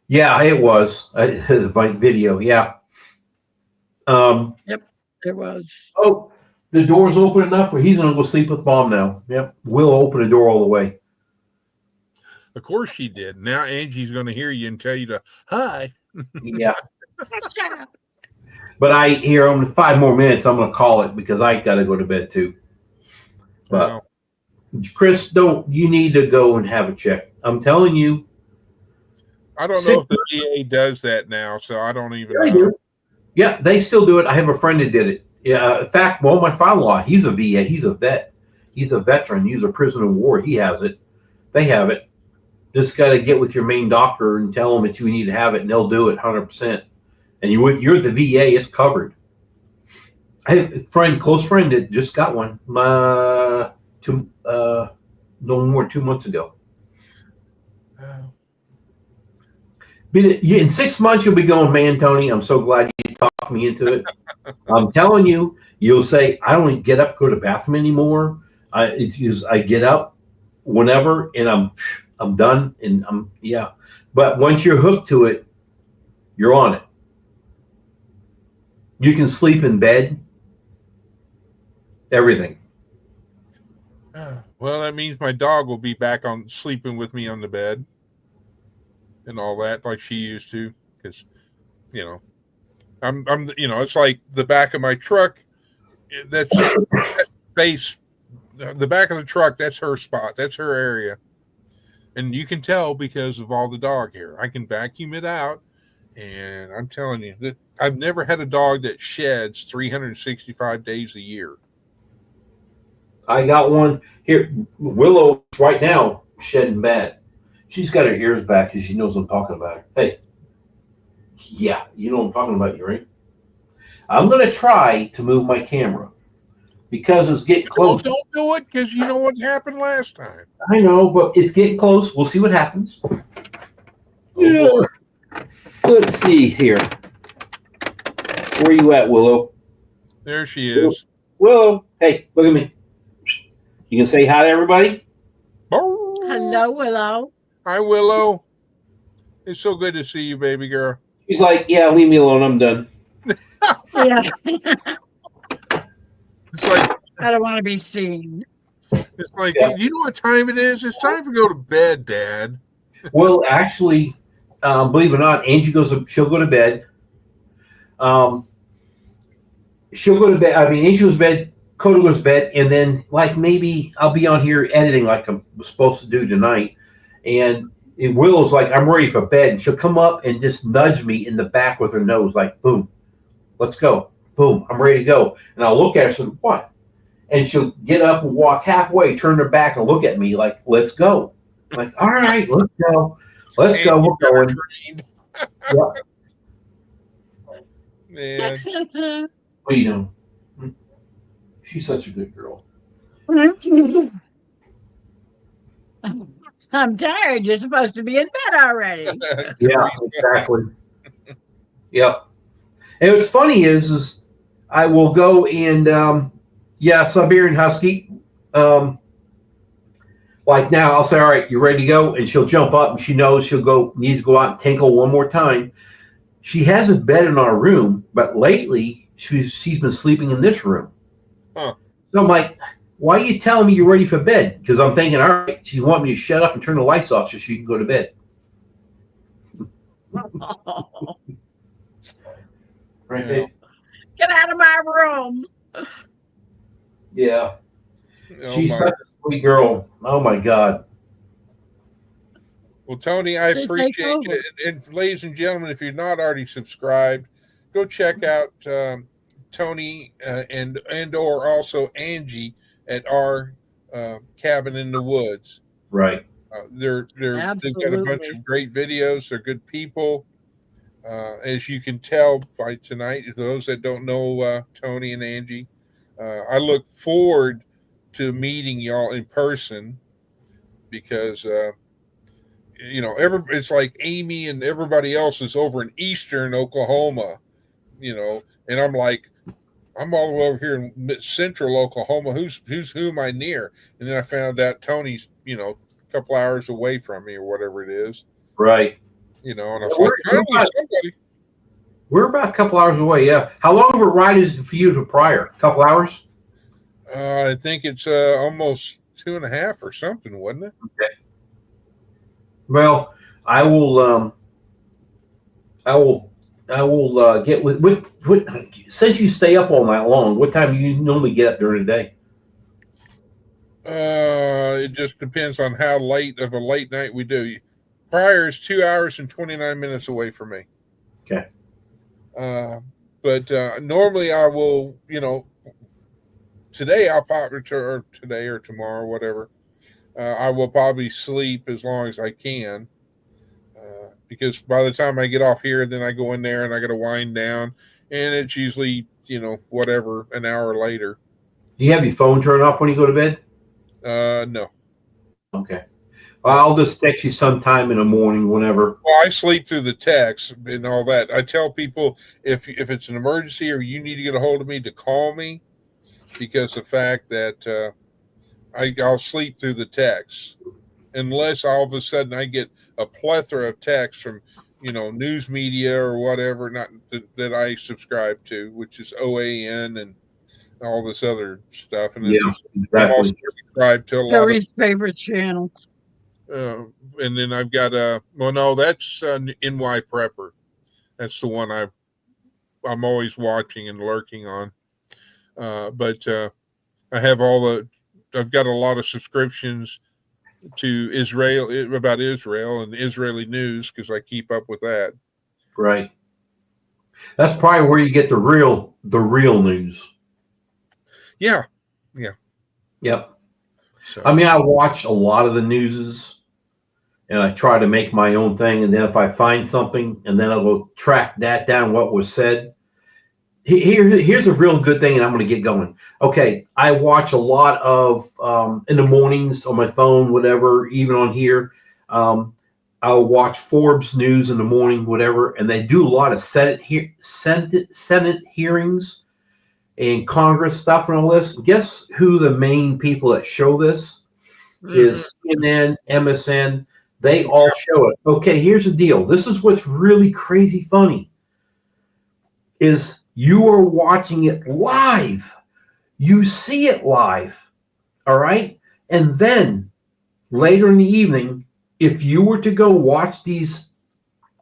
Yeah, it was my video. Yeah. It was. Oh, the door's open enough where he's gonna go sleep with Mom now. Yep. We'll open the door all the way. Of course she did. Now Angie's going to hear you and tell you to hi. Yeah. But I hear him in 5 more minutes. I'm gonna call it because I gotta go to bed too. But Well, Chris, you need to go and have a check. I'm telling you. I don't know if the VA does that now, so I don't even They know. do. Yeah, they still do it. I have a friend that did it. Yeah, in fact, well, my father-in-law, he's a VA. He's a vet. He's a veteran. He's a prisoner of war. He has it. They have it. Just got to get with your main doctor and tell them that you need to have it, and they'll do it 100%. And you're the VA, it's covered. I have a close friend that just got one no more 2 months ago. In 6 months, you'll be going, man, Tony, I'm so glad you talked me into it. I'm telling you, you'll say, I don't even get up, go to the bathroom anymore. I get up whenever, and I'm done, and yeah. But once you're hooked to it, you're on it. You can sleep in bed, everything. Well, that means my dog will be back on sleeping with me on the bed and all that, like she used to. Because, I'm, it's like the back of my truck. That's space. The back of the truck. That's her spot. That's her area. And you can tell because of all the dog hair. I can vacuum it out, and I'm telling you that I've never had a dog that sheds 365 days a year. I got one here. Willow right now shedding bad. She's got her ears back because she knows I'm talking about her. Hey, yeah, you know what I'm talking about, you right? I'm gonna try to move my camera because it's getting Well, close. don't do it because you know what happened last time. I know, but it's getting close. We'll see what happens. Yeah. Let's see here. Where you at, Willow? There she is. Willow, hey, look at me. You can say hi to everybody. Hello, Willow. Hi, Willow. It's so good to see you, baby girl. She's like, yeah, leave me alone. I'm done. Yeah, It's like I don't want to be seen. you know what time it is? It's time to go to bed, Dad. Well, actually, believe it or not, Angie she'll go to bed. She'll go to bed. I mean, Angie goes to bed, Coda goes to bed, and then like maybe I'll be on here editing like I'm supposed to do tonight. And Willow's like, I'm ready for bed. And she'll come up and just nudge me in the back with her nose, like, boom, let's go. Boom, I'm ready to go. And I'll look at her and say, what? And she'll get up and walk halfway, turn her back and look at me like, let's go. I'm like, all right, let's go. Let's go. We're going. Yeah. Man, What are you doing? She's such a good girl. I'm tired. You're supposed to be in bed already. Yeah, exactly. Yep. And what's funny is I will go and Siberian Husky. Like now, I'll say, all right, you ready to go? And she'll jump up and she knows needs to go out and tinkle one more time. She has a bed in our room, but lately she's been sleeping in this room. Huh. So I'm like, why are you telling me you're ready for bed? Because I'm thinking, all right, she's wanting me to shut up and turn the lights off so she can go to bed. Right, Yeah. babe? Get out of my room. Yeah. Oh, She's my. such a sweet girl. Oh my God. Well, Tony, I They take appreciate over. you. And ladies and gentlemen, if you're not already subscribed, go check out Tony and or also Angie at our Cabin in the Woods. Right. They've got a bunch Absolutely. of great videos. They're good people. As you can tell by tonight, those that don't know Tony and Angie, I look forward to meeting y'all in person because it's like Amy and everybody else is over in Eastern Oklahoma, and I'm like, I'm all the way over here in Central Oklahoma. Who am I near? And then I found out Tony's, a couple hours away from me or whatever it is. Right. And I was like, finally somebody. We're about a couple hours away. Yeah. How long of a ride is it for you to Pryor? A couple hours? I think it's almost 2.5 or something, wasn't it? Okay. Well, I will get with since you stay up all night long. What time do you normally get up during the day? It just depends on how late of a late night we do. Pryor is 2 hours and 29 minutes away from me. Okay. But normally I will, today I'll pop or today or tomorrow, whatever. I will probably sleep as long as I can. Because by the time I get off here, then I go in there and I got to wind down, and it's usually, whatever, an hour later. Do you have your phone turned off when you go to bed? No. Okay. Well, I'll just text you sometime in the morning, whenever. Well, I sleep through the text and all that. I tell people if it's an emergency or you need to get a hold of me to call me, because the fact that I'll sleep through the text, unless all of a sudden I get a plethora of texts from news media or whatever, not that I subscribe to, which is OAN and all this other stuff. And Yeah, exactly. I'm also subscribed to a lot Gary's favorite channel. and then I've got that's NY Prepper. That's the one I'm always watching and lurking on. But I have I've got a lot of subscriptions to Israel, about Israel and Israeli news, because I keep up with that. Right. That's probably where you get the real news. Yeah. Yep. So I mean, I watch a lot of the newses, and I try to make my own thing. And then if I find something, and then I'll go track that down, what was said. Here's a real good thing, and I'm going to get going. Okay, I watch a lot of in the mornings on my phone, whatever, even on here. I'll watch Forbes News in the morning, whatever, and they do a lot of Senate hearings and Congress stuff and all this. Guess who the main people that show this is? CNN, MSN. They all show it. Okay, here's the deal. This is what's really crazy funny is you are watching it live. You see it live. All right? And then later in the evening, if you were to go watch these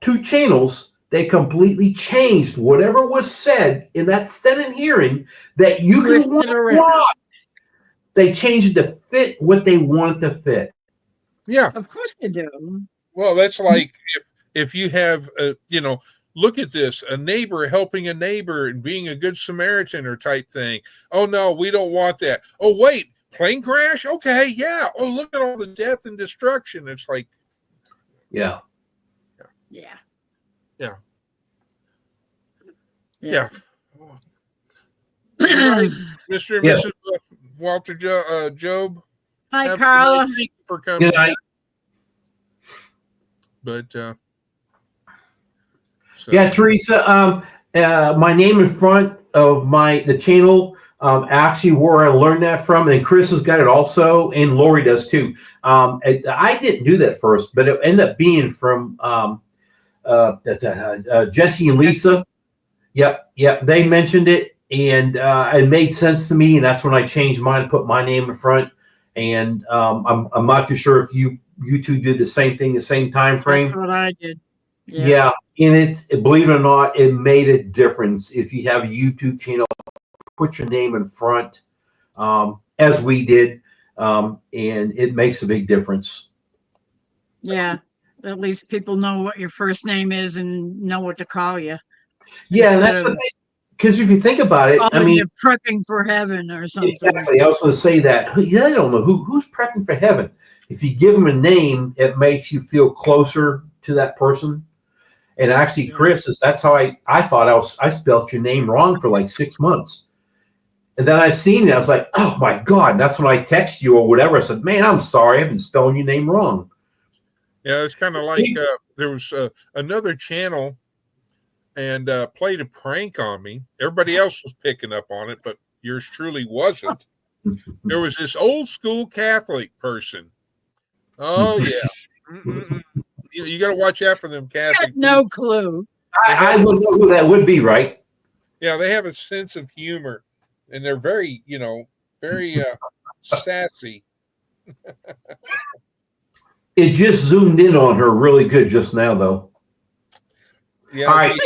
two channels, they completely changed whatever was said in that Senate hearing that you can watch. They changed it to fit what they wanted to fit. Yeah. Of course they do. Well, that's like if you have look at this, a neighbor helping a neighbor and being a good Samaritan or type thing. Oh no, we don't want that. Oh wait, plane crash? Okay, yeah. Oh, look at all the death and destruction. It's like, yeah. Mr. and Mrs. Walter Job. Hi, Carla. Thank you for coming. Good night. But yeah, Teresa. My name in front of the channel. Actually, where I learned that from, and Chris has got it also, and Lori does too. I didn't do that first, but it ended up being from Jesse and Lisa. Yep. They mentioned it, and it made sense to me, and that's when I changed mine, put my name in front. And I'm not too sure if you two did the same thing, the same time frame. That's what I did. Yeah, and believe it or not, it made a difference. If you have a YouTube channel, put your name in front, as we did, and it makes a big difference. Yeah. At least people know what your first name is and know what to call you. Yeah, and that's the thing. because if you think about it, Oh, I mean, you're prepping for heaven or something. exactly. I was going to say that. I don't know who's prepping for heaven. If you give them a name, it makes you feel closer to that person. And actually, Chris, that's how I thought I spelled your name wrong for like 6 months. And then I seen it. I was like, oh my God. And that's when I text you or whatever. I said, man, I'm sorry. I've been spelling your name wrong. Yeah, it's kind of like there was another channel and played a prank on me. Everybody else was picking up on it, but yours truly wasn't. There was this old school Catholic person. Oh, yeah. You got to watch out for them Catholic. No clue. I would know who that would be, right? Yeah, they have a sense of humor, and they're very, very sassy. It just zoomed in on her really good just now, though. Yeah, All right.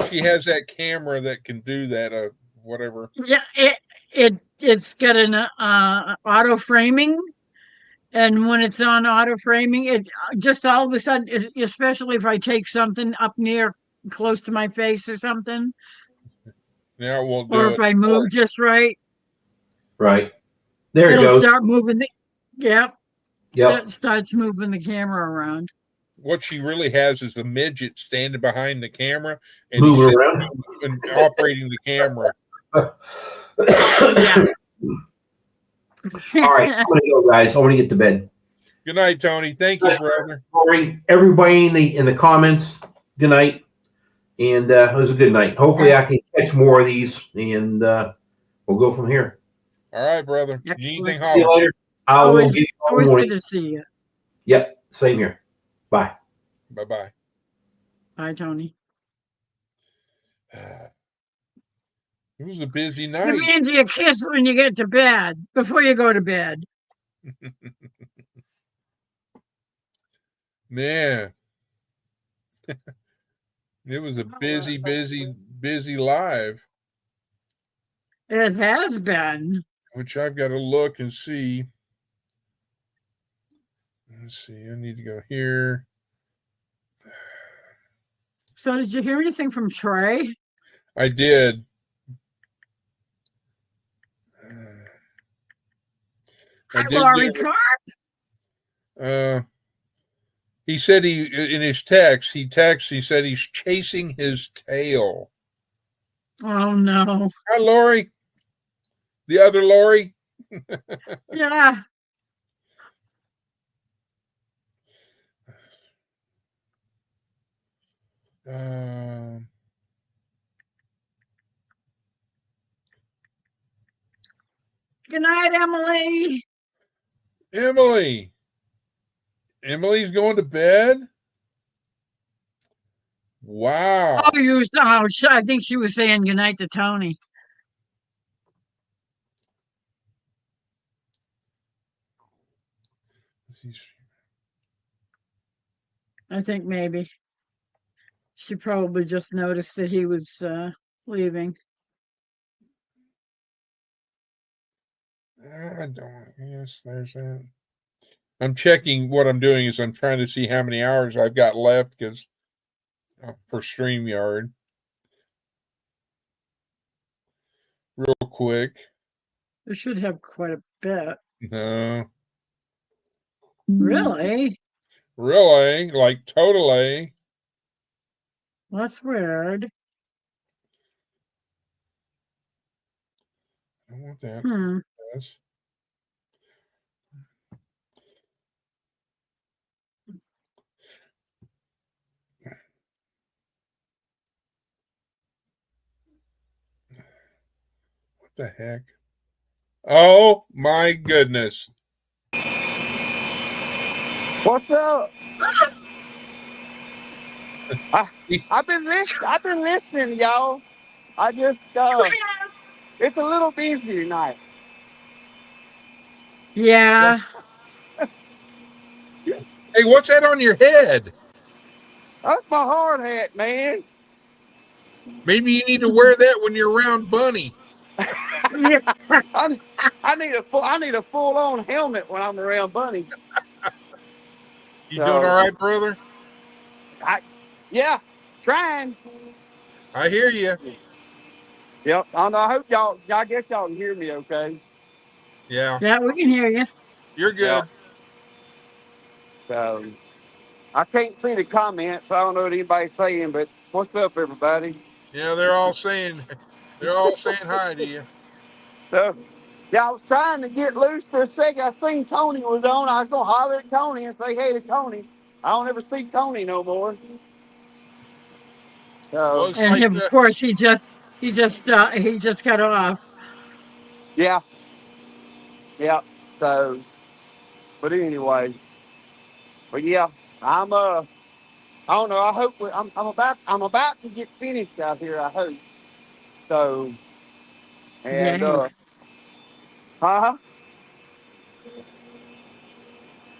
she has that camera that can do that. Whatever. Yeah, it's got an auto framing, and when it's on auto framing, it just all of a sudden, especially if I take something up near close to my face or something, Yeah, we'll do or it. if I move just right, Right. There it it'll goes. start moving. Yep. It starts moving the camera around. What she really has is a midget standing behind the camera and Moving around and operating the camera. Yeah. All right, I'm gonna go, guys. I want to get to bed. Good night, Tony. Thank you, brother. Sorry, everybody in the comments. Good night, and it was a good night. Hopefully, I can catch more of these, and we'll go from here. All right, brother. You need anything, See you holler. later. I will Always, be on always morning. good to see you. Yep, same here. Bye. Bye-bye. Bye, Tony. It was a busy Give night. Angie a kiss when you get to bed, before you go to bed. Man. It was a busy live, It has been. which I've got to look and see. Let's see. I need to go here. So, did you hear anything from Trey? I did. Hi, Laurie Carp. He said in his text, he said he's chasing his tail. Oh no. Hi, Lori. The other Lori. Yeah. Good night, Emily. Emily's going to bed. Wow. Oh, I think she was saying goodnight to Tony. I think maybe. She probably just noticed that he was leaving. I don't. Yes, there's that. I'm checking. What I'm doing is I'm trying to see how many hours I've got left because for StreamYard. Real quick. They should have quite a bit. No. Really? Really? Like totally? That's weird. I don't want that. Yes. What the heck? Oh my goodness. What's up? I've been listening, y'all. I just it's a little busy tonight. Yeah. Hey, what's that on your head? That's my hard hat, man. Maybe you need to wear that when you're around Bunny. I need a full on helmet when I'm around Bunny. You doing all right, brother? Yeah, trying. I hear you. Yep. I hope y'all. I guess y'all can hear me okay. Yeah, Yeah, we can hear you. you're Yeah. good. So I can't see the comments. I don't know what anybody's saying, but what's up, everybody? Yeah, they're all saying hi to you. So, yeah, I was trying to get loose for a second. I seen Tony was on. I was gonna holler at Tony and say hey to Tony. I don't ever see Tony no more. Well, So it's And like of course, he just got off. yeah, yeah. So, but anyway, but yeah, I don't know. I hope I'm about to get finished out here. I hope so. And Yay. huh?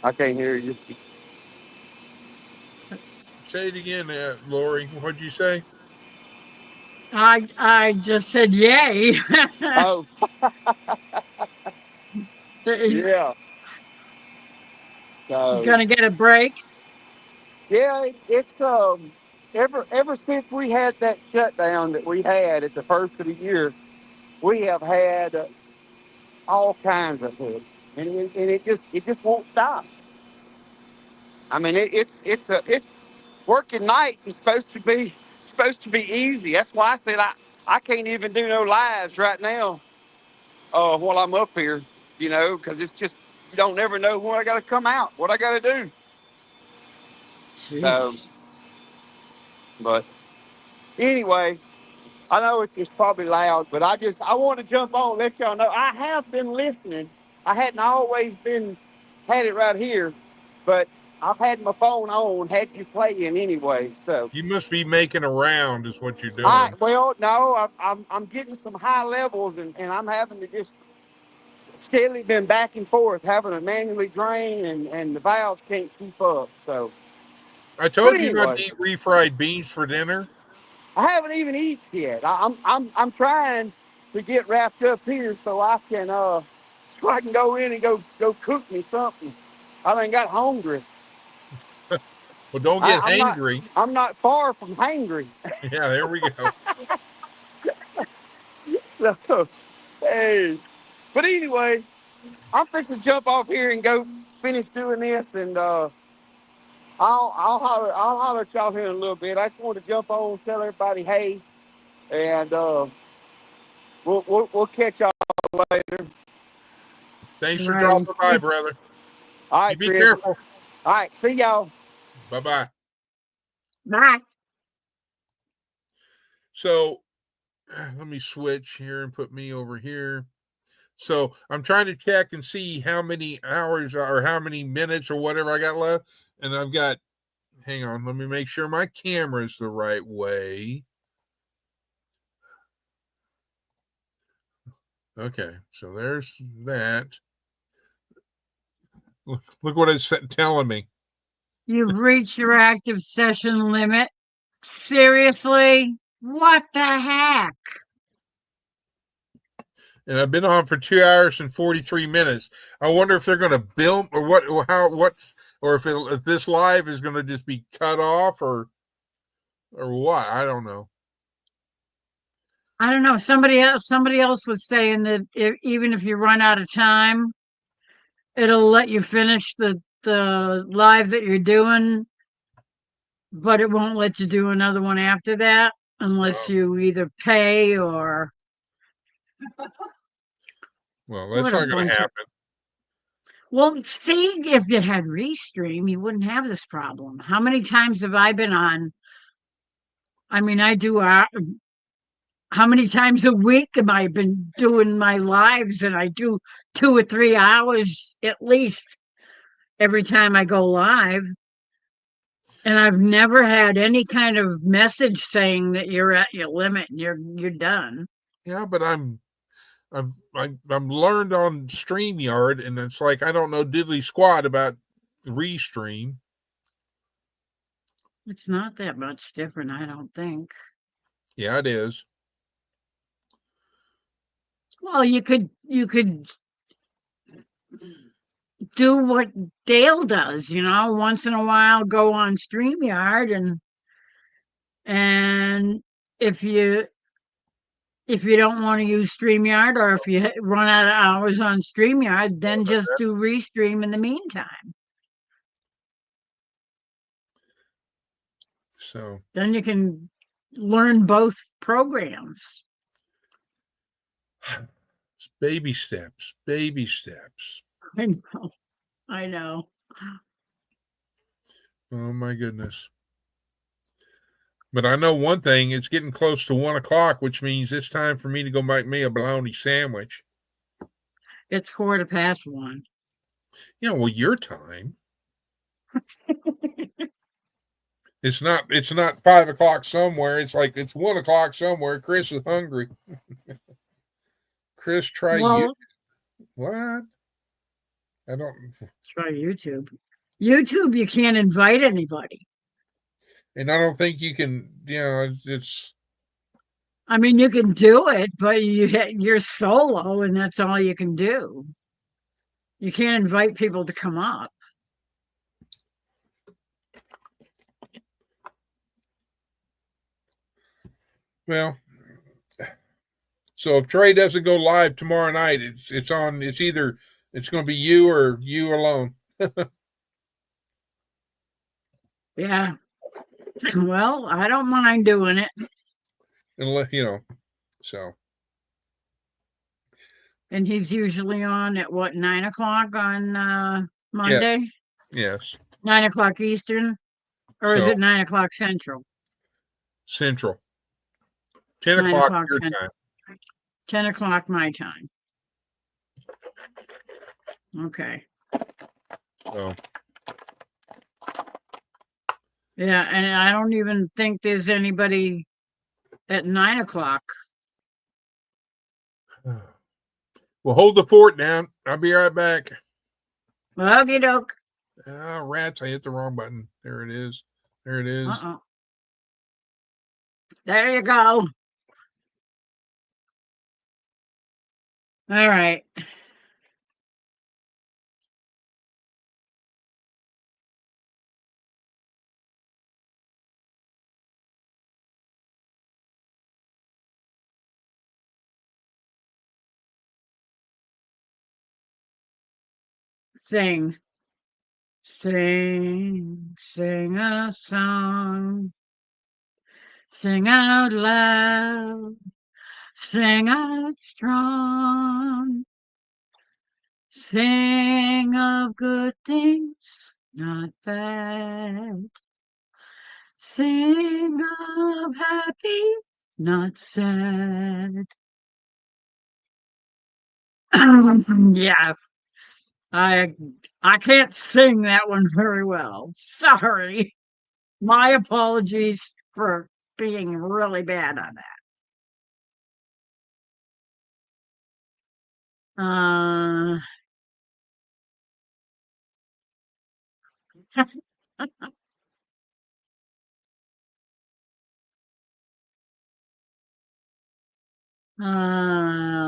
I can't hear you. say it again, Lori. What'd you say? I just said yay. Oh You're yeah. So gonna get a break. yeah, it's ever since we had that shutdown that we had at the first of the year, we have had all kinds of it, and it just won't stop. I mean, it's working nights is supposed to be easy. That's why I said I can't even do no lives right now while I'm up here, because it's just you don't never know when I got to come out, what I got to do. So, Jeez. but anyway, I know it's probably loud, but I want to jump on, and let y'all know I have been listening. I hadn't always had it right here, but I've had my phone on, had you playing anyway. So You must be making a round, is what you're I doing. well no, I'm getting some high levels, and I'm having to just steadily been back and forth, having to manually drain, and the valves can't keep up. So, I but told you not anyway. to eat refried beans for dinner. I haven't even eaten yet. I'm trying to get wrapped up here so I can go in and go cook me something. I done got hungry. Well, don't I, get I'm not hangry. I'm not far from hangry. Yeah, there we go. So hey. But anyway, I'm fixing to jump off here and go finish doing this, and I'll holler at y'all here in a little bit. I just want to jump on, tell everybody hey, and we'll catch y'all later. Thanks for Right. dropping by, brother. All You right, be Chris. careful. All right, see y'all. Bye bye. Bye. So let me switch here and put me over here. So I'm trying to check and see how many hours or how many minutes or whatever I got left. And I've got, hang on, let me make sure my camera's the right way. Okay, so there's that. Look what it's telling me. You've reached your active session limit. Seriously? What the heck? And I've been on for 2 hours and 43 minutes. I wonder if they're going to bill or what, or how, what, or if this live is going to just be cut off or what. I don't know. I don't know. Somebody else was saying that even if you run out of time, it'll let you finish the live that you're doing, but it won't let you do another one after that unless you either pay or Well, that's what a not going to bunch of. happen. Well, see, if you had Restream, you wouldn't have this problem. How many times have I been on? I mean, how many times a week have I been doing my lives? And I do 2 or 3 hours at least every time I go live. And I've never had any kind of message saying that you're at your limit and you're done. Yeah, but I'm learned on StreamYard, and it's like I don't know diddly squat about Restream. It's not that much different, I don't think. Yeah, it is. Well, you could do what Dale does, once in a while go on StreamYard and if if you don't want to use StreamYard, or if you run out of hours on StreamYard, then just do Restream in the meantime. So Then you can learn both programs. it's baby steps, baby steps. I know. I know. Oh my goodness. But I know one thing, it's getting close to 1 o'clock, which means it's time for me to go make me a bologna sandwich. It's 1:15. Yeah, well, your time. It's not 5 o'clock somewhere. It's like it's 1 o'clock somewhere. Chris is hungry. Chris, try Well, you. What? I don't. try YouTube. YouTube, you can't invite anybody. And I don't think you can. You know, it's. I mean, you can do it, but you're solo, and that's all you can do. You can't invite people to come up. Well, so if Trey doesn't go live tomorrow night, it's on. It's either it's going to be you or you alone. Yeah. Well, I don't mind doing it. And you know, so And he's usually on at what, 9 o'clock on Monday? yes, 9 o'clock Eastern? Or is So- it 9 o'clock Central? Central. 10 9 o'clock o'clock your Central. time. 10 o'clock my time. Okay. So Yeah, and I don't even think there's anybody at 9 o'clock. well, hold the fort down. I'll be right back. Okie doke. Ah, rats! I hit the wrong button. There it is. There it is. Uh-oh. There you go. All right. Sing. Sing, sing a song. Sing out loud. Sing out strong. Sing of good things, not bad. Sing of happy, not sad. Yeah, I can't sing that one very well. Sorry. My apologies for being really bad on that.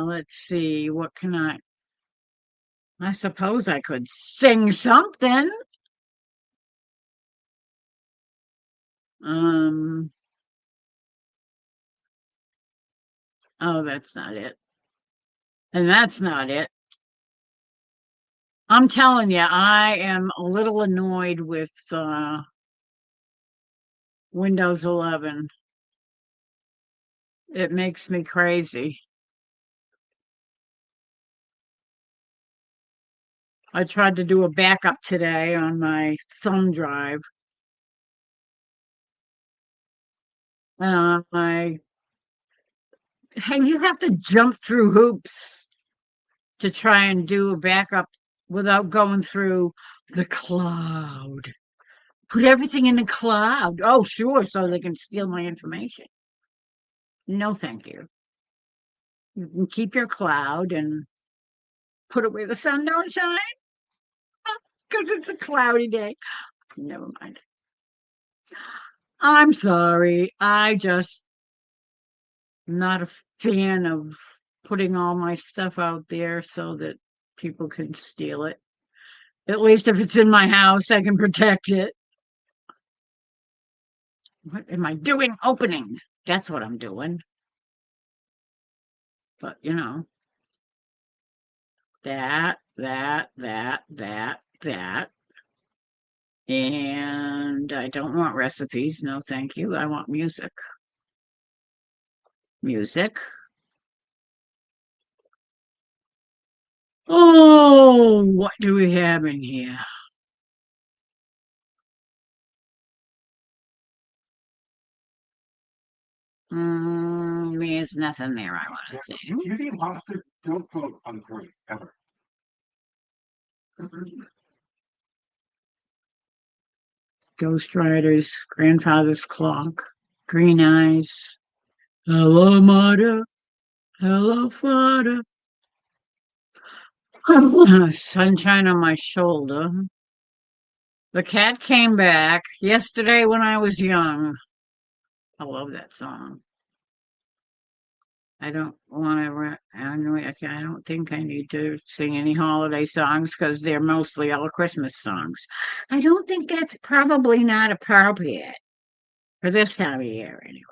Let's see. What can I suppose I could sing something. Oh, that's not it. And that's not it. I'm telling you, I am a little annoyed with Windows 11. It makes me crazy. I tried to do a backup today on my thumb drive. Hey, you have to jump through hoops to try and do a backup without going through the cloud. Put everything in the cloud. Oh, sure, so they can steal my information. No, thank you. You can keep your cloud and put it where the sun don't shine. Because it's a cloudy day. Never mind. I'm sorry. I just not a fan of putting all my stuff out there so that people can steal it. At least if it's in my house, I can protect it. What am I doing? Opening. That's what I'm doing. But you know, that. And I don't want recipes. No, thank you. I want music. Music. Oh, what do we have in here? There's nothing there I want to sing. Judy Lobster don't float on three ever. Ghost Riders, Grandfather's Clock, Green Eyes, Hello Mother, Hello Father, Sunshine on My Shoulder. The Cat Came Back, Yesterday When I Was Young. I love that song. I don't want to. I don't think I need to sing any holiday songs because they're mostly all Christmas songs. I don't think that's probably not appropriate for this time of year, anyway.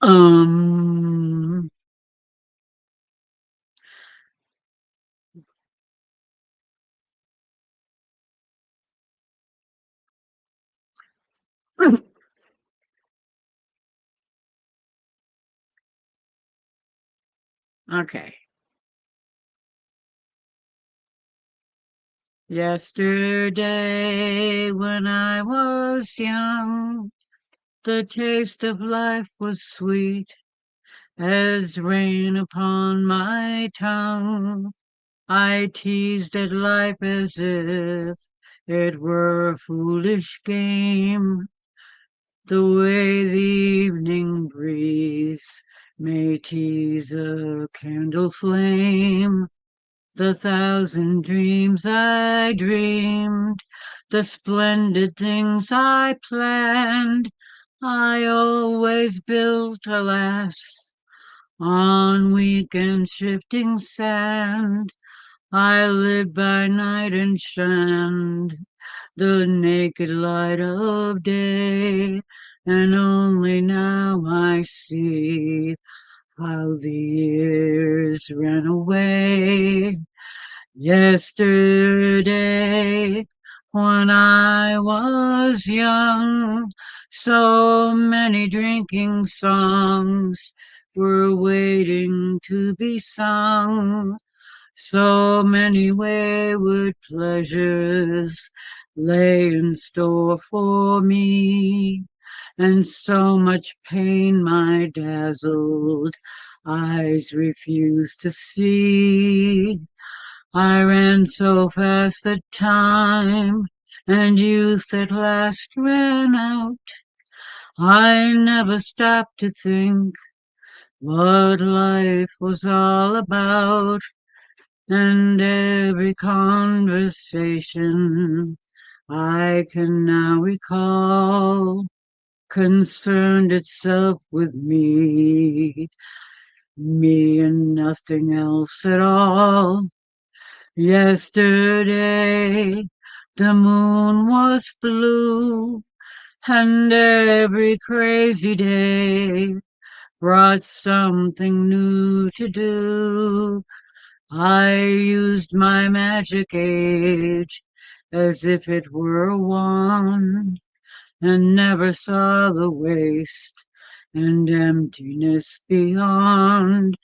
Um. Okay. Yesterday, when I was young, the taste of life was sweet as rain upon my tongue. I teased at life as if it were a foolish game, the way the evening breeze may tease a candle flame. The thousand dreams I dreamed, the splendid things I planned, I always built, alas, on weak and shifting sand. I lived by night and shunned the naked light of day, and only now I see how the years ran away. Yesterday, when I was young, so many drinking songs were waiting to be sung. So many wayward pleasures lay in store for me, and so much pain my dazzled eyes refused to see. I ran so fast that time and youth at last ran out. I never stopped to think what life was all about, and every conversation I can now recall concerned itself with me and nothing else at all. Yesterday, the moon was blue, and every crazy day brought something new to do. I used my magic age as if it were a wand, and never saw the waste and emptiness beyond.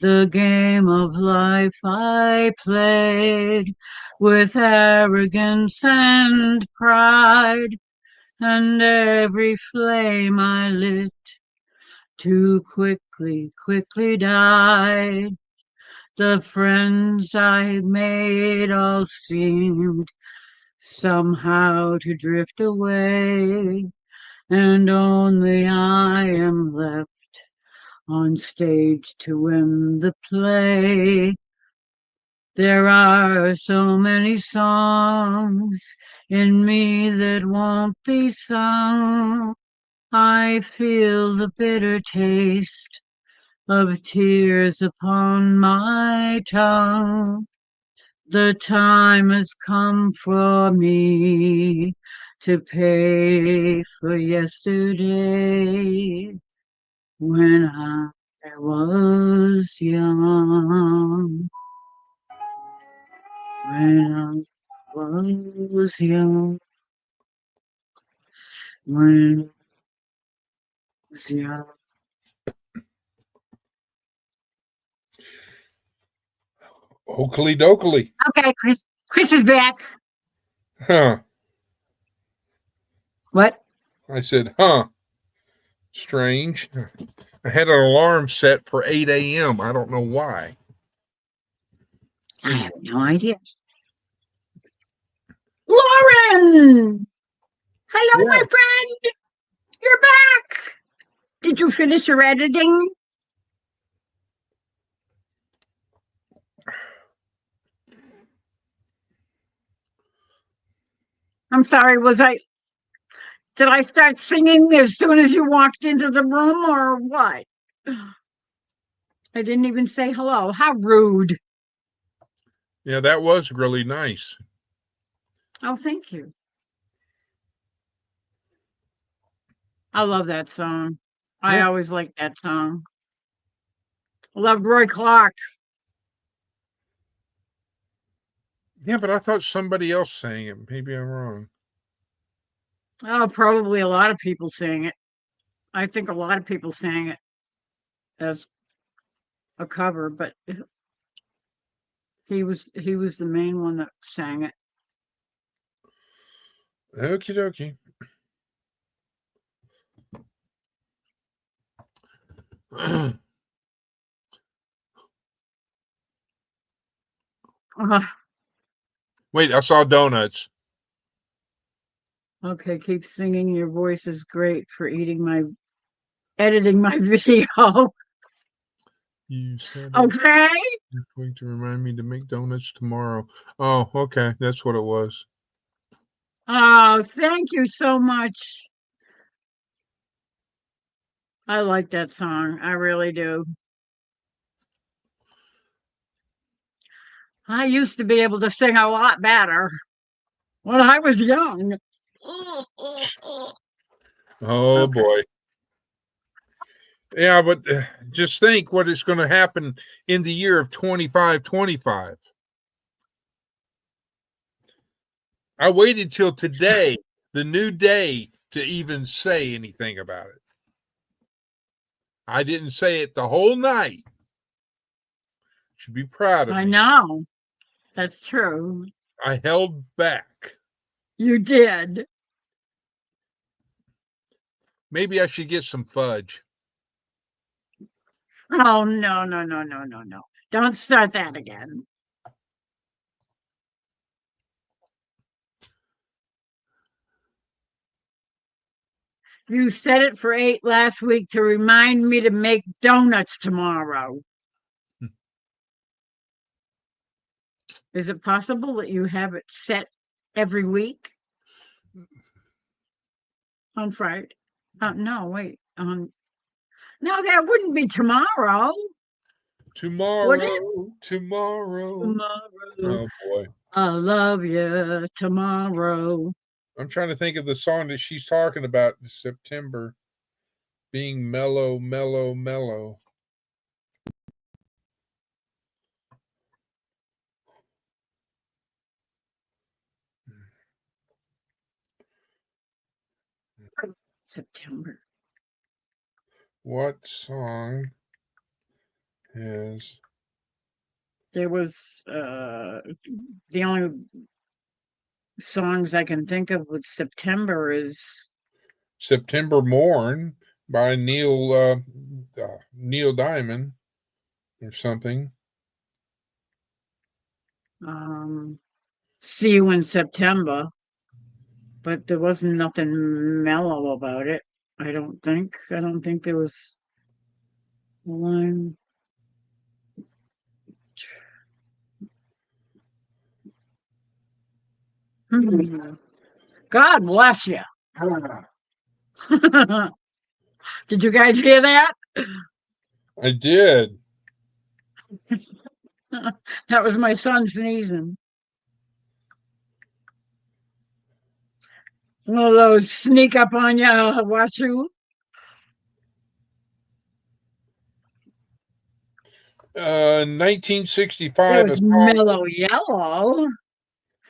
The game of life I played with arrogance and pride, and every flame I lit too quickly died. The friends I had made all seemed somehow to drift away, and only I am left on stage to win the play. There are so many songs in me that won't be sung. I feel the bitter taste of tears upon my tongue. The time has come for me to pay for yesterday when I was young. When I was young. When I was young. Oakley dokley. Okay, Chris. Chris is back. Huh. What? I said, huh. Strange. I had an alarm set for 8 a.m. I don't know why. I have no idea. Lauren! Hello, my friend. You're back. Did you finish your editing? I'm sorry, did I start singing as soon as you walked into the room or what? I didn't even say hello. How rude. Yeah, that was really nice. Oh, thank you. I love that song. I Yeah. always liked that song. I loved Roy Clark. Yeah, but I thought somebody else sang it. Maybe I'm wrong. Oh, probably a lot of people sang it. I think a lot of people sang it as a cover, but he was the main one that sang it. Okie dokie. Wait, I saw donuts. Okay, keep singing. Your voice is great for editing my video. You said it. Okay. You're going to remind me to make donuts tomorrow. Oh, okay. That's what it was. Oh, thank you so much. I like that song. I really do. I used to be able to sing a lot better when I was young. Oh, Okay. boy. Yeah, but just think what is going to happen in the year of 2525. I waited till today, the new day, to even say anything about it. I didn't say it the whole night. Should be proud of I me. know. That's true. I held back. You did. Maybe I should get some fudge. Oh, no, no, no, no, no, no. Don't start that again. You set it for 8 last week to remind me to make donuts tomorrow. Is it possible that you have it set every week? On Friday? No, wait. No, that wouldn't be tomorrow. Tomorrow. Tomorrow. Oh, boy. I love you tomorrow. I'm trying to think of the song that she's talking about in September. Being mellow, mellow, mellow. September. What song is... There was the only songs I can think of with September is September Morn by Neil Diamond or something. See You in September, but there wasn't nothing mellow about it. I don't think there was one. God bless you. Did you guys hear that? I did. That was my son sneezing. One of those sneak up on you, watch you. 1965. It A was song. Mellow Yellow.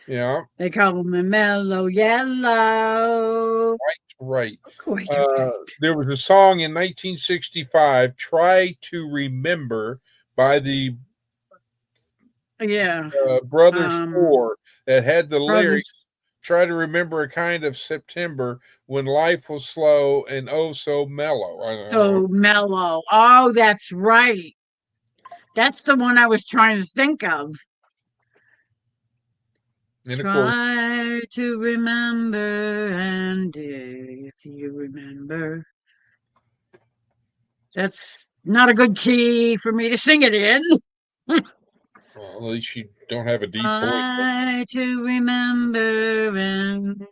Yeah, They call him Mellow Yellow. right. Quite right. There was a song in 1965, "Try to Remember," by the Yeah. Brothers Um, Four, that had the Brothers. lyrics, "Try to remember a kind of September when life was slow and oh so mellow." I don't know. So mellow. Oh, that's right. That's the one I was trying to think of. And of course, Try to remember, and if you remember, that's not a good key for me to sing it in. well, at least you don't have a deep voice. Try to remember, and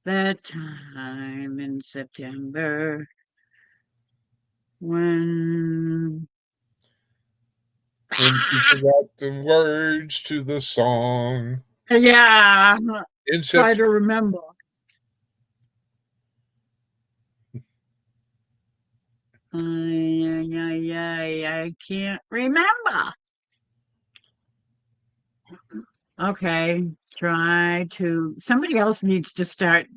that time in September when When you forgot the words to the song yeah, in try September. to remember. I can't remember. Okay, try to. Somebody else needs to start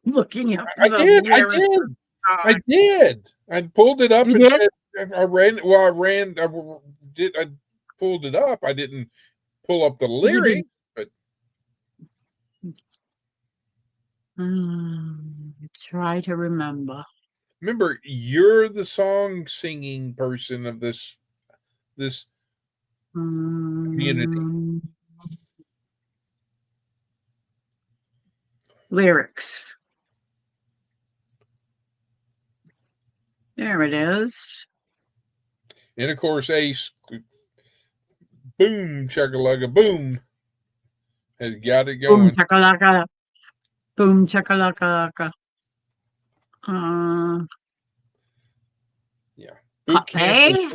looking up I the did. I lyrics. did. I did. I pulled it up You and did? said, I ran. Well, I ran. I did. I pulled it up. I didn't pull up the You lyrics. did. But Try to remember. remember, you're the song singing person of this community. Lyrics. There it is. And of course, Ace, boom, shakalaka, boom, has got it Boom going. chakalaka. Boom chakalaka. Yeah. Hey?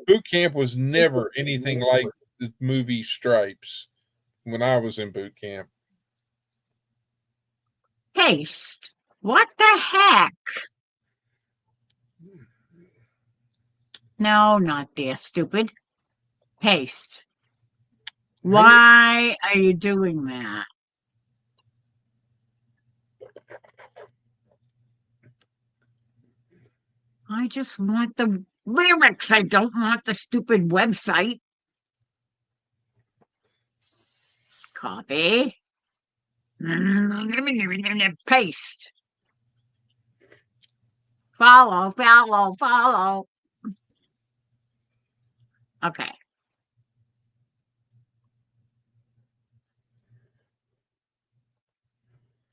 Boot camp was never anything like the movie Stripes when I was in boot camp. Paste. What the heck? No, not there, stupid. Paste. Why are you doing that? I just want the lyrics. I don't want the stupid website. Copy. Paste. Follow. Okay.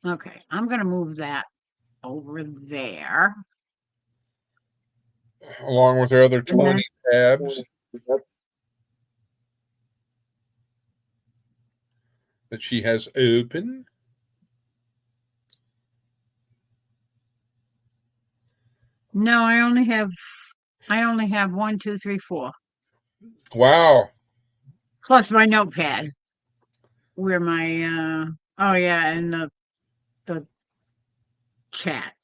Okay, I'm going to move that over there. Along with her other 20 tabs that she has open. No, I only have 1, 2, 3, 4. Wow. Plus my notepad. Where my oh yeah, and the chat.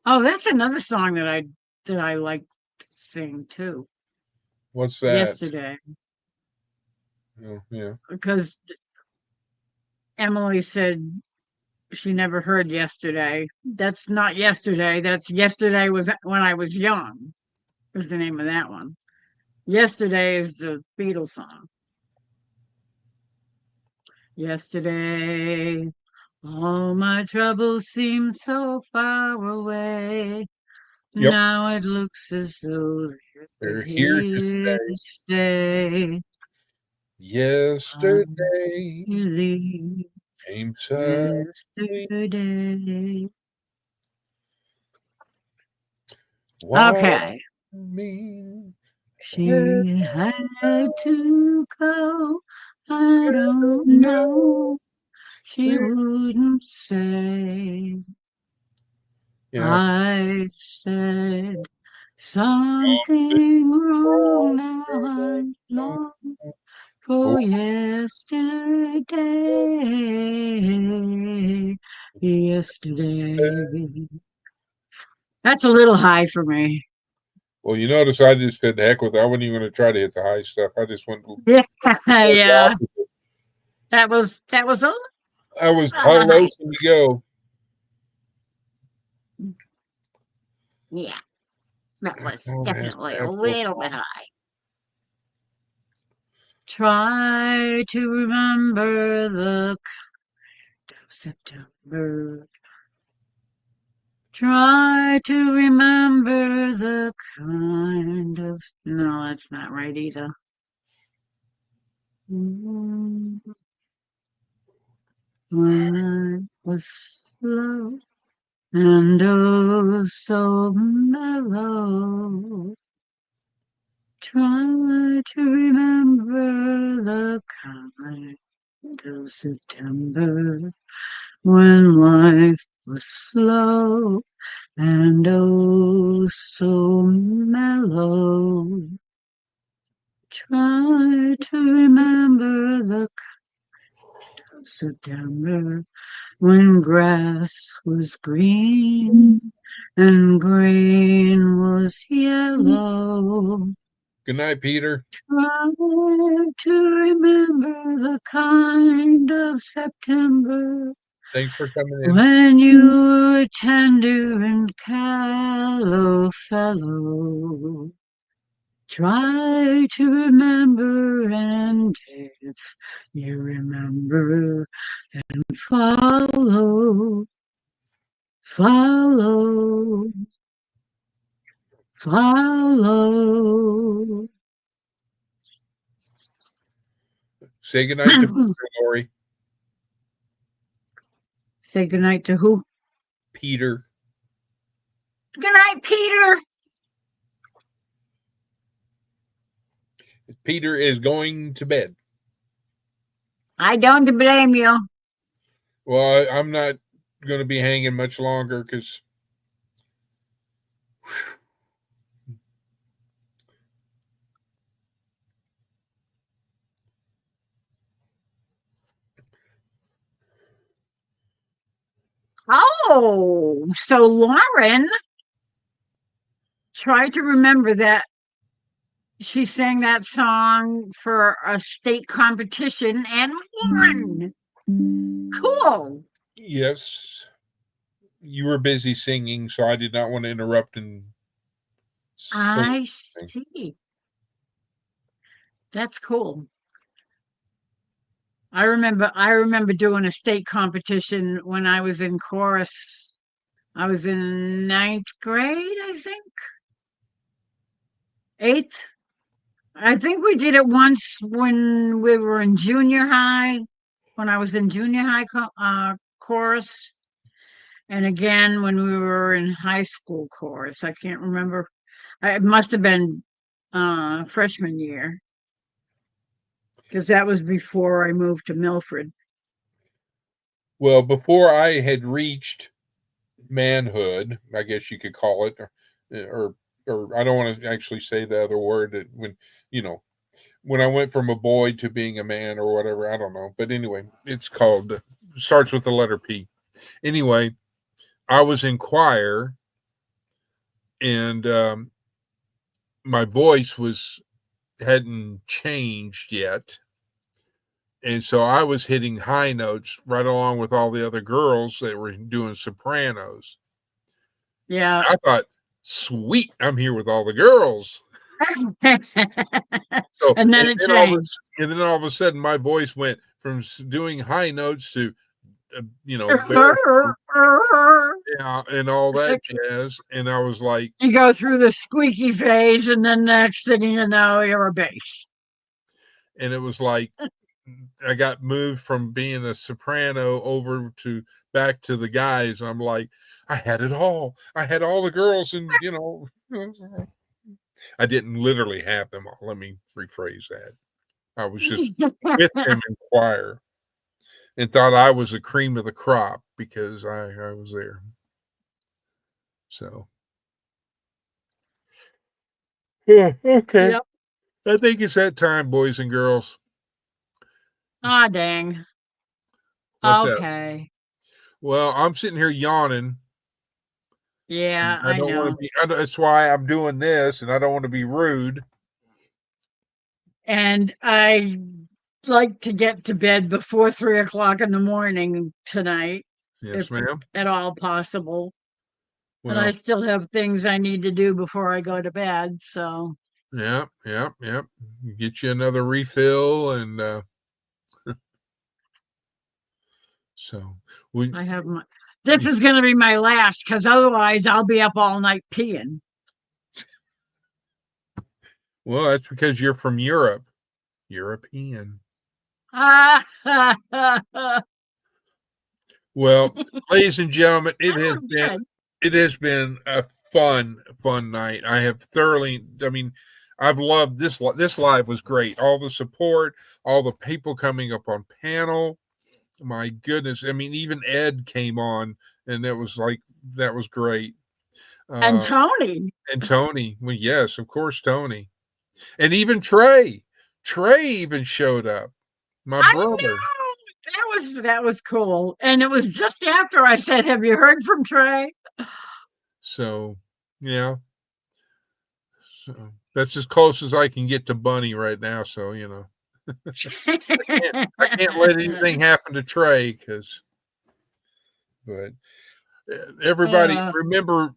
Oh, that's another song that I like to sing too. What's that? Yesterday. Oh, yeah. Because Emily said she never heard Yesterday. That's not Yesterday. That's Yesterday was when I was young. Is the name of that one. Yesterday is the Beatles song. Yesterday, all my troubles seem so far away. Yep. Now it looks as though They're here to stay. Yesterday Really, came suddenly. yesterday. Why Okay. me? She had to go. I don't know. She wouldn't say. Yeah. I said, Something wrong now I long for yesterday. Yesterday. That's a little high for me. Well, you notice I just said, heck with it. I wasn't even going to try to hit the high stuff. I just went. Yeah, yeah. That was a I was how low nice. can you go? Yeah. That was Oh, definitely a man. little bit high. Try to remember the kind of September. Try to remember the kind of. No, that's not right either. When I was slow and oh so mellow. Try to remember the kind of September when life was slow and oh so mellow. Try to remember the kind of September when grass was green and grain was yellow. Good night, Peter. Try to remember the kind of September Thanks for coming in. when you were tender and callow fellow. Try to remember, and if you remember, then follow, follow, follow. Say goodnight to Peter, Lori. Say goodnight to who? Peter. Good night, Peter. Peter is going to bed. I don't blame you. Well, I'm not going to be hanging much longer because Oh, so Lauren tried to remember that she sang that song for a state competition and won. Cool. yes, you were busy singing, so I did not want to interrupt and I see. That's cool. I remember doing a state competition when I was in chorus. I was in 9th grade, I think. 8th. I think we did it once when we were in junior high, when I was in junior high chorus, and again when we were in high school chorus. I can't remember. It must have been freshman year, because that was before I moved to Milford. Well, before I had reached manhood, I guess you could call it, or I don't want to actually say the other word. When I went from a boy to being a man or whatever, I don't know. But anyway, starts with the letter P. Anyway, I was in choir, and my voice hadn't changed yet. And so I was hitting high notes right along with all the other girls that were doing sopranos. Yeah. I thought, sweet, I'm here with all the girls. So, and then it changed. And then all of a sudden, my voice went from doing high notes to, and all that jazz. And I was like, you go through the squeaky phase, and then next thing you know, you're a bass. And it was like, I got moved from being a soprano back to the guys. I'm like, I had it all. I had all the girls, and I didn't literally have them all. Let me rephrase that. I was just with them in choir and thought I was the cream of the crop because I was there. So Yeah, okay. Yep. I think it's that time, boys and girls. Ah, dang. What's that? Okay. Well, I'm sitting here yawning. Yeah, I I don't want to know. be. That's why I'm doing this, and I don't want to be rude. And I like to get to bed before 3 o'clock in the morning tonight, Yes, if ma'am. at all possible. And I Well, still have things I need to do before I go to bed. So yep. Get you another refill, and so we. I have my. This is going to be my last because otherwise I'll be up all night peeing. Well, that's because you're from Europe. European. Ah, Well, ladies and gentlemen, that was good. it has been a fun night. I have thoroughly. I mean, I've loved this. This live was great. All the support, all the people coming up on panel. My goodness. I mean, even Ed came on, and that was great. And Tony. And Tony. Well, yes, of course, Tony. And even Trey. Trey even showed up. My I brother. know. That was cool. And it was just after I said, "Have you heard from Trey?" So, yeah. So that's as close as I can get to Bunny right now. So, I can't let anything happen to Trey but everybody remember,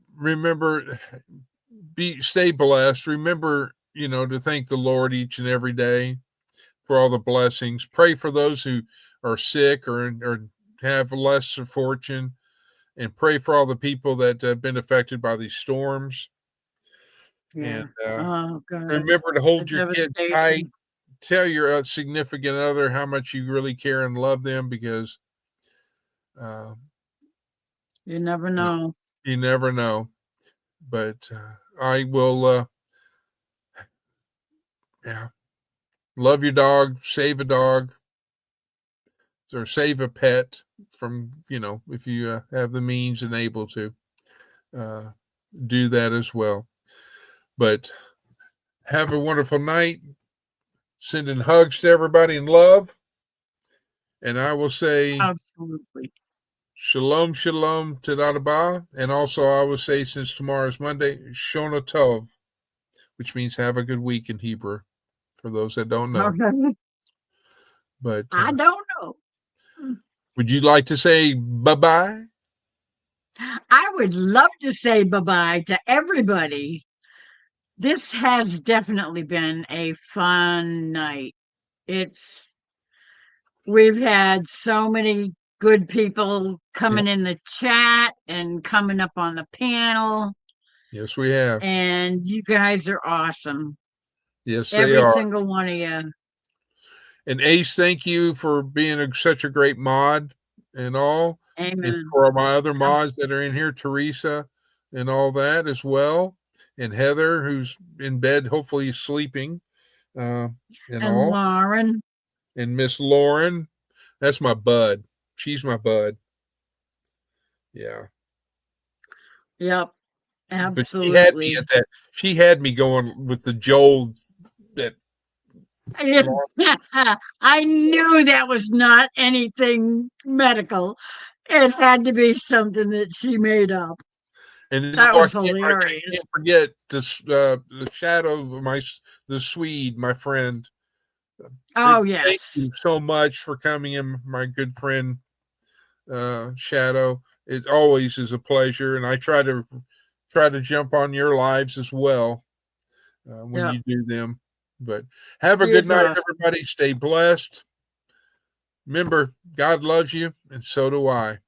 stay blessed. Remember, to thank the Lord each and every day for all the blessings. Pray for those who are sick or have less fortune, and pray for all the people that have been affected by these storms. Yeah. And Oh, God. remember to hold The your kids tight. devastation. Tell your significant other how much you really care and love them, because You never know. you never know. But I will, love your dog, save a dog, or save a pet from, if you have the means and able to do that as well. But have a wonderful night. Sending hugs to everybody in love. And I will say, Absolutely. Shalom, shalom, Tadadaba. And also, I will say, since tomorrow is Monday, Shona Tov, which means have a good week in Hebrew, for those that don't know. Okay. But I don't know. would you like to say bye-bye? I would love to say bye-bye to everybody. This has definitely been a fun night. We've had so many good people coming in the chat and coming up on the panel. Yes, we have. And you guys are awesome. Yes, they Every are. single one of you. And Ace, thank you for being such a great mod and all. Amen. And for all my other mods that are in here, Teresa and all that as well. And Heather, who's in bed, hopefully sleeping. And all. Lauren. And Miss Lauren. That's my bud. She's my bud. Yeah. Yep. Absolutely. But she had me at that. She had me going with the Joel that. I knew that was not anything medical. It had to be something that she made up. And that was I hilarious. can't forget the shadow of the Swede, my friend. Oh, yes. Thank you so much for coming in, my good friend, Shadow. It always is a pleasure, and I try to jump on your lives as well when you do them. But have a good night, everybody. Stay blessed. Remember, God loves you, and so do I.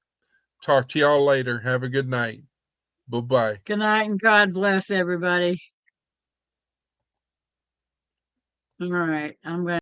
Talk to y'all later. Have a good night. Bye-bye. Good night, and God bless everybody. All right. I'm going to